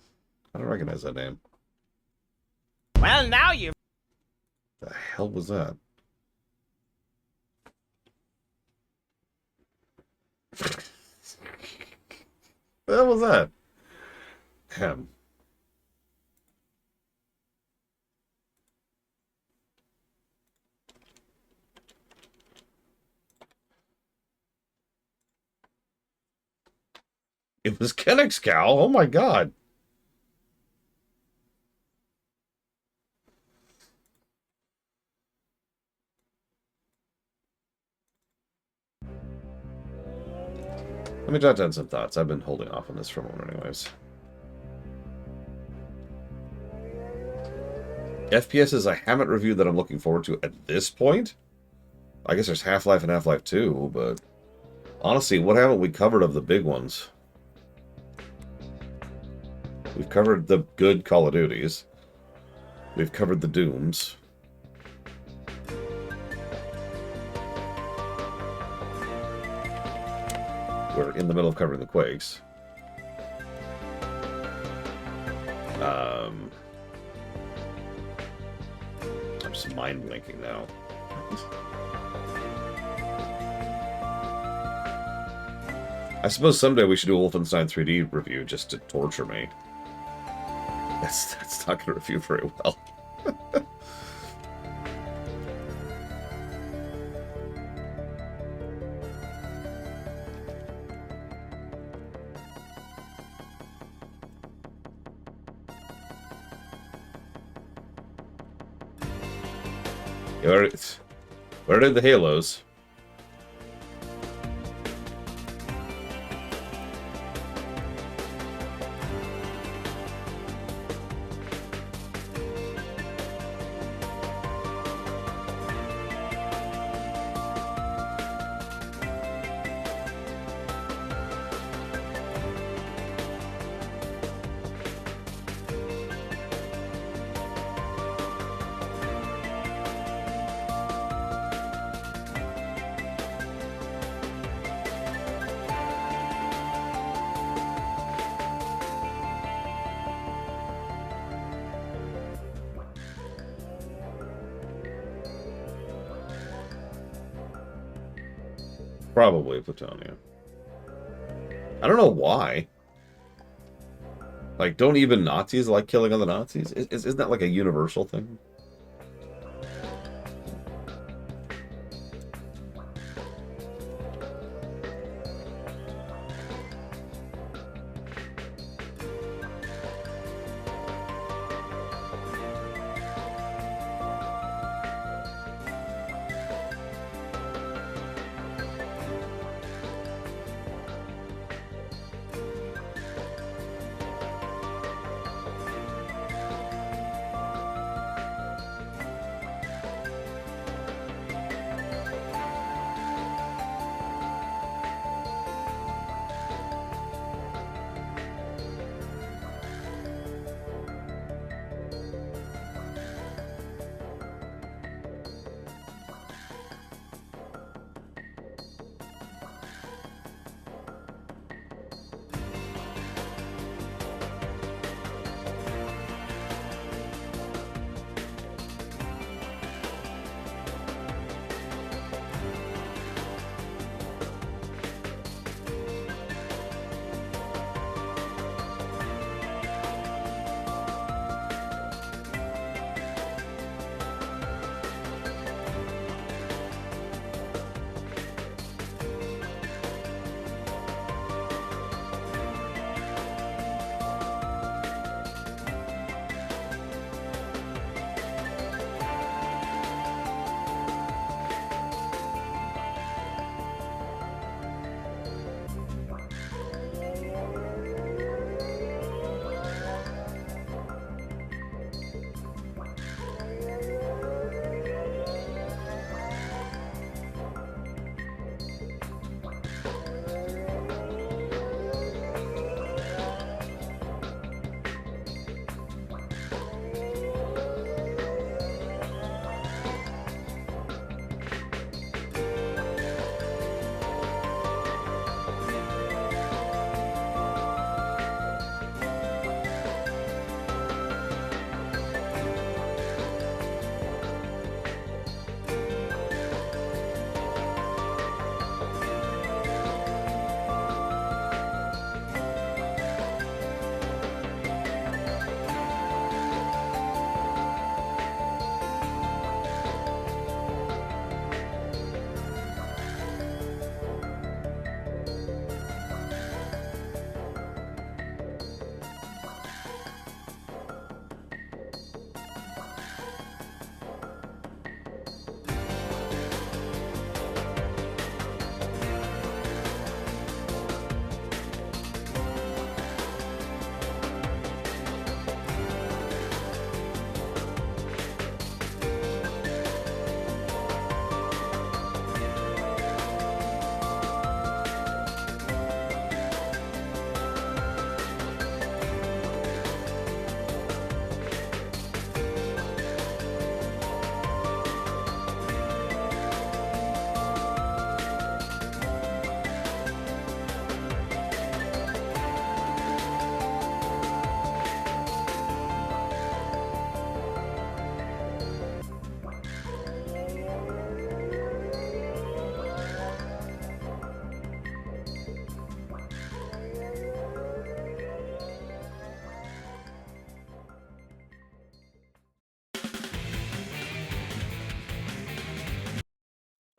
I don't recognize that name. Well, now you. The hell was that? The hell was that? Damn. It was Kennex Cow. Oh my god. Let me jot down some thoughts. I've been holding off on this for a moment anyways. FPSs I haven't reviewed that I'm looking forward to at this point. I guess there's Half-Life and Half-Life 2, but honestly, what haven't we covered of the big ones? We've covered the good Call of Duties. We've covered the Dooms. We're in the middle of covering the Quakes. I'm just mind blanking now. I suppose someday we should do a Wolfenstein 3D review just to torture me. That's not going to review very well. Where are the Halos? Probably Plutonium. I don't know why. Like, don't even Nazis like killing other Nazis? Isn't that like a universal thing?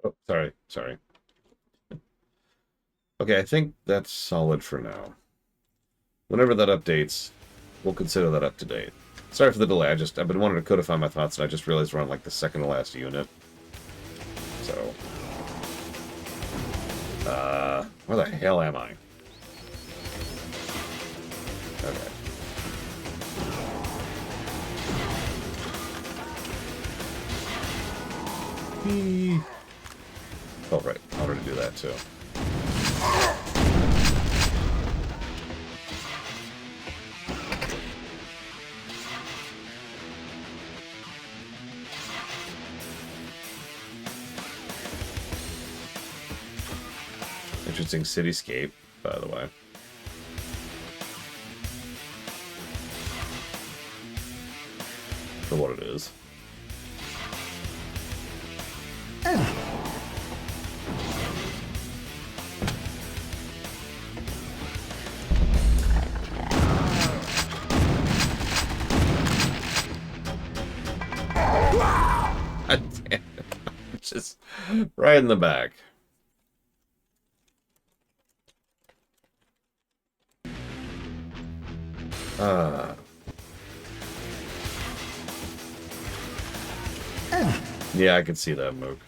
Oh, sorry. Okay, I think that's solid for now. Whenever that updates, we'll consider that up to date. Sorry for the delay. I've been wanting to codify my thoughts, and I just realized we're on like the second to last unit. So, where the hell am I? Okay. Oh, right. I already do that, too. Interesting cityscape, by the way. For what it is. Just right in the back. Yeah, I can see that, Mook.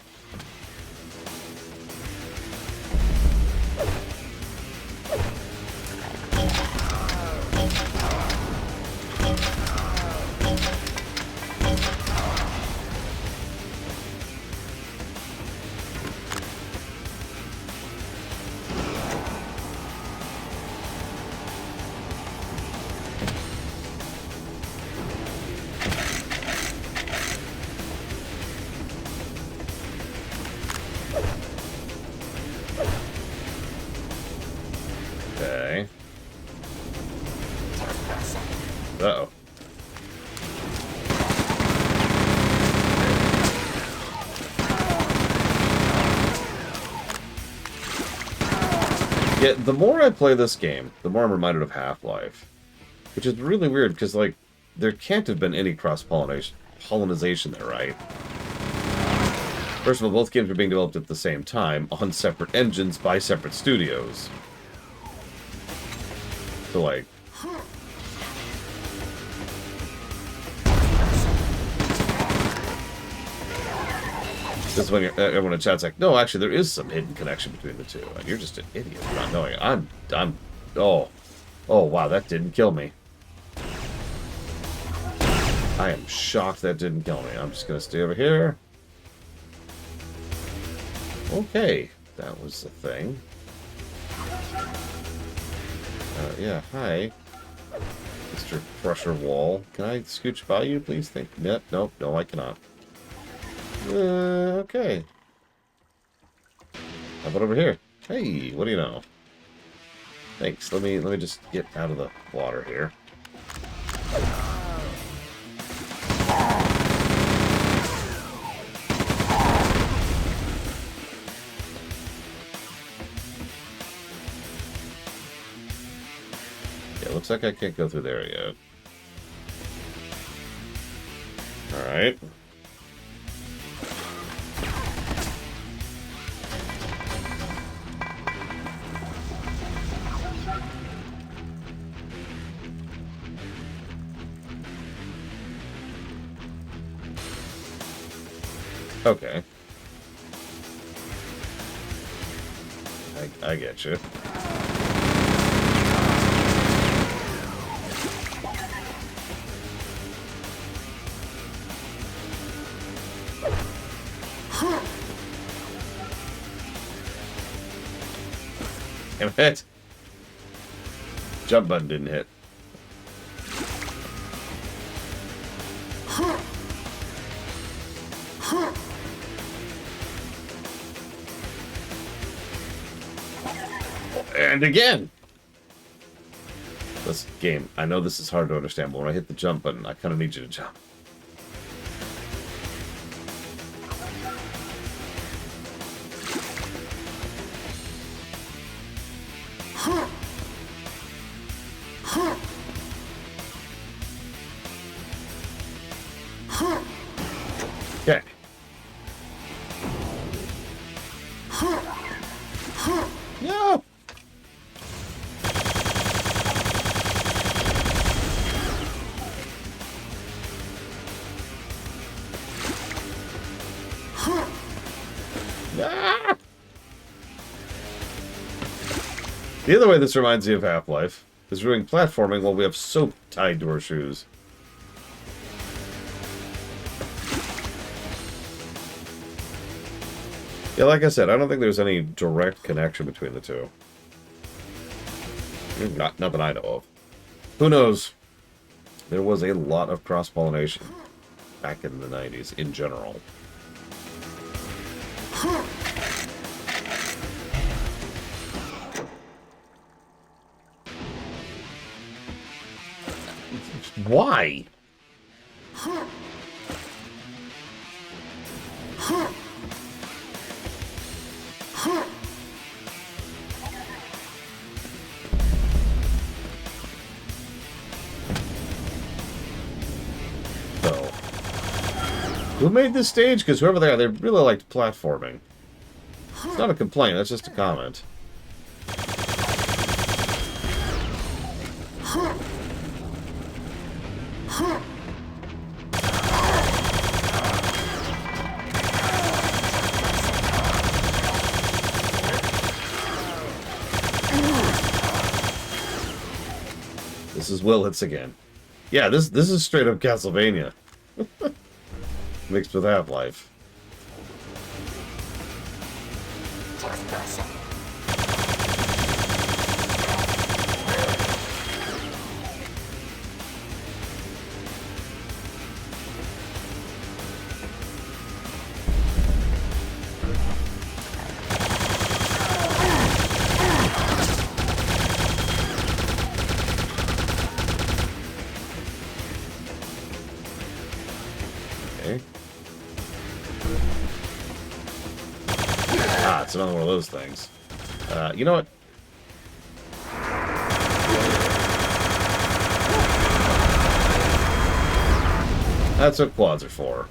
Okay. Uh-oh. Yeah, the more I play this game, the more I'm reminded of Half-Life. Which is really weird, because, like, there can't have been any cross-pollination there, right? First of all, both games were being developed at the same time, on separate engines, by separate studios. So, like... This is when everyone in chat's like, no, actually, there is some hidden connection between the two. And you're just an idiot for not knowing it. Oh, wow, that didn't kill me. I am shocked that didn't kill me. I'm just going to stay over here. Okay, that was the thing. Yeah, hi. Mr. Crusher Wall. Can I scooch by you, please? Nope, no, I cannot. Okay. How about over here? Hey, what do you know? Thanks. Let me just get out of the water here. Yeah, looks like I can't go through there yet. Alright. Okay. I get you. Damn it. Jump button didn't hit. And again! This game, I know this is hard to understand, but when I hit the jump button, I kind of need you to jump. Okay. Ah! The other way this reminds me of Half-Life is we're doing platforming while we have soap tied to our shoes. Yeah, like I said, I don't think there's any direct connection between the two. Not that I know of. Who knows? There was a lot of cross-pollination back in the 90s in general. Why? So, who made this stage? Because whoever they are, they really liked platforming. It's not a complaint, that's just a comment. This is Willits again. Yeah, this is straight up Castlevania. Mixed with Half-Life. Okay. Ah, it's another one of those things. You know what? That's what quads are for.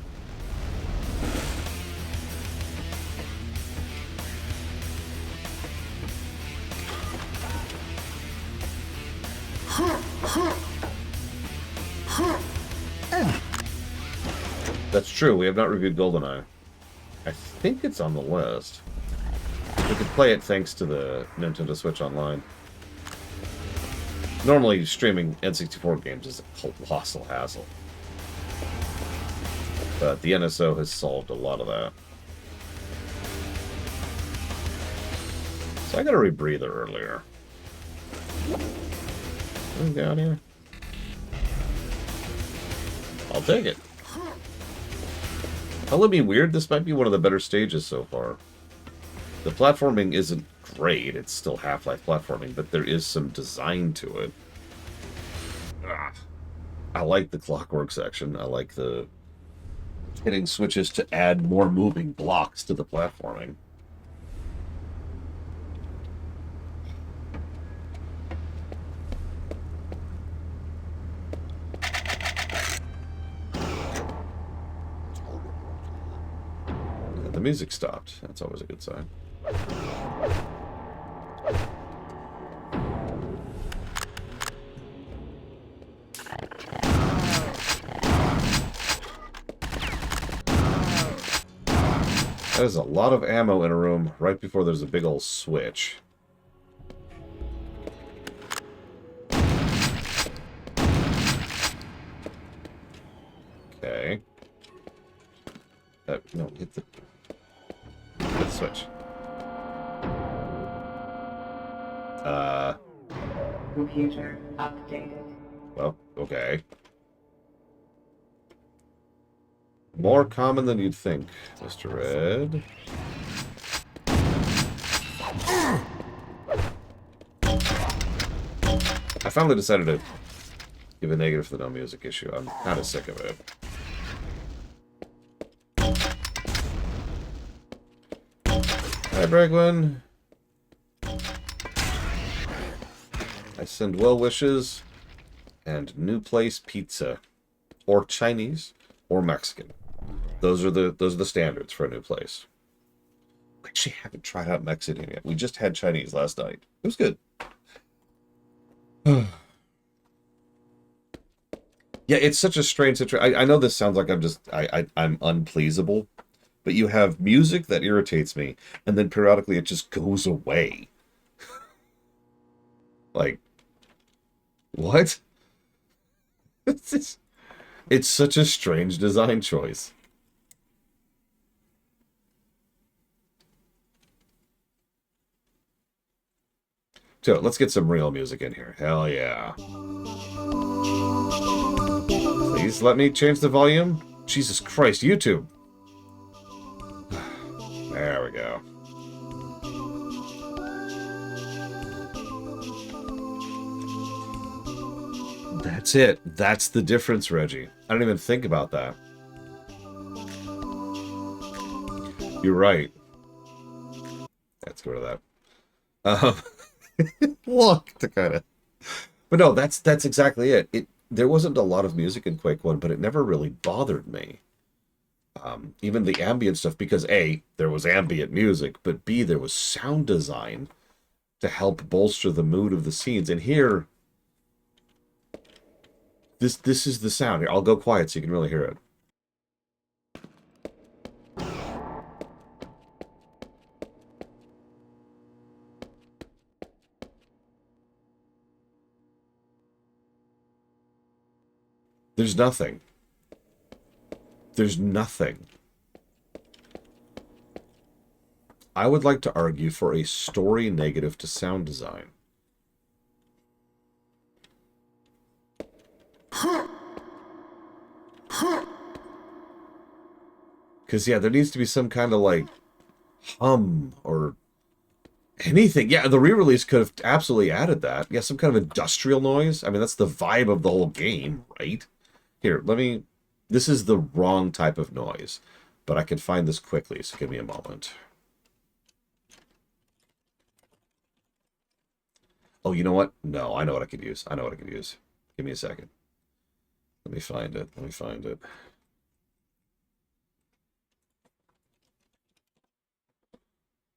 That's true, we have not reviewed GoldenEye. I think it's on the list. We could play it thanks to the Nintendo Switch Online. Normally, streaming N64 games is a colossal hassle. But the NSO has solved a lot of that. So I got a rebreather earlier. Anything down here? I'll take it. I'll let me weird, this might be one of the better stages so far. The platforming isn't great, it's still Half-Life platforming, but there is some design to it. I like the clockwork section, I like the hitting switches to add more moving blocks to the platforming. The music stopped. That's always a good sign. That is a lot of ammo in a room right before there's a big old switch. Okay. No, hit the switch. Computer updated. Well, okay. More common than you'd think, Mr. Red. I finally decided to give a negative for the no music issue. I'm kind of sick of it. Hi, Bregwin. I send well wishes and new place pizza, or Chinese, or Mexican. Those are the standards for a new place. We actually haven't tried out Mexican yet. We just had Chinese last night. It was good. Yeah, it's such a strange situation. I know this sounds like I'm unpleasable, But you have music that irritates me, and then periodically it just goes away. Like, what? It's such a strange design choice. So let's get some real music in here. Hell yeah. Please let me change the volume. Jesus Christ, YouTube. There we go. That's it. That's the difference, Reggie. I didn't even think about that. You're right. Let's go to that. Look, to kind of. But no, that's exactly it. There wasn't a lot of music in Quake 1, but it never really bothered me. Even the ambient stuff, because A, there was ambient music, but B, there was sound design to help bolster the mood of the scenes. And here, this is the sound. Here, I'll go quiet so you can really hear it. There's nothing. There's nothing. I would like to argue for a story negative to sound design. Because, yeah, there needs to be some kind of, like, hum or anything. Yeah, the re-release could have absolutely added that. Yeah, some kind of industrial noise. I mean, that's the vibe of the whole game, right? Here, let me... This is the wrong type of noise, but I can find this quickly, so give me a moment. Oh, you know what? No, I know what I could use. I know what I could use. Give me a second. Let me find it. Let me find it.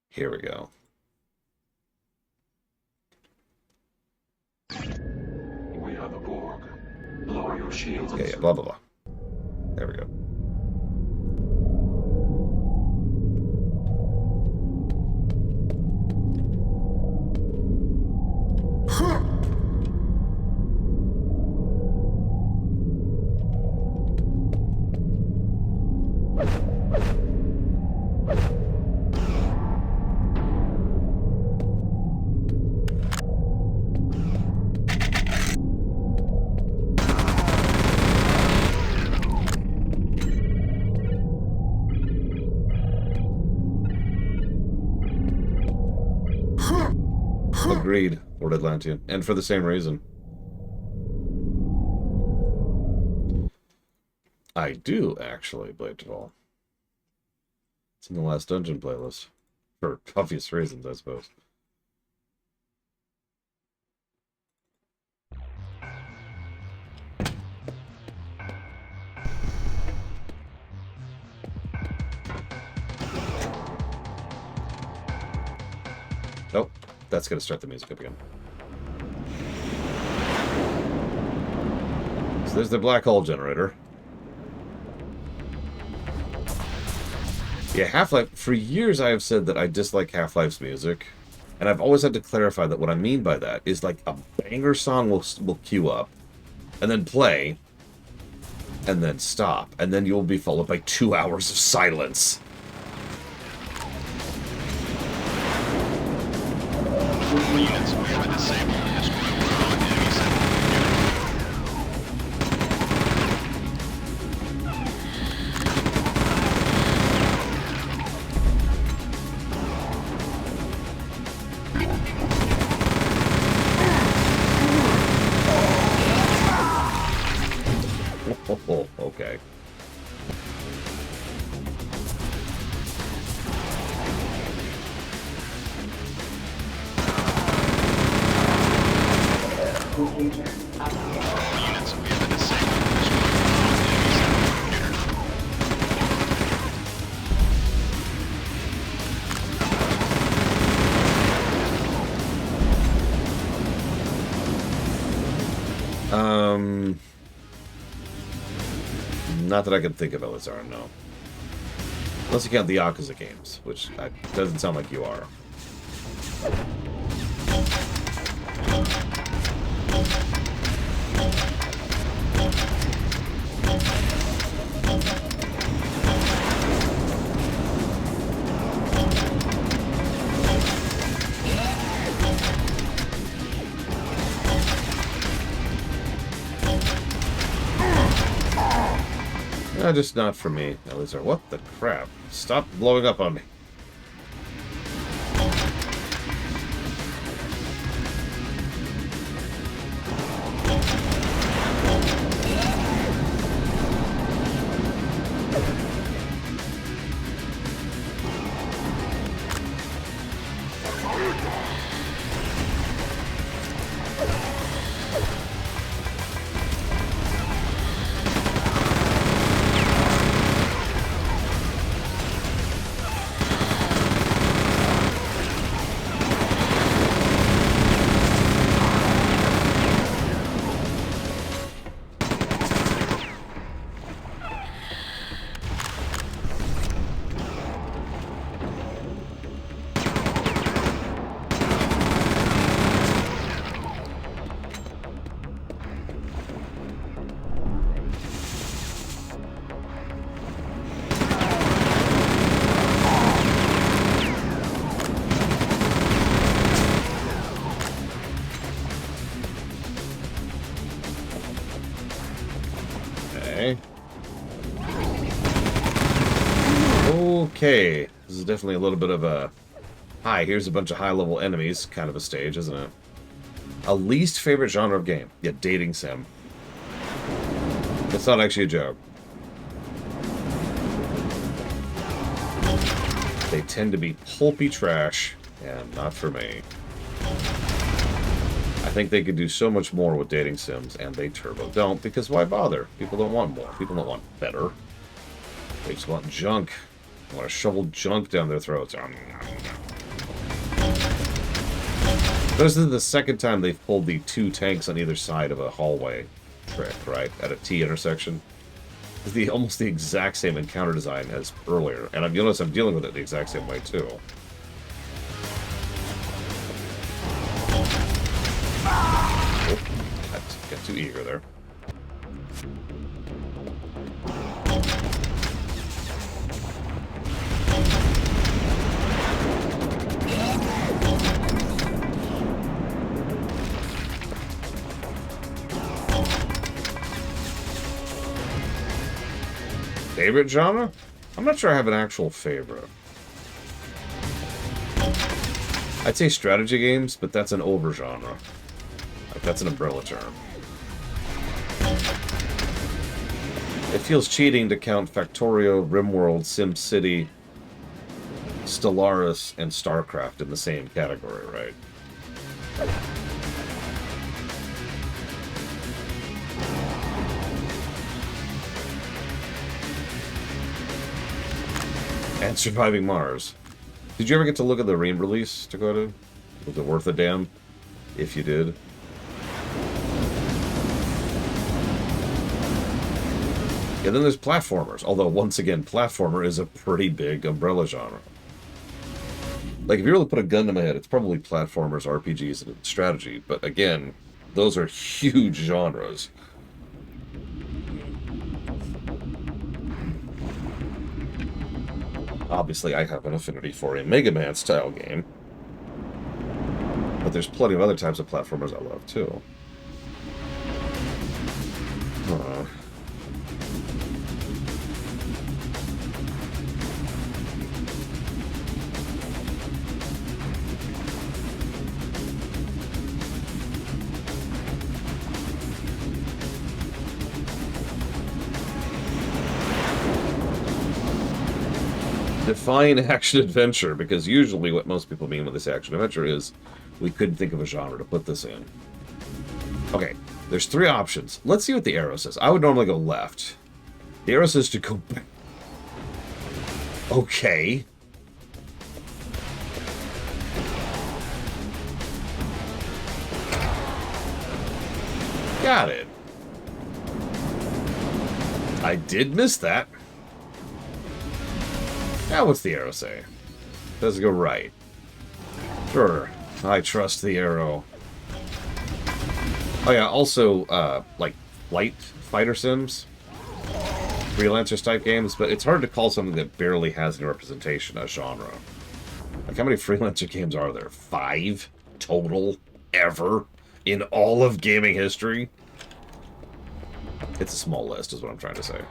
Here we go. We are the Borg. Lower your shields. Yeah, blah, blah, blah. There we go. Agreed, Lord Atlantean. And for the same reason. I do, actually, Blade of All. It's in the last dungeon playlist. For obvious reasons, I suppose. Nope. That's going to start the music up again. So there's the black hole generator. Yeah, Half-Life... For years I have said that I dislike Half-Life's music. And I've always had to clarify that what I mean by that is like a banger song will queue up. And then play. And then stop. And then you'll be followed by 2 hours of silence. Units, we have a disabled and destroyed world enemy center. Oh, okay. Computer updated. Units, we have a disabled and destroyed world enemy center. Not that I can think of, Elizar, no. Unless you count the Yakuza games, which doesn't sound like you are. Just not for me. Elizar, what the crap? Stop blowing up on me. Okay, this is definitely a little bit of a... Hi, here's a bunch of high-level enemies, kind of a stage, isn't it? A least favorite genre of game. Yeah, dating sim. It's not actually a joke. They tend to be pulpy trash, and not for me. I think they could do so much more with dating sims, and they turbo don't, because why bother? People don't want more. People don't want better. They just want junk. They want to shovel junk down their throats. This is the second time they've pulled the 2 tanks on either side of a hallway trick, right? At a T intersection. It's almost the exact same encounter design as earlier. And I've noticed I'm dealing with it the exact same way, too. Oh, got too eager there. Favorite genre? I'm not sure I have an actual favorite. I'd say strategy games, but that's an over-genre. Like, that's an umbrella term. It feels cheating to count Factorio, RimWorld, SimCity, Stellaris, and StarCraft in the same category, right? And Surviving Mars. Did you ever get to look at the re-release, Dakota? Was it worth a damn? If you did. Yeah, then there's platformers. Although, once again, platformer is a pretty big umbrella genre. Like, if you really put a gun to my head, it's probably platformers, RPGs, and strategy. But again, those are huge genres. Obviously, I have an affinity for a Mega Man style game. But there's plenty of other types of platformers I love, too. Define action-adventure, because usually what most people mean when they say action-adventure is we couldn't think of a genre to put this in. Okay, there's 3 options. Let's see what the arrow says. I would normally go left. The arrow says to go back. Okay. Got it. I did miss that. Now what's the arrow say? Does it go right? Sure. I trust the arrow. Oh yeah, also, like, flight fighter sims. Freelancers type games, but it's hard to call something that barely has any representation a genre. Like, how many freelancer games are there? 5 total? Ever? In all of gaming history? It's a small list, is what I'm trying to say.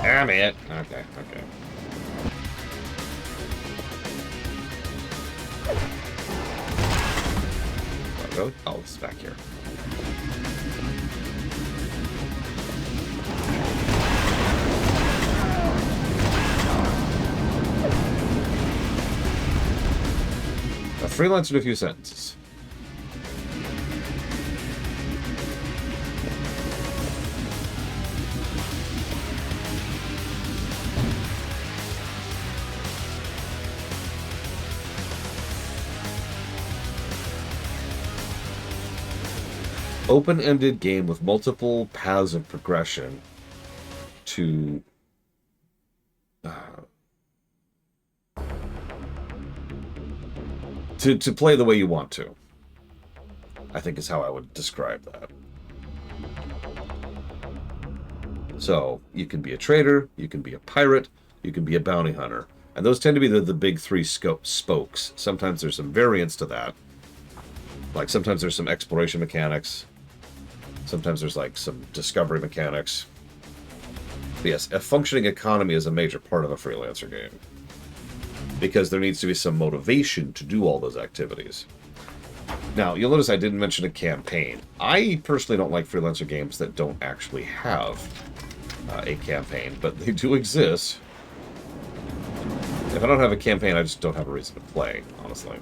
Damn it. Okay, okay. Oh, really? Oh, it's back here. A freelancer in a few sentences. Open-ended game with multiple paths of progression to to play the way you want to, I think is how I would describe that. So you can be a trader, you can be a pirate, you can be a bounty hunter, and those tend to be the big 3 spokes. Sometimes there's some variants to that. Like sometimes there's some exploration mechanics. Sometimes there's like some discovery mechanics. But yes, a functioning economy is a major part of a freelancer game. Because there needs to be some motivation to do all those activities. Now, you'll notice I didn't mention a campaign. I personally don't like freelancer games that don't actually have a campaign, but they do exist. If I don't have a campaign, I just don't have a reason to play, honestly.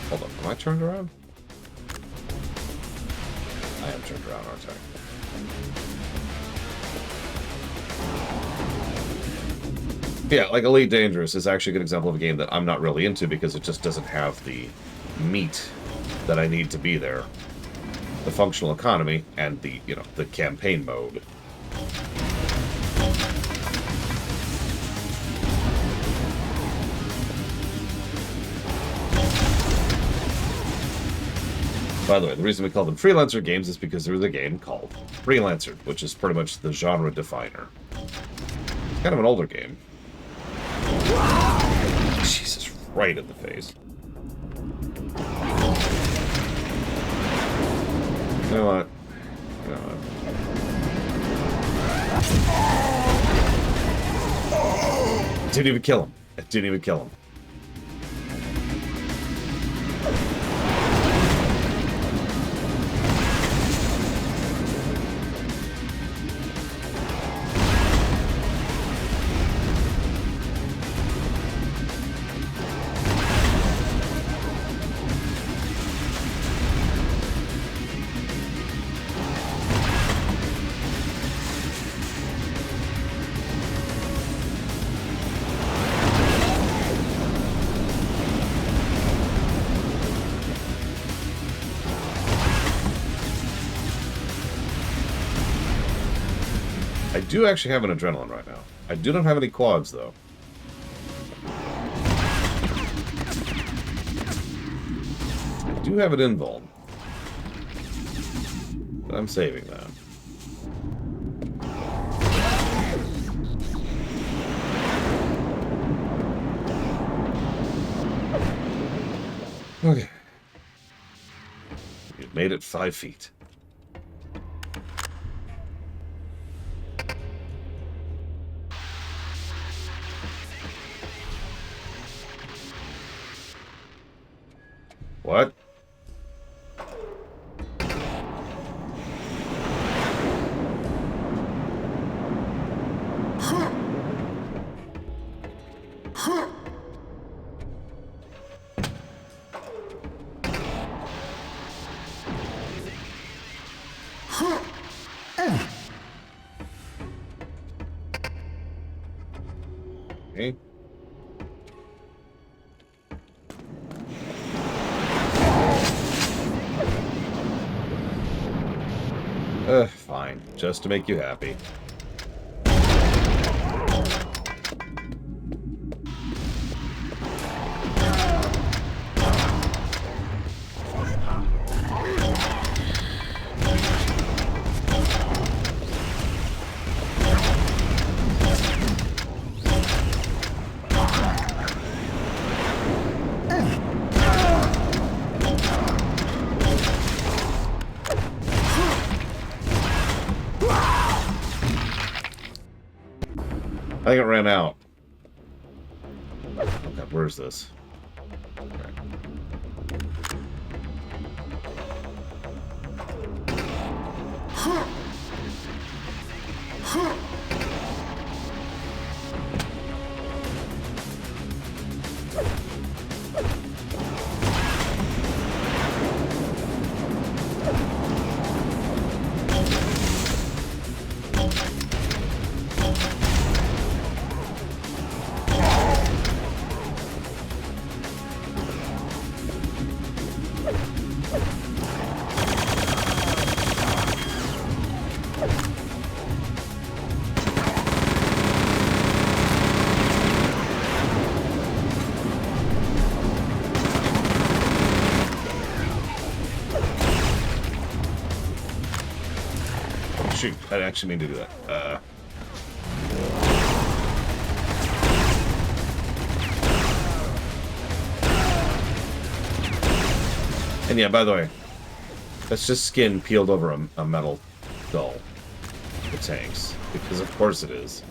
Hold on, am I turned around? I am turned around, aren't I? Yeah, like Elite Dangerous is actually a good example of a game that I'm not really into because it just doesn't have the meat that I need to be there. The functional economy and the, you know, the campaign mode. By the way, the reason we call them freelancer games is because there's a game called Freelancer, which is pretty much the genre definer. It's kind of an older game. Jesus, right in the face. You know what? You know what? Didn't even kill him. It didn't even kill him. I do actually have an adrenaline right now. I do not have any quads, though. I do have an invuln. But I'm saving that. Okay. You've made it 5 feet. What? Okay. Fine. Just to make you happy. I think it ran out. Oh God, where is this? Shoot, I didn't actually mean to do that. And yeah, by the way, that's just skin peeled over a metal skull. The tanks. Because of course it is.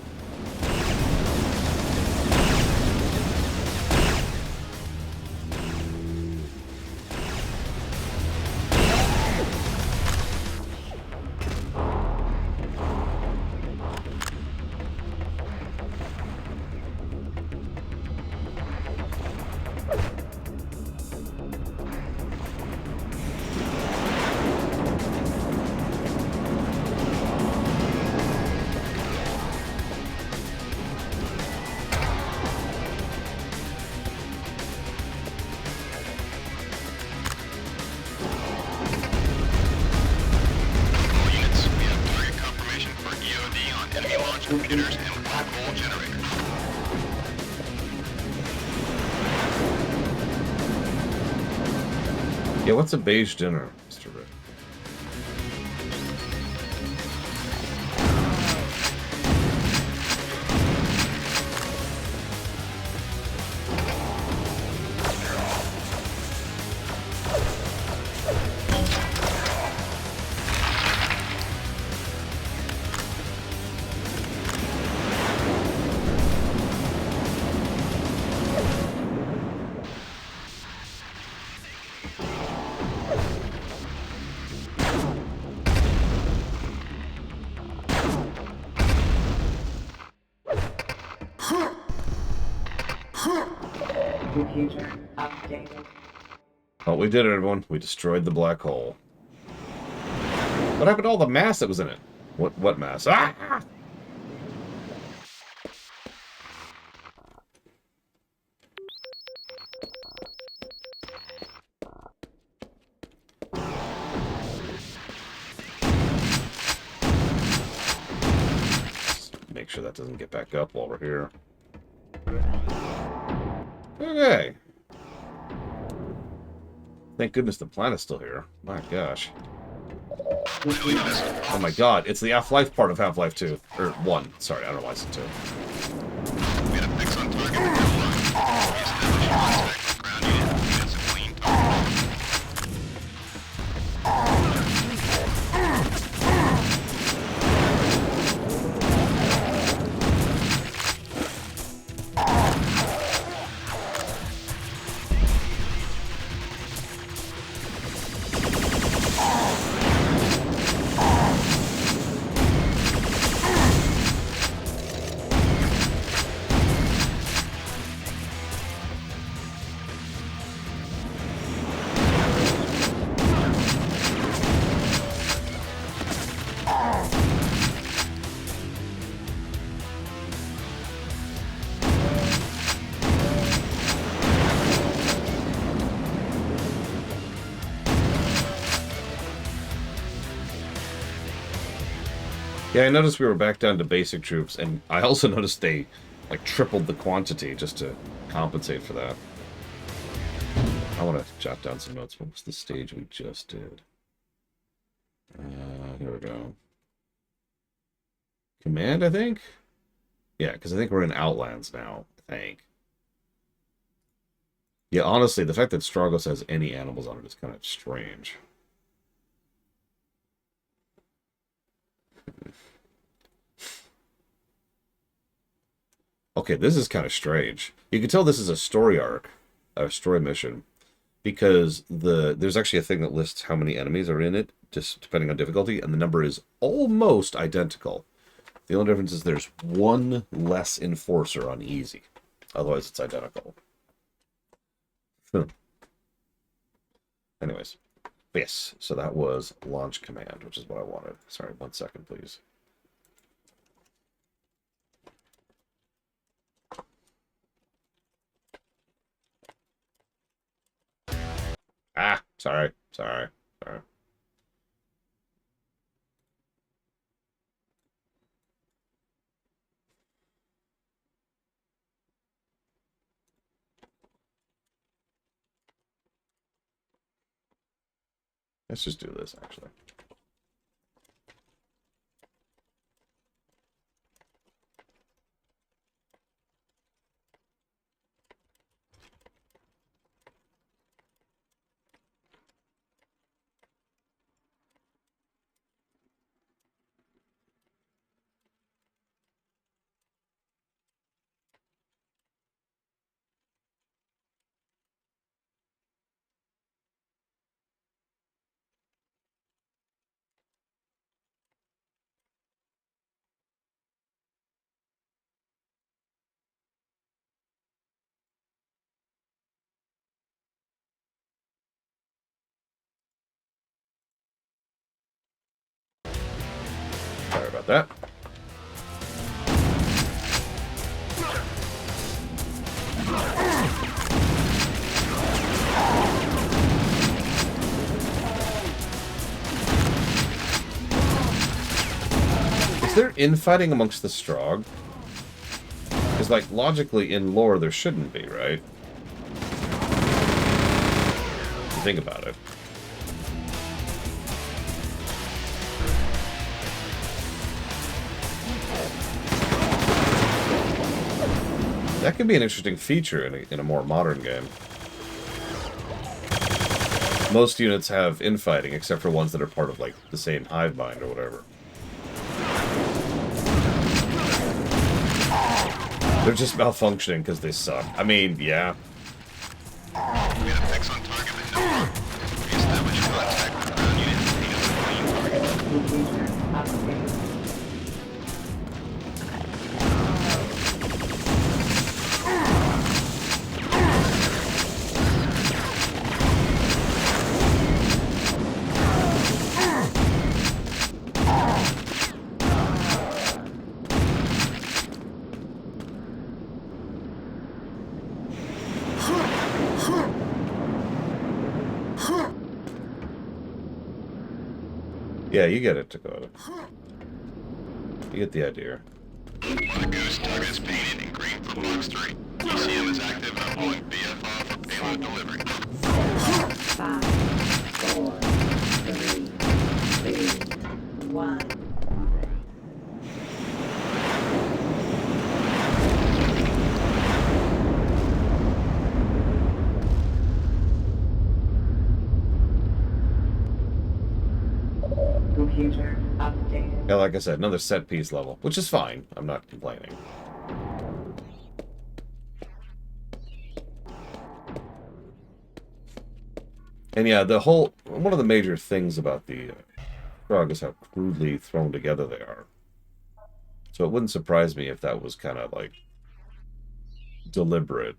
All units, we have target confirmation for EOD on enemy launch computers and black hole generator. Yeah, what's a beige dinner, Mr. Rick? Computer updated. Oh, we did it, everyone. We destroyed the black hole. What happened to all the mass that was in it? What mass? Ah! Make sure that doesn't get back up while we're here. Okay. Thank goodness the planet's still here. My gosh. Oh my god, it's the Half-Life part of Half-Life 2. Or 1. Sorry, I don't know why I said 2. We had a fix on target. Reestablish contact with ground unit. Units have clean target. Yeah, I noticed we were back down to basic troops, and I also noticed they, like, tripled the quantity just to compensate for that. I want to jot down some notes. What was the stage we just did? Here we go. Command, I think? Yeah, because I think we're in Outlands now, I think. Yeah, honestly, the fact that Stragos has any animals on it is kind of strange. Okay, this is kind of strange. You can tell this is a story arc, a story mission, because there's actually a thing that lists how many enemies are in it, just depending on difficulty, and the number is almost identical. The only difference is there's one less enforcer on easy. Otherwise, it's identical. Anyways, yes, so that was launch command, which is what I wanted. Sorry, 1 second, please. Ah, sorry. Let's just do this, actually. Sorry about that. Is there infighting amongst the Strogg? Because, like, logically, in lore, there shouldn't be, right? If you think about it. That could be an interesting feature in a more modern game. Most units have infighting, except for ones that are part of, like, the same hive mind or whatever. They're just malfunctioning because they suck. I mean, yeah. We got a fix on target at Nova. Reestablish contact with ground unit. Need a clean target. Yeah, you get it, Dakota. You get the idea. Goose target is painted in green for box 3. ECM is active and I'm pulling BFR for payload delivery. 5, 4, 3, 2, 1. Computer updated. Yeah, like I said, another set piece level, which is fine. I'm not complaining. And yeah, one of the major things about the Frog is how crudely thrown together they are. So it wouldn't surprise me if that was kind of like deliberate.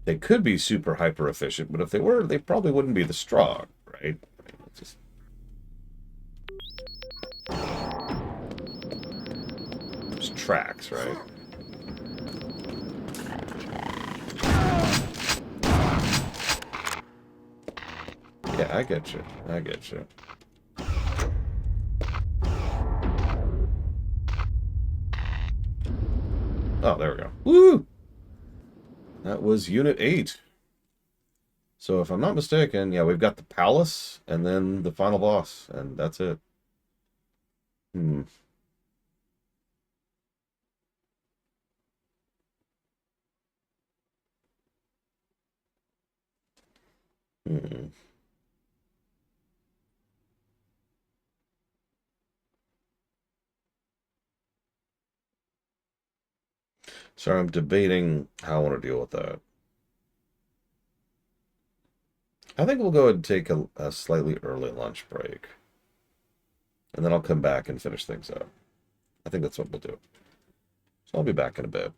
They could be super hyper efficient, but if they were, they probably wouldn't be the Strogg, right? I mean, it's just... There's tracks, right? Yeah, I get you. Oh, there we go. Woo! That was Unit 8. So if I'm not mistaken, yeah, we've got the palace and then the final boss, and that's it. Hmm. Hmm. So I'm debating how I want to deal with that. I think we'll go ahead and take a slightly early lunch break. And then I'll come back and finish things up. I think that's what we'll do. So I'll be back in a bit.